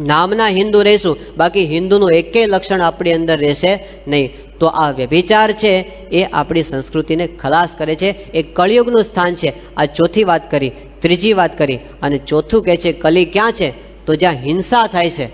નામના હિન્દુ રહીશું, બાકી હિન્દુનું એકેય લક્ષણ આપણી અંદર રહેશે નહીં. તો આ વ્યભિચાર છે એ આપણી સંસ્કૃતિને ખલાસ કરે છે. એ કળિયુગનું સ્થાન છે. આ ચોથી વાત કરી, ત્રીજી વાત કરી, અને ચોથું કહે છે કલી ક્યાં છે? તો જ્યાં હિંસા થાય છે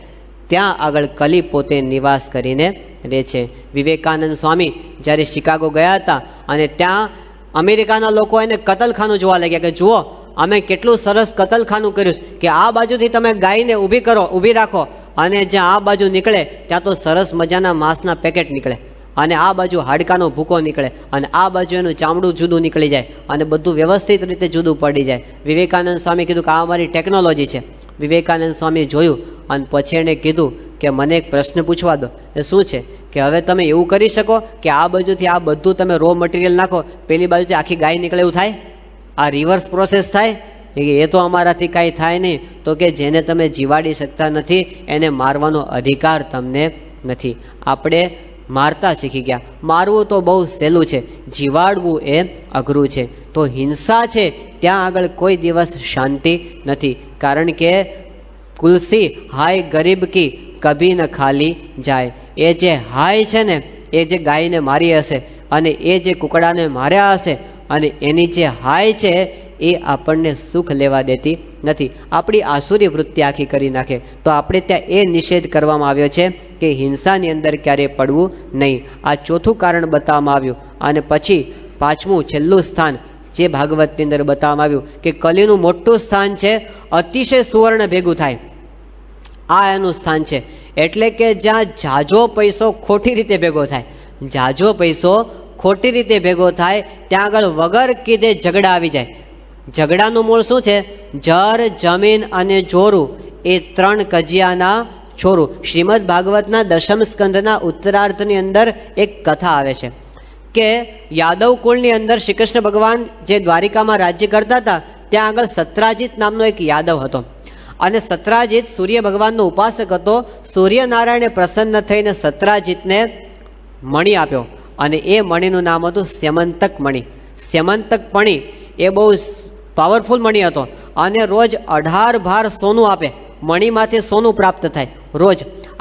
ત્યાં આગળ કલી પોતે નિવાસ કરીને રહે છે. વિવેકાનંદ સ્વામી જ્યારે શિકાગો ગયા હતા અને ત્યાં અમેરિકાના લોકો એને કતલખાનું જોવા લાગ્યા કે જુઓ અમે કેટલું સરસ કતલખાનું કર્યું કે આ બાજુથી તમે ગાયને ઊભી રાખો અને જ્યાં આ બાજુ નીકળે ત્યાં તો સરસ મજાના માંસના પેકેટ નીકળે, અને આ બાજુ હાડકાનો ભૂકો નીકળે, અને આ બાજુ એનું ચામડું જુદું નીકળી જાય, અને બધું વ્યવસ્થિત રીતે જુદું પડી જાય. વિવેકાનંદ સ્વામી કીધું કે આ અમારી ટેકનોલોજી છે. વિવેકાનંદ સ્વામી જોયું અને પછી એણે કીધું કે મને એક પ્રશ્ન પૂછવા દો. એ શું છે? કે હવે તમે એવું કરી શકો કે આ બાજુથી આ બધું તમે રો મટીરિયલ નાખો, પેલી બાજુથી આખી ગાય નીકળે એવું થાય? આ રિવર્સ પ્રોસેસ થાય? એ તો અમારાથી કાંઈ થાય નહીં. તો કે જેને તમે જીવાડી શકતા નથી એને મારવાનો અધિકાર તમને નથી. આપણે મારતા શીખી ગયા. મારવું તો બહુ સહેલું છે, જીવાડવું એ અઘરું છે. તો હિંસા છે ત્યાં આગળ કોઈ દિવસ શાંતિ નથી. કારણ કે તુલસી હાય ગરીબ કી કભી ન ખાલી જાય. એ જે હાય છે ને, એ જે ગાયને મારી હશે અને એ જે કુકડાને માર્યા હશે અને એની જે હાય છે એ આપણને સુખ લેવા દેતી નથી. આપણી આસુરી વૃત્તિ આખી કરી નાખે. તો આપણે ત્યાં એ નિષેધ કરવામાં આવ્યો છે કે હિંસાની અંદર ક્યારેય પડવું નહીં. આ ચોથું કારણ બતાવવામાં આવ્યું. અને પછી પાંચમું છેલ્લું સ્થાન જે ભાગવતની અંદર બતાવવામાં આવ્યું કે કલીનું મોટું સ્થાન છે, અતિશય સુવર્ણ ભેગું થાય, આ એનું સ્થાન છે. એટલે કે જ્યાં જાજો પૈસો ખોટી રીતે ભેગો થાય, જાજો પૈસો ખોટી રીતે ભેગો થાય ત્યાં આગળ વગર કીધે ઝઘડા આવી જાય. ઝઘડાનું મૂળ શું છે? જર, જમીન અને જોરું, એ ત્રણ કજિયાના છોરું. શ્રીમદ ભાગવતના દશમ સ્કંદના ઉત્તરાર્ધની અંદર એક કથા આવે છે કે યાદવ કુળની અંદર શ્રી કૃષ્ણ ભગવાન જે દ્વારિકામાં રાજ્ય કરતા હતા ત્યાં આગળ સત્રાજીત નામનો એક યાદવ હતો. અને સત્રાજીત સૂર્ય ભગવાનનો ઉપાસક હતો. સૂર્યનારાયણે પ્રસન્ન થઈને સત્રાજીતને મણિ આપ્યો અને એ મણિનું નામ હતું સ્યમંતક મણિ. સ્યમંતક મણિ એ બહુ પાવરફુલ મણિ હતો અને રોજ 18 ભાર સોનું આપે. મણિમાંથી સોનું પ્રાપ્ત થાય રોજ.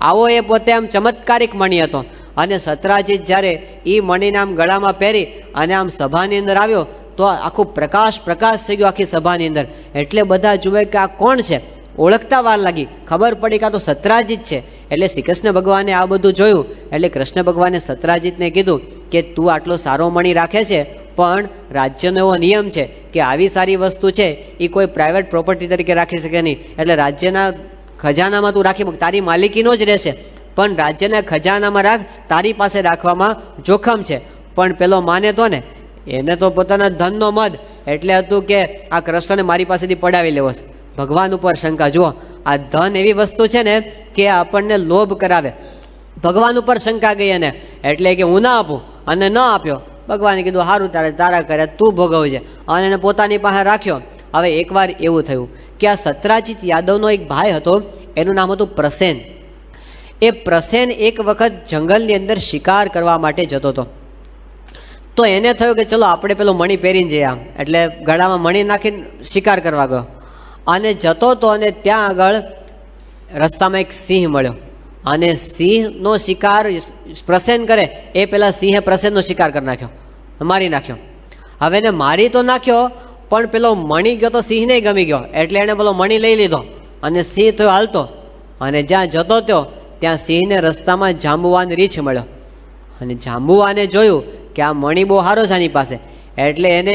આવો એ પોતે આમ ચમત્કારિક મણિ હતો. અને સત્રાજીત જ્યારે એ મણિને આમ ગળામાં પહેરી અને આમ સભાની અંદર આવ્યો તો આખું પ્રકાશ થઈ ગયો આખી સભાની અંદર. એટલે બધા જુએ કે આ કોણ છે, ઓળખતા વાર લાગી. ખબર પડી કે આ તો સત્રાજીત છે. એટલે શ્રી કૃષ્ણ ભગવાને આ બધું જોયું. એટલે કૃષ્ણ ભગવાને સત્રાજીતને કીધું કે તું આટલો સારો મણિ રાખે છે, પણ રાજ્યનો એવો નિયમ છે કે આવી સારી વસ્તુ છે એ કોઈ પ્રાઇવેટ પ્રોપર્ટી તરીકે રાખી શકે નહીં. એટલે રાજ્યના ખજાનામાં તું રાખી મૂક, તારી માલિકીનો જ રહેશે, પણ રાજ્યના ખજાનામાં રાખ, તારી પાસે રાખવામાં જોખમ છે. પણ પેલો માને તો ને, એને તો પોતાના ધનનો મદ. એટલે હતું કે આ કૃષ્ણને મારી પાસેથી પડાવી લેવો છે. ભગવાન ઉપર શંકા. જુઓ, આ ધન એવી વસ્તુ છે ને કે આપણને લોભ કરાવે. ભગવાન ઉપર શંકા ગઈ એને, એટલે કે હું ના આપું, અને ન આપ્યો. ભગવાને કીધું સારું, તારા કરે તું ભોગવજે, અને એને પોતાની પાસે રાખ્યો. હવે એકવાર એવું થયું કે આ સત્રાજીત યાદવનો એક ભાઈ હતો, એનું નામ હતું પ્રસેન. એ પ્રસેન એક વખત જંગલની અંદર શિકાર કરવા માટે જતો હતો. તો એને થયું કે ચલો આપણે પેલો મણિ પહેરીને જઈએ આમ. એટલે ગળામાં મણિ નાખીને શિકાર કરવા ગયો અને જતો હતો. અને ત્યાં આગળ રસ્તામાં એક સિંહ મળ્યો અને સિંહનો શિકાર પ્રસેન કરે એ પેલા સિંહે પ્રસેનનો શિકાર કરી નાખ્યો, મારી નાખ્યો. હવે એને મારી તો નાખ્યો, પણ પેલો મણિ ગયો તો સિંહને ગમી ગયો. એટલે એને પેલો મણિ લઈ લીધો અને સિંહ થયો હાલતો. અને જ્યાં જતો થયો ત્યાં સિંહને રસ્તામાં જાંબુવાન રીંછ મળ્યો. અને જાંબુવાને જોયું કે આ મણિ બહુ સારો છે આની પાસે. એટલે એને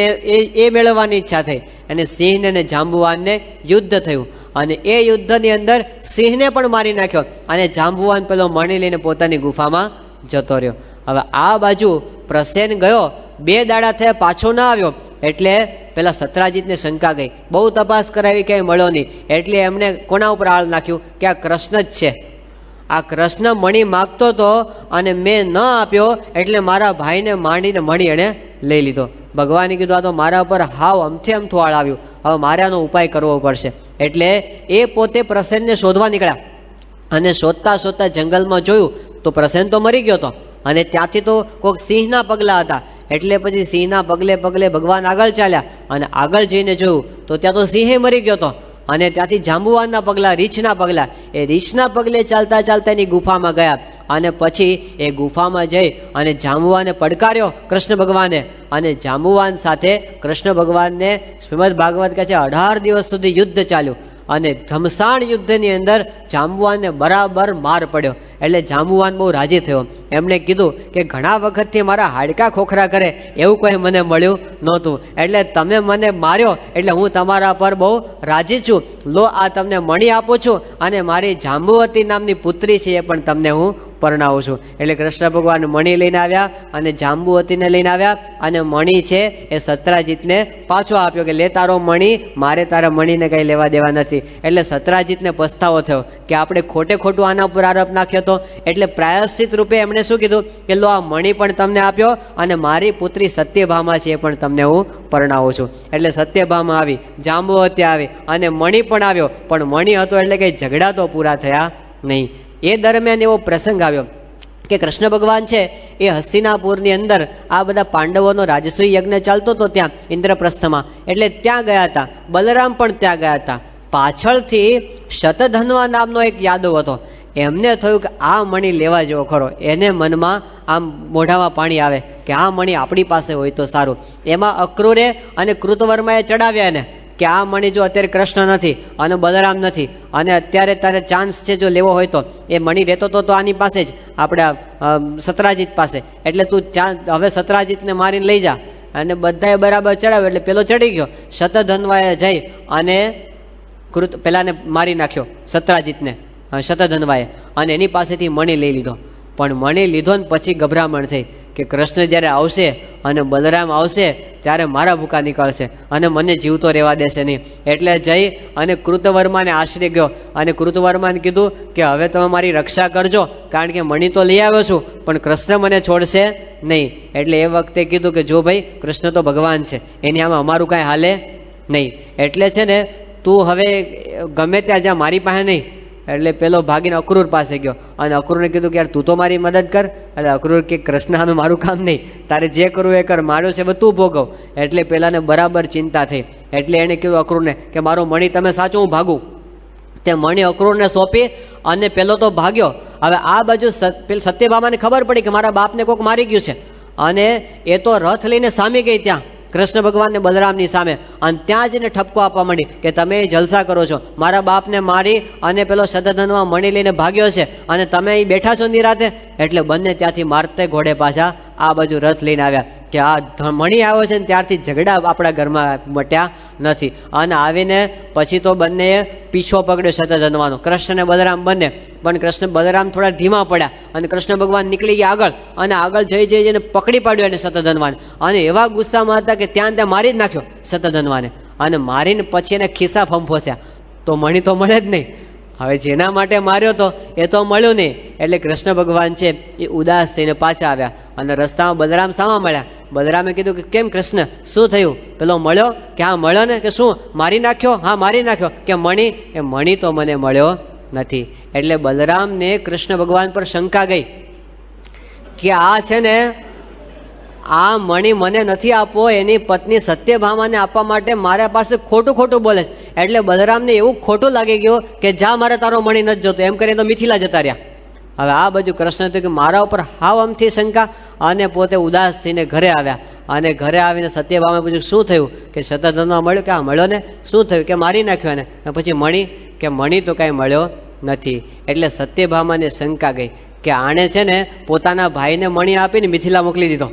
એ મેળવવાની ઈચ્છા થઈ. અને સિંહને અને જાંબુવાનને યુદ્ધ થયું. અને એ યુદ્ધની અંદર સિંહને પણ મારી નાખ્યો અને જાંબુવાન પેલો મણિ લઈને પોતાની ગુફામાં જતો રહ્યો. હવે આ બાજુ પ્રસેન ગયો, 2 દાડા થયા, પાછો ના આવ્યો. એટલે પેલા સત્રાજીતને શંકા ગઈ. બહુ તપાસ કરાવી, ક્યાંય મળ્યો નહીં. એટલે એમણે કોના ઉપર આળ નાખ્યું કે આ કૃષ્ણ જ છે. આ કૃષ્ણ મણિ માગતો હતો અને મેં ન આપ્યો, એટલે મારા ભાઈને માંડીને મણિ એણે લઈ લીધો. ભગવાને કીધું આ તો મારા ઉપર હાવ અમથું આળ આવ્યું, હવે મારે આનો ઉપાય કરવો પડશે. એટલે એ પોતે પ્રસેનને શોધવા નીકળ્યા. અને શોધતા જંગલમાં જોયું તો પ્રસેન તો મરી ગયો હતો. અને ત્યાંથી તો કોઈક સિંહના પગલા હતા. એટલે પછી સિંહના પગલે ભગવાન આગળ ચાલ્યા અને આગળ જઈને જોયું તો ત્યાં તો સિંહે મરી ગયો હતો. અને ત્યાંથી જાંબુવાનના પગલા, રીંછના પગલા, એ રીંછના પગલે ચાલતા એની ગુફામાં ગયા. અને પછી એ ગુફામાં જઈ અને જાંબુવાને પડકાર્યો કૃષ્ણ ભગવાને. અને જાંબુવાન સાથે કૃષ્ણ ભગવાનને શ્રીમદ ભાગવત કહે છે 18 દિવસ સુધી યુદ્ધ ચાલ્યું. અને ઘમસાણ યુદ્ધની અંદર જાંબુવાનને બરાબર માર પડ્યો. એટલે જાંબુવાન બહુ રાજી થયો. એમણે કીધું કે ઘણા વખતથી મારા હાડકા ખોખરા કરે એવું કોઈ મને મળ્યું નહોતું. એટલે તમે મને માર્યો એટલે હું તમારા પર બહુ રાજી છું. લો, આ તમને મણિ આપું છું અને મારી જાંબુવતી નામની પુત્રી છે એ પણ તમને હું પરણાવું છું. એટલે કૃષ્ણ ભગવાન મણી લઈને આવ્યા અને જાંબુવતીને લઈને આવ્યા અને મણી છે એ સત્રાજીતને પાછો આપ્યો કે લે તારો મણી, મારે તારા મણીને કંઈ લેવા દેવા નથી. એટલે સત્રાજીતને પસ્તાવો થયો કે આપણે ખોટે ખોટું આના ઉપર આરોપ નાખ્યો હતો. એટલે પ્રાયશ્ચિત રૂપે એમણે શું કીધું કે લો આ મણી પણ તમને આપ્યો અને મારી પુત્રી સત્યભામા છે એ પણ તમને હું પરણાવું છું. એટલે સત્યભામા આવી, જાંબુવતી આવી અને મણી પણ આવ્યો. પણ મણી હતો એટલે કંઈ ઝઘડા તો પૂરા થયા નહીં. એ દરમિયાન એવો પ્રસંગ આવ્યો કે કૃષ્ણ ભગવાન છે એ હસ્તિનાપુરની અંદર આ બધા પાંડવોનો રાજસૂય યજ્ઞ ચાલતો હતો ત્યાં ઇન્દ્રપ્રસ્થમાં. એટલે ત્યાં ગયા હતા, બલરામ પણ ત્યાં ગયા હતા. પાછળથી શતધન્વા નામનો એક યાદવ હતો. એમને થયું કે આ મણી લેવા જેવો ખરો. એને મનમાં આમ મોઢામાં પાણી આવે કે આ મણી આપણી પાસે હોય તો સારું. એમાં અક્રૂરે અને કૃતવર્માએ ચડાવ્યા એને કે આ મણી જો અત્યારે કૃષ્ણ નથી અને બલરામ નથી અને અત્યારે તારે ચાન્સ છે જો લેવો હોય તો એ મણી રહેતો તો આની પાસે જ આપણે સત્રાજીત પાસે. એટલે તું હવે સત્રાજીતને મારીને લઈ જા. અને બધાએ બરાબર ચડાવ્યો એટલે પેલો ચડી ગયો. શતધન્વાએ જઈ અને પેલાને મારી નાખ્યો સત્રાજીતને, શતધન્વાએ, અને એની પાસેથી મણી લઈ લીધો. પણ મણી લીધો ને પછી ગભરામણ થઈ કે કૃષ્ણ જ્યારે આવશે અને બલરામ આવશે ત્યારે મારા ભૂકા નીકળશે અને મને જીવતો રહેવા દેશે નહીં. એટલે જઈ અને કૃતવર્માને આશરે ગયો અને કૃતવર્માને કીધું કે હવે તમે મારી રક્ષા કરજો, કારણ કે મણી તો લઈ આવ્યો છું પણ કૃષ્ણ મને છોડશે નહીં. એટલે એ વખતે કીધું કે જો ભાઈ કૃષ્ણ તો ભગવાન છે, એની આમાં અમારું કાંઈ હાલે નહીં. એટલે છે ને તું હવે ગમે ત્યાં જ્યાં મારી પાસે નહીં. એટલે પેલો ભાગીને અક્રૂર પાસે ગયો અને અક્રૂરને કીધું કે યાર તું તો મારી મદદ કર. એટલે અક્રૂર કે કૃષ્ણ આનું મારું કામ નહીં, તારે જે કરવું એ કર, માર્યો છે બધું ભોગવ. એટલે પેલાને બરાબર ચિંતા થઈ. એટલે એણે કીધું અક્રૂરને કે મારો મણી તમે સાચો, હું ભાગું. તે મણી અક્રૂરને સોંપી અને પેલો તો ભાગ્યો. હવે આ બાજુ સત્યભામાને ખબર પડી કે મારા બાપને કોઈક મારી ગયું છે અને એ તો રથ લઈને સામે ગઈ ત્યાં કૃષ્ણ ભગવાનને બલરામની સામે, અને ત્યાં જઈને ઠપકો આપવા માંડી કે તમે જલસા કરો છો, મારા બાપને મારી અને પેલો શતધન્વા મણી લઈને ભાગ્યો છે અને તમે અહીં બેઠા છો નિરાતે. એટલે બંને ત્યાંથી મારતે ઘોડે પાછા આ બાજુ રથ લઈને આવ્યા કે આ મણી આવ્યો છે ને ત્યારથી ઝઘડા આપણા ઘરમાં મટ્યા નથી. અને આવીને પછી તો બંનેએ પીછો પકડ્યો શતધન્વાનો, કૃષ્ણ અને બલરામ બંને. પણ કૃષ્ણ બલરામ થોડા ધીમા પડ્યા અને કૃષ્ણ ભગવાન નીકળી ગયા આગળ અને આગળ જઈને પકડી પાડ્યો એને શતધન્વાને. અને એવા ગુસ્સામાં હતા કે ત્યાં મારી જ નાખ્યો શતધન્વાને. અને મારીને પછી એને ખિસ્સા ફંફોસ્યા તો મણી તો મળે જ નહીં. હવે જેના માટે માર્યો તો એ તો મળ્યું નહીં. એટલે કૃષ્ણ ભગવાન છે એ ઉદાસ થઈને પાછા આવ્યા અને રસ્તામાં બલરામ સામા મળ્યા. બલરામે કીધું કે કેમ કૃષ્ણ શું થયું? પેલો મળ્યો કે હા મળ્યો ને, કે શું મારી નાખ્યો? હા મારી નાખ્યો. કે મણી? એ મણી તો મને મળ્યો નથી. એટલે બલરામને કૃષ્ણ ભગવાન પર શંકા ગઈ કે આ છે ને આ મણી મને નથી આપવો, એની પત્ની સત્યભામાને આપવા માટે મારા પાસે ખોટું બોલે છે. એટલે બલરામને એવું ખોટું લાગી ગયું કે જા મારે તારો મણી નથી જોતો, એમ કરીને તો મિથિલા જતા રહ્યા. હવે આ બાજુ કૃષ્ણ તો કે મારા ઉપર હાવ આમથી શંકા, અને પોતે ઉદાસ થઈને ઘરે આવ્યા. અને ઘરે આવીને સત્યભામાએ પૂછ્યું શું થયું? કે શતધન્વા મળ્યો. કે હા મળ્યો ને. શું થયું? કે મારી નાખ્યો એને. પછી મણી? કે મણી તો કાંઈ મળ્યો નથી. એટલે સત્યભામાને શંકા ગઈ કે આણે છે ને પોતાના ભાઈને મણી આપીને મિથિલા મોકલી દીધો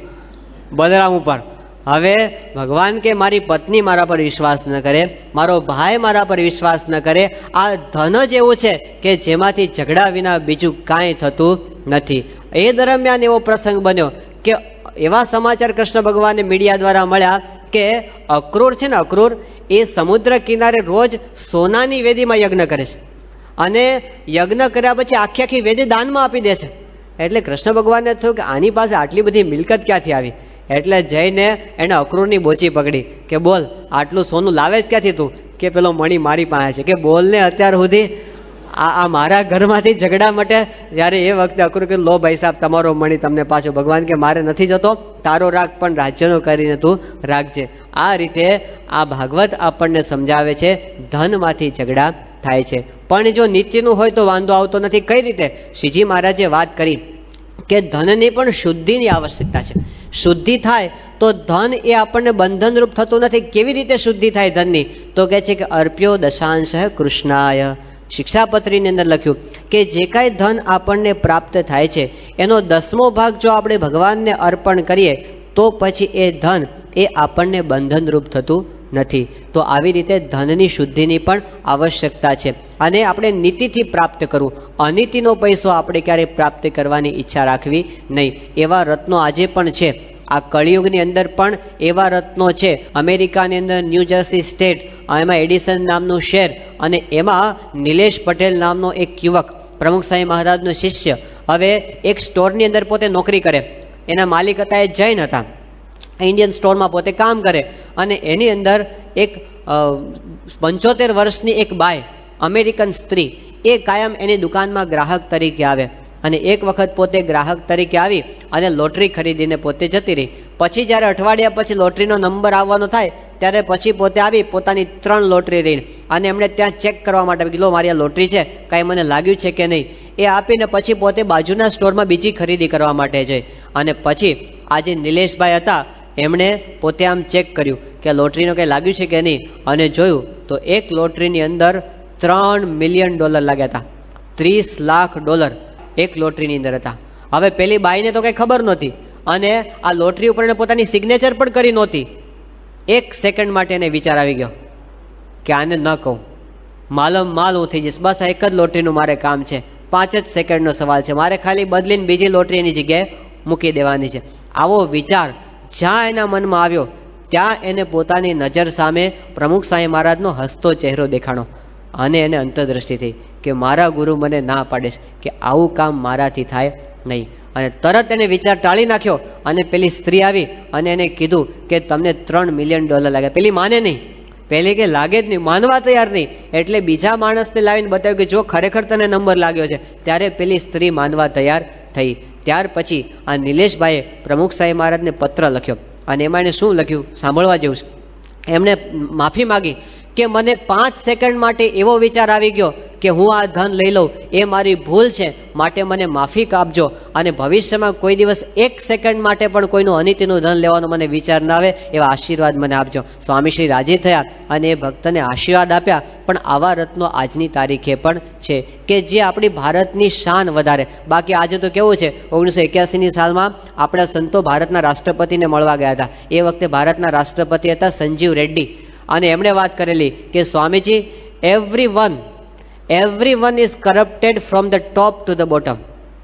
બલરામ ઉપર. હવે ભગવાન કે મારી પત્ની મારા પર વિશ્વાસ ન કરે, મારો ભાઈ મારા પર વિશ્વાસ ન કરે, આ ધન જ એવું છે કે જેમાંથી ઝઘડા વિના બીજું કાંઈ થતું નથી. એ દરમિયાન એવો પ્રસંગ બન્યો કે એવા સમાચાર કૃષ્ણ ભગવાનને મીડિયા દ્વારા મળ્યા કે અક્રૂર છે ને, અક્રૂર એ સમુદ્ર કિનારે રોજ સોનાની વેદીમાં યજ્ઞ કરે છે અને યજ્ઞ કર્યા પછી આખી વેદી દાનમાં આપી દે છે. એટલે કૃષ્ણ ભગવાનને થયું કે આની પાસે આટલી બધી મિલકત ક્યાંથી આવી? એટલે જઈને એને અક્રૂરની બોચી પકડી કે બોલ આટલું સોનું લાવે જ ક્યાંથી તું? કે પેલો મણી મારી પાસે છે. કે બોલ ને અત્યાર સુધી આ મારા ઘરમાંથી ઝઘડા મટે. જ્યારે એ વખતે અક્રૂર કે લો ભાઈ સાહેબ તમારો મણી તમને પાછો. ભગવાન કે મારે નથી જતો, તારો રાગ પણ રાજ્યનો કરીને તું રાખજે. આ રીતે આ ભાગવત આપણને સમજાવે છે ધનમાંથી ઝઘડા થાય છે. પણ જો નિત્યનું હોય તો વાંધો આવતો નથી. કઈ રીતે? શ્રીજી મહારાજે વાત કરી કે ધનની પણ શુદ્ધિની આવશ્યકતા છે. શુદ્ધિ થાય તો ધન એ આપણને બંધનરૂપ થતું નથી. કેવી રીતે શુદ્ધિ થાય ધનની? તો કહે છે કે અર્પ્યો દશાંશ કૃષ્ણાય. શિક્ષાપત્રીની અંદર લખ્યું કે જે કાંઈ ધન આપણને પ્રાપ્ત થાય છે એનો 10મો ભાગ જો આપણે ભગવાનને અર્પણ કરીએ તો પછી એ ધન એ આપણને બંધનરૂપ થતું નથી. તો આવી રીતે ધનની શુદ્ધિની પણ આવશ્યકતા છે અને આપણે નીતિથી પ્રાપ્ત કરવું, અનીતિનો પૈસો આપણે ક્યારેય પ્રાપ્ત કરવાની ઈચ્છા રાખવી નહીં. એવા રત્નો આજે પણ છે. આ કળિયુગની અંદર પણ એવા રત્નો છે. અમેરિકાની અંદર ન્યૂ જર્સી સ્ટેટ, એમાં એડિસન નામનું શહેર અને એમાં નિલેશ પટેલ નામનો એક યુવક, પ્રમુખ સ્વામી મહારાજનો શિષ્ય, હવે એક સ્ટોરની અંદર પોતે નોકરી કરે. એના માલિક હતા એ જૈન હતા, ઇન્ડિયન સ્ટોરમાં પોતે કામ કરે અને એની અંદર એક 75 વર્ષની એક બાઈ, અમેરિકન સ્ત્રી, એ કાયમ એની દુકાનમાં ગ્રાહક તરીકે આવે અને એક વખત પોતે ગ્રાહક તરીકે આવી અને લોટરી ખરીદીને પોતે જતી રહી. પછી જ્યારે અઠવાડિયા પછી લોટરીનો નંબર આવવાનો થાય ત્યારે પછી પોતે આવી પોતાની 3 લોટરી રહી અને એમણે ત્યાં ચેક કરવા માટે કીધું, મારી આ લોટરી છે, કાંઈ મને લાગ્યું છે કે નહીં. એ આપીને પછી પોતે બાજુના સ્ટોરમાં બીજી ખરીદી કરવા માટે જઈ અને પછી આ જે નિલેશભાઈ હતા એમણે પોતે આમ ચેક કર્યું કે લોટરીનું કંઈ લાગ્યું છે કે નહીં અને જોયું તો એક લોટરીની અંદર $3 મિલિયન લાગ્યા હતા. $30 લાખ એક લોટરીની અંદર હતા. હવે પેલી બાઈને તો કંઈ ખબર નહોતી અને આ લોટરી ઉપર એને પોતાની સિગ્નેચર પણ કરી નહોતી. 1 સેકન્ડ માટે એને વિચાર આવી ગયો કે આને ન કહું, માલમ માલ હું થઈ જઈશ, બસ આ એક જ લોટરીનું મારે કામ છે, 5 જ સેકન્ડનો સવાલ છે, મારે ખાલી બદલીને બીજી લોટરી એની જગ્યાએ મૂકી દેવાની છે. આવો વિચાર જ્યાં એના મનમાં આવ્યો ત્યાં એને પોતાની નજર સામે પ્રમુખ સ્વામી મહારાજનો હસતો ચહેરો દેખાણો અને એને અંતરદ્રષ્ટિ થઈ કે મારા ગુરુ મને ના પાડે છે કે આવું કામ મારાથી થાય નહીં. અને તરત એને વિચાર ટાળી નાખ્યો અને પેલી સ્ત્રી આવી અને એને કીધું કે તમને $3 મિલિયન લાગ્યા. પેલી માને નહીં, પહેલી કે લાગે જ નહીં, માનવા તૈયાર નહીં. એટલે બીજા માણસને લાવીને બતાવ્યું કે જો ખરેખર તને નંબર લાગ્યો છે. ત્યારે પેલી સ્ત્રી માનવા તૈયાર થઈ. ત્યાર પછી આ નિલેશભાઈએ પ્રમુખ સ્વામી મહારાજને પત્ર લખ્યો અને એમાં એને શું લખ્યું સાંભળવા જેવું છે. એમણે માફી માગી કે મને 5 સેકન્ડ માટે એવો વિચાર આવી ગયો કે હું આ ધન લઈ લઉં, એ મારી ભૂલ છે, માટે મને માફી આપજો અને ભવિષ્યમાં કોઈ દિવસ 1 સેકન્ડ માટે પણ કોઈનું અનિતિનું ધન લેવાનો મને વિચાર ના આવે એવા આશીર્વાદ મને આપજો. સ્વામીશ્રી રાજી થયા અને એ ભક્તને આશીર્વાદ આપ્યા. પણ આવા રત્નો આજની તારીખે પણ છે કે જે આપણી ભારતની શાન વધારે. બાકી આજે તો કેવું છે, 1981ની સાલમાં આપણા સંતો ભારતના રાષ્ટ્રપતિને મળવા ગયા હતા. એ વખતે ભારતના રાષ્ટ્રપતિ હતા સંજીવ રેડ્ડી અને એમણે વાત કરેલી કે Swamiji, everyone is corrupted from the top to the bottom.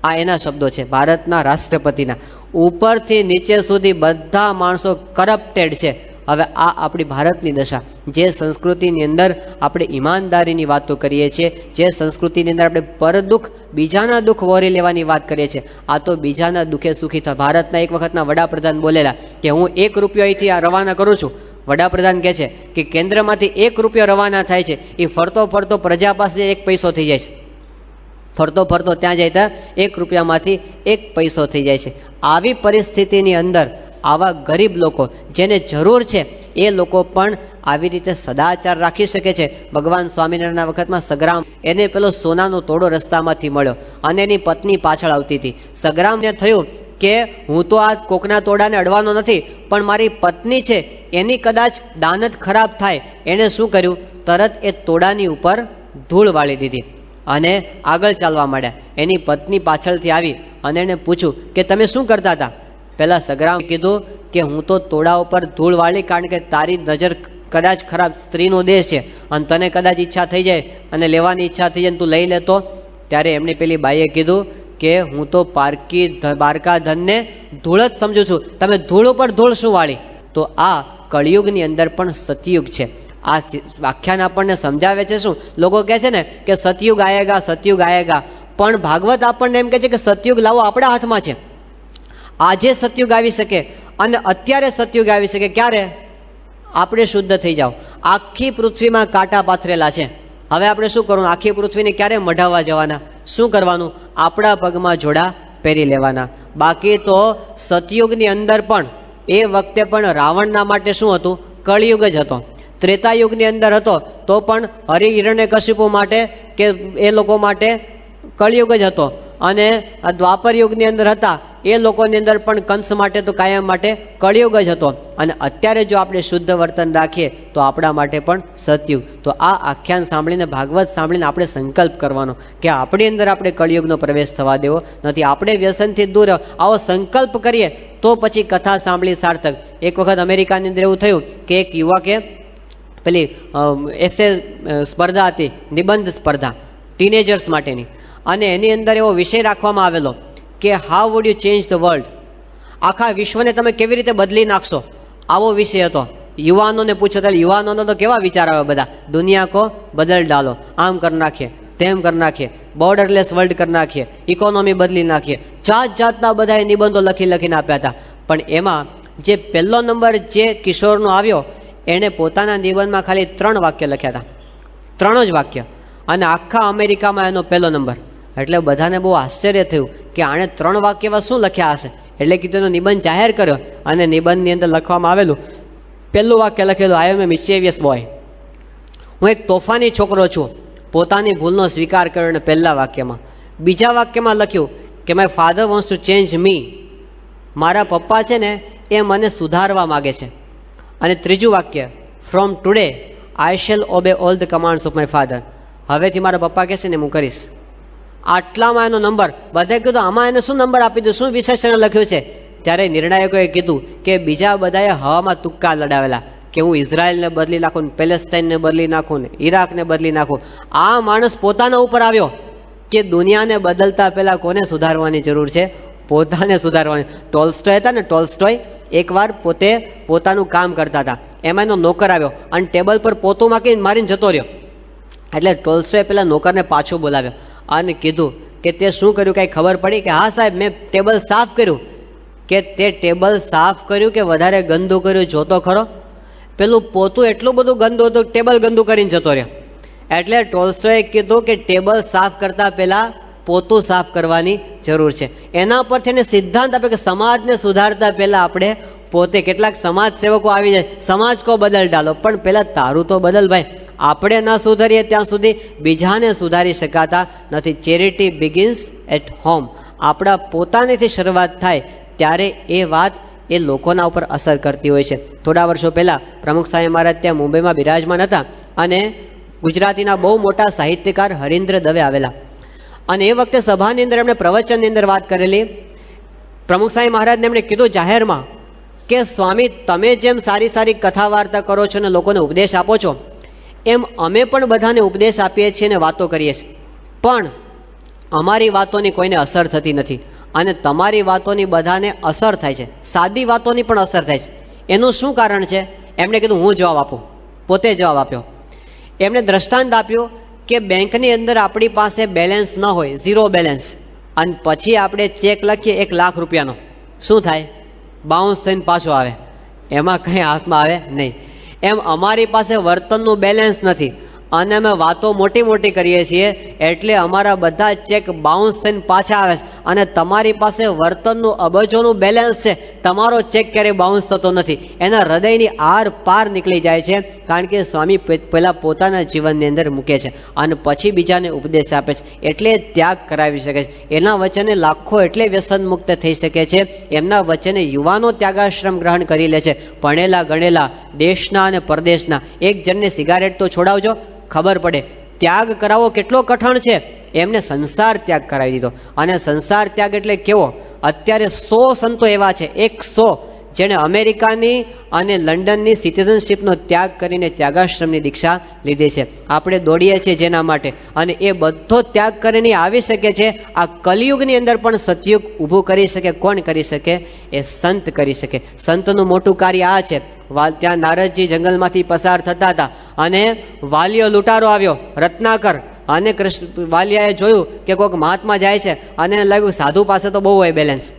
આ એના શબ્દો છે ભારતના રાષ્ટ્રપતિના. ઉપરથી નીચે સુધી બધા માણસો કરપ્ટેડ છે. હવે આ આપણી ભારતની દશા, જે સંસ્કૃતિની અંદર આપણે ઈમાનદારીની વાતો કરીએ છીએ, જે સંસ્કૃતિની અંદર આપણે પરદુઃખ, બીજાના દુઃખ વહોરી લેવાની વાત કરીએ છીએ, આ તો બીજાના દુઃખે સુખી થાય. ભારતના એક વખતના વડાપ્રધાન બોલેલા કે હું ₹1 અહીંથી આ રવાના કરું છું. વડાપ્રધાન કહે છે કે કેન્દ્રમાંથી ₹1 રવાના થાય છે, એ ફરતો ફરતો પ્રજા પાસે 1 પૈસો થઈ જાય છે. ફરતો ફરતો ત્યાં જાય ત્યાં ₹1માંથી 1 પૈસો થઈ જાય છે. આવી પરિસ્થિતિની અંદર આવા ગરીબ લોકો જેને જરૂર છે એ લોકો પણ આવી રીતે સદાચાર રાખી શકે છે. ભગવાન સ્વામિનારાયણના વખતમાં સગ્રામ, એને પેલો સોનાનો તોડો રસ્તામાંથી મળ્યો અને એની પત્ની પાછળ આવતી હતી. સગ્રામને થયું કે હું તો આ કોકના તોડાને અડવાનો નથી, પણ મારી પત્ની છે એની કદાચ દાનત ખરાબ થાય. એણે શું કર્યું, તરત એ તોડાની ઉપર ધૂળ વાળી દીધી અને આગળ ચાલવા માંડ્યા. એની પત્ની પાછળથી આવી અને એને પૂછ્યું કે તમે શું કરતા હતા? પહેલાં સગ્રામ કીધું કે હું તો તોડા ઉપર ધૂળ વાળી, કારણ કે તારી નજર કદાચ ખરાબ, સ્ત્રીનો દેહ છે અને તને કદાચ ઈચ્છા થઈ જાય અને લેવાની ઈચ્છા થઈ જાય તું લઈ લેતો. ત્યારે એમની પેલી બાઈએ કીધું કે હું તો પારકા ધનને ધૂળ જ સમજુ છું, તમે ધૂળ ઉપર ધૂળ શું વાળી? તો આ કળિયુગની અંદર પણ સતયુગ છે. આ વ્યાખ્યાન આપણને સમજાવે છે શું? લોકો કહે છે ને કે સતયુગ આયેગા, સતયુગ આયેગા, પણ ભાગવત આપણને એમ કહે છે કે સતયુગ લાવો આપણા હાથમાં છે. આજે સતયુગ આવી શકે અને અત્યારે સતયુગ આવી શકે. ક્યારે? આપણે શુદ્ધ થઈ જાઓ. આખી પૃથ્વીમાં કાંટા પાથરેલા છે. હવે આપણે શું કરવું? આખી પૃથ્વીને ક્યારે મઢાવવા જવાના? શું કરવાનું? આપણા પગમાં જોડા પહેરી લેવાના. બાકી તો સતયુગની અંદર પણ એ વખતે પણ રાવણના માટે શું હતું? કળિયુગ જ હતો. ત્રેતાયુગની અંદર હતો તો પણ હિરણ્યકશિપુ માટે કે એ લોકો માટે કળિયુગ જ હતો. અને આ દ્વાપર યુગની અંદર હતા એ લોકોની અંદર પણ કંસ માટે તો કાયમ માટે કળિયુગ જ હતો. અને અત્યારે જો આપણે શુદ્ધ વર્તન રાખીએ તો આપણા માટે પણ સતયુગ. તો આ આખ્યાન સાંભળીને, ભાગવત સાંભળીને આપણે સંકલ્પ કરવાનો કે આપણી અંદર આપણે કળિયુગનો પ્રવેશ થવા દેવો નથી. આપણે વ્યસનથી દૂર આવો સંકલ્પ કરીએ તો પછી કથા સાંભળી સાર્થક. એક વખત અમેરિકાની અંદર એવું થયું કે એક યુવકે પેલી એસે સ્પર્ધા હતી, નિબંધ સ્પર્ધા ટીનેજર્સ માટેની, અને એની અંદર એવો વિષય રાખવામાં આવેલો કે how would you change the world, આખા વિશ્વને તમે કેવી રીતે બદલી નાખશો, આવો વિષય હતો. યુવાનોને પૂછો ત્યારે યુવાનોનો તો કેવા વિચાર આવે બધા, દુનિયા કો બદલ ડાલો, આમ કરી નાખીએ, તેમ કરી નાખીએ, બોર્ડરલેસ વર્લ્ડ કરી નાખીએ, ઇકોનોમી બદલી નાખીએ, જાત જાતના બધા નિબંધો લખીને આપ્યા હતા. પણ એમાં જે પહેલો નંબર જે કિશોરનો આવ્યો એણે પોતાના નિબંધમાં ખાલી 3 વાક્ય લખ્યા હતા, 3 જ વાક્ય, અને આખા અમેરિકામાં એનો પહેલો નંબર. એટલે બધાને બહુ આશ્ચર્ય થયું કે આણે 3 વાક્યમાં શું લખ્યા હશે. એટલે કીધું એનો નિબંધ જાહેર કર્યો, અને નિબંધની અંદર લખવામાં આવેલું, પહેલું વાક્ય લખેલું, આઈ એમ એ મિસ્ચેવિયસ બોય, હું એક તોફાની છોકરો છું, પોતાની ભૂલનો સ્વીકાર કર્યો અને પહેલા વાક્યમાં. બીજા વાક્યમાં લખ્યું કે my father wants to change me, મારા પપ્પા છે ને એ મને સુધારવા માગે છે. અને ત્રીજું વાક્ય, from today I shell obey all the commands of my father, હવેથી મારા પપ્પા કહેશે ને હું કરીશ. આટલામાં એનો નંબર. બધાએ કીધું આમાં એને શું નંબર આપી દીધું, શું વિશેષણ લખ્યું છે? ત્યારે નિર્ણાયકોએ કીધું કે બીજા બધાએ હવામાં તુક્કા લડાવેલા કે હું ઇઝરાયલને બદલી નાખું ને પેલેસ્ટાઇનને બદલી નાખું ને ઈરાકને બદલી નાખું. આ માણસ પોતાના ઉપર આવ્યો કે દુનિયાને બદલતા પહેલાં કોને સુધારવાની જરૂર છે? પોતાને સુધારવાની. ટોલ્સ્ટોય હતા ને, ટોલ્સ્ટોય એકવાર પોતે પોતાનું કામ કરતા હતા, એમાં એનો નોકર આવ્યો અને ટેબલ પર પોતું મારીને જતો રહ્યો. એટલે ટોલ્સ્ટોએ પેલા નોકરને પાછો બોલાવ્યો અને કીધું કે તે શું કર્યું, કાંઈ ખબર પડી? કે હા સાહેબ, મેં ટેબલ સાફ કર્યું. કે તે ટેબલ સાફ કર્યું કે વધારે ગંદુ કર્યું જોતો ખરો? પેલું પોતું એટલું બધું ગંદુ હતું, ટેબલ ગંદુ કરીને જતો રહ્યો. એટલે ટોલ્સ્ટોએ કીધું કે ટેબલ સાફ કરતા પહેલા પોતું સાફ કરવાની જરૂર છે. એના પરથી એને સિદ્ધાંત આપે કે સમાજને સુધારતા પહેલા આપણે પોતે, કેટલાક સમાજ સેવકો આવી જાય, સમાજ કો બદલ ડાલો, પણ પહેલા તારું તો બદલ ભાઈ. આપણે ન સુધારીએ ત્યાં સુધી બીજાને સુધારી શકાતા નથી. Charity begins at home. આપણા પોતાનેથી શરૂઆત થાય ત્યારે એ વાત એ લોકોના ઉપર અસર કરતી હોય છે. થોડા વર્ષો પહેલાં પ્રમુખ સ્વામી મહારાજ ત્યાં મુંબઈમાં બિરાજમાન હતા, અને ગુજરાતીના બહુ મોટા સાહિત્યકાર હરીન્દ્ર દવે આવેલા, અને એ વખતે સભાની અંદર એમણે પ્રવચનની અંદર વાત કરેલી. પ્રમુખ સ્વામી મહારાજને એમણે કીધું જાહેરમાં કે સ્વામી, તમે જેમ સારી સારી કથા વાર્તા કરો છો અને લોકોને ઉપદેશ આપો છો, એમ અમે પણ બધાને ઉપદેશ આપીએ છીએ અને વાતો કરીએ છીએ, પણ અમારી વાતોની કોઈને અસર થતી નથી, અને તમારી વાતોની બધાને અસર થાય છે, સાદી વાતોની પણ અસર થાય છે. એનું શું કારણ છે? એમણે કીધું હું જવાબ આપું. પોતે જવાબ આપ્યો. એમણે દ્રષ્ટાંત આપ્યું કે બેંકની અંદર આપણી પાસે બેલેન્સ ન હોય, 0 બેલેન્સ, અને પછી આપણે ચેક લખીએ 1 લાખ રૂપિયાનો, શું થાય? બાઉન્સ થઈને પાછો આવે, એમાં કંઈ હાથમાં આવે નહીં. એમ અમારી પાસે વર્તનનું બેલેન્સ નથી, અને અમે વાતો મોટી મોટી કરીએ છીએ, એટલે અમારા બધા ચેક બાઉન્સ થઈને પાછા આવે છે. અને તમારી પાસે વર્તનનું અબજોનું બેલેન્સ છે, તમારો ચેક ક્યારેય બાઉન્સ થતો નથી. એના હૃદયની આર પાર નીકળી જાય છે, કારણ કે સ્વામી પહેલાં પોતાના જીવનની અંદર મૂકે છે અને પછી બીજાને ઉપદેશ આપે છે, એટલે ત્યાગ કરાવી શકે છે. એના વચને લાખો એટલે વ્યસન મુક્ત થઈ શકે છે. એમના વચને યુવાનો ત્યાગાશ્રમ ગ્રહણ કરી લે છે. ભણેલા ગણેલા દેશના અને પરદેશના. એક જણને સિગારેટ તો છોડાવજો, ખબર પડે. ત્યાગ કરાવવો કેટલો કઠણ છે. એમને સંસાર ત્યાગ કરાવી દીધો. અને સંસાર ત્યાગ એટલે કેવો? અત્યારે 100 સંતો એવા છે, 100, જેણે અમેરિકાની અને લંડનની સિટીઝનશીપનો ત્યાગ કરીને ત્યાગાશ્રમની દીક્ષા લીધી છે. આપણે દોડીએ છીએ જેના માટે, અને એ બધો ત્યાગ કરીને આવી શકે છે. આ કલિયુગની અંદર પણ સતયુગ ઊભું કરી શકે. કોણ કરી શકે? એ સંત કરી શકે. સંતનું મોટું કાર્ય આ છે. ત્યાં નારદજી જંગલમાંથી પસાર થતા હતા, અને વાલિયો લૂંટારો આવ્યો, રત્નાકર, અને વાલિયાએ જોયું કે કોઈક મહાત્મા જાય છે, અને લાગ્યું સાધુ પાસે તો બહુ હોય બેલેન્સ,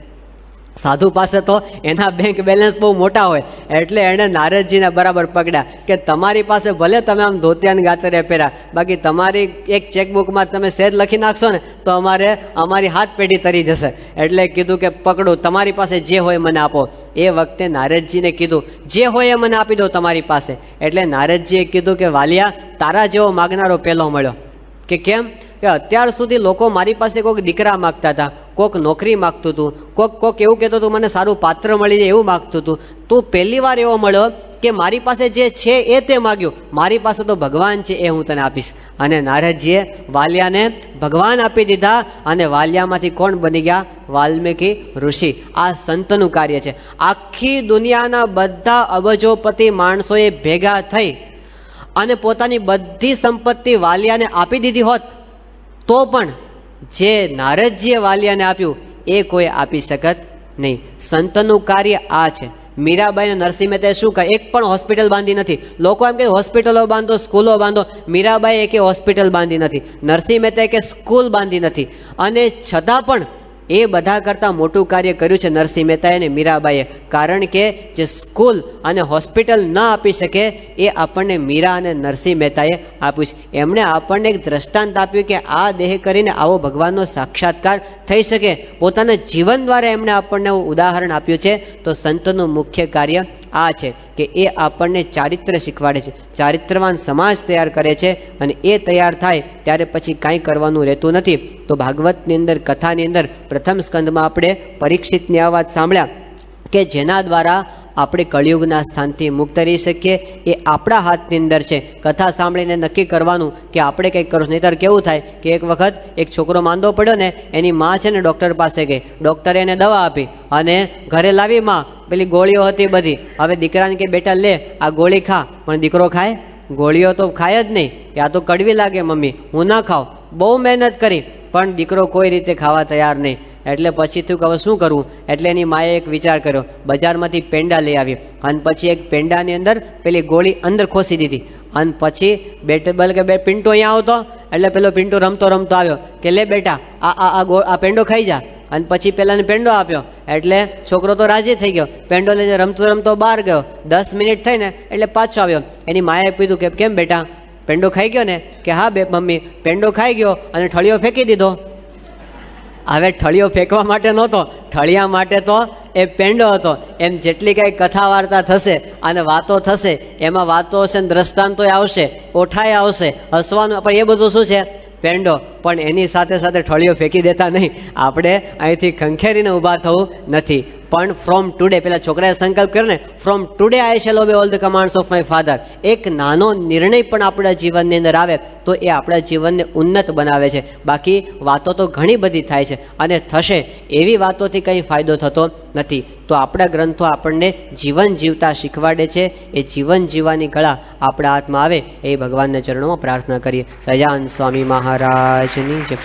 સાધુ પાસે તો એના બેંક બેલેન્સ બહુ મોટા હોય. એટલે એણે નારદજીને બરાબર પકડ્યા કે તમારી પાસે ભલે તમે આમ ધોતિયાને ગાતરે પહેર્યા, બાકી તમારી એક ચેકબુકમાં તમે શેર લખી નાખશો ને તો અમારી હાથ પેઢી તરી જશે. એટલે કીધું કે પકડું, તમારી પાસે જે હોય મને આપો. એ વખતે નારદજીને કીધું જે હોય એ મને આપી દો તમારી પાસે. એટલે નારદજીએ કીધું કે વાલિયા, તારા જેવો માગનારો પહેલો મળ્યો. કે કેમ? કે અત્યાર સુધી લોકો મારી પાસે કોઈક દીકરા માગતા હતા, કોઈક નોકરી માગતું હતું, કોઈક એવું કહેતું હતું મને સારું પાત્ર મળી જાય એવું માગતું હતું. તું પહેલી વાર એવો મળ્યો કે મારી પાસે જે છે એ તે માગ્યું. મારી પાસે તો ભગવાન છે, એ હું તને આપીશ. અને નારદજીએ વાલિયાને ભગવાન આપી દીધા, અને વાલિયામાંથી કોણ બની ગયા? વાલ્મીકી ઋષિ. આ સંતનું કાર્ય છે. આખી દુનિયાના બધા અબજોપતિ માણસોએ ભેગા થઈ અને પોતાની બધી સંપત્તિ વાલિયાને આપી દીધી હોત તો પણ જે નારદજીએ વાલિયાને આપ્યું એ કોઈ આપી શકત નહીં. સંતનું કાર્ય આ છે. મીરાબાઈ અને નરસિંહ મહેતાએ શું કહે? એક પણ હોસ્પિટલ બાંધી નથી. લોકો એમ કે હોસ્પિટલો બાંધો, સ્કૂલો બાંધો. મીરાબાઈ એકે હોસ્પિટલ બાંધી નથી, નરસિંહ મહેતાએ કે સ્કૂલ બાંધી નથી. અને છતાં પણ એ બધા કરતાં મોટું કાર્ય કર્યું છે નરસિંહ મહેતાએ અને મીરાબાઈએ. કારણ કે જે સ્કૂલ અને હોસ્પિટલ ન આપી શકે એ આપણને મીરા અને નરસિંહ મહેતાએ આપ્યું છે. એમણે આપણને એક દ્રષ્ટાંત આપ્યું કે આ દેહ કરીને આવો ભગવાનનો સાક્ષાત્કાર થઈ શકે. પોતાના જીવન દ્વારા એમણે આપણને ઉદાહરણ આપ્યું છે. તો સંતનું મુખ્ય કાર્ય આ છે કે એ આપણને ચારિત્ર શીખવાડે છે, ચારિત્રવાન સમાજ તૈયાર કરે છે. અને એ તૈયાર થાય ત્યારે પછી કાંઈ કરવાનું રહેતું નથી. તો ભાગવતની અંદર, કથાની અંદર પ્રથમ સ્કંદમાં આપણે પરીક્ષિતની આ વાત સાંભળ્યા કે જેના દ્વારા આપણે કળિયુગના સ્થાનથી મુક્ત રહી શકીએ એ આપણા હાથની અંદર છે. કથા સાંભળીને નક્કી કરવાનું કે આપણે કંઈક કરવું. નહીંતર કેવું થાય કે એક વખત એક છોકરો માંદો પડ્યો ને, એની માં છે ને ડૉક્ટર પાસે ગઈ, ડૉક્ટરે એને દવા આપી અને ઘરે લાવી માં પેલી ગોળીઓ હતી બધી. હવે દીકરાને કે બેટા લે આ ગોળી ખા, પણ દીકરો ખાય? ગોળીઓ તો ખાય જ નહીં. આ તો કડવી લાગે મમ્મી, હું ના ખાઉં. બહુ મહેનત કરી પણ દીકરો કોઈ રીતે ખાવા તૈયાર નહીં. એટલે પછી થયું કે હવે શું કરવું? એટલે એની માએ એક વિચાર કર્યો, બજારમાંથી પેંડા લઈ આવી અને પછી એક પેંડાની અંદર પેલી ગોળી અંદર ખોસી દીધી. અને પછી બેટેબલ કે બે પિન્ટુ અહીંયા આવતો, એટલે પેલો પિન્ટુ રમતો રમતો આવ્યો કે લે બેટા આ પેંડો ખાઈ જા. અને પછી પેલાને પેંડો આપ્યો એટલે છોકરો તો રાજી થઈ ગયો. પેંડો લઈને રમતો રમતો બહાર ગયો. 10 મિનિટ થઈ ને એટલે પાછો આવ્યો. એની માએ કીધું કે કેમ બેટા પેંડો ખાઈ ગયો ને? કે હા બે મમ્મી, પેંડો ખાઈ ગયો અને ઠળિયો ફેંકી દીધો. હવે ઠળિયો ફેંકવા માટે નહોતો, ઠળિયા માટે તો એ પેંડો હતો. એમ જેટલી કાંઈ કથા વાર્તા થશે અને વાતો થશે એમાં વાતો હશે, દ્રષ્ટાંતો આવશે, ઓઠાય આવશે, હસવાનું, પણ એ બધું શું છે? પેંડો. પણ એની સાથે સાથે ઠળિયો ફેંકી દેતા નહીં. આપણે અહીંથી ખંખેરીને ઊભા થવું નથી. પણ ફ્રોમ ટુડે, પેલા છોકરાએ સંકલ્પ કર્યો ને, from today I shell obey all the commands of my father. એક નાનો નિર્ણય પણ આપણા જીવનની અંદર આવે તો એ આપણા જીવનને ઉન્નત બનાવે છે. બાકી વાતો તો ઘણી બધી થાય છે અને થશે, એવી વાતોથી કંઈ ફાયદો થતો નથી. તો આપણા ગ્રંથો આપણને જીવન જીવતા શીખવાડે છે. એ જીવન જીવવાની કળા આપણા હાથમાં આવે એ ભગવાનના ચરણોમાં પ્રાર્થના કરીએ. સહજાનંદ સ્વામી મહારાજની જય.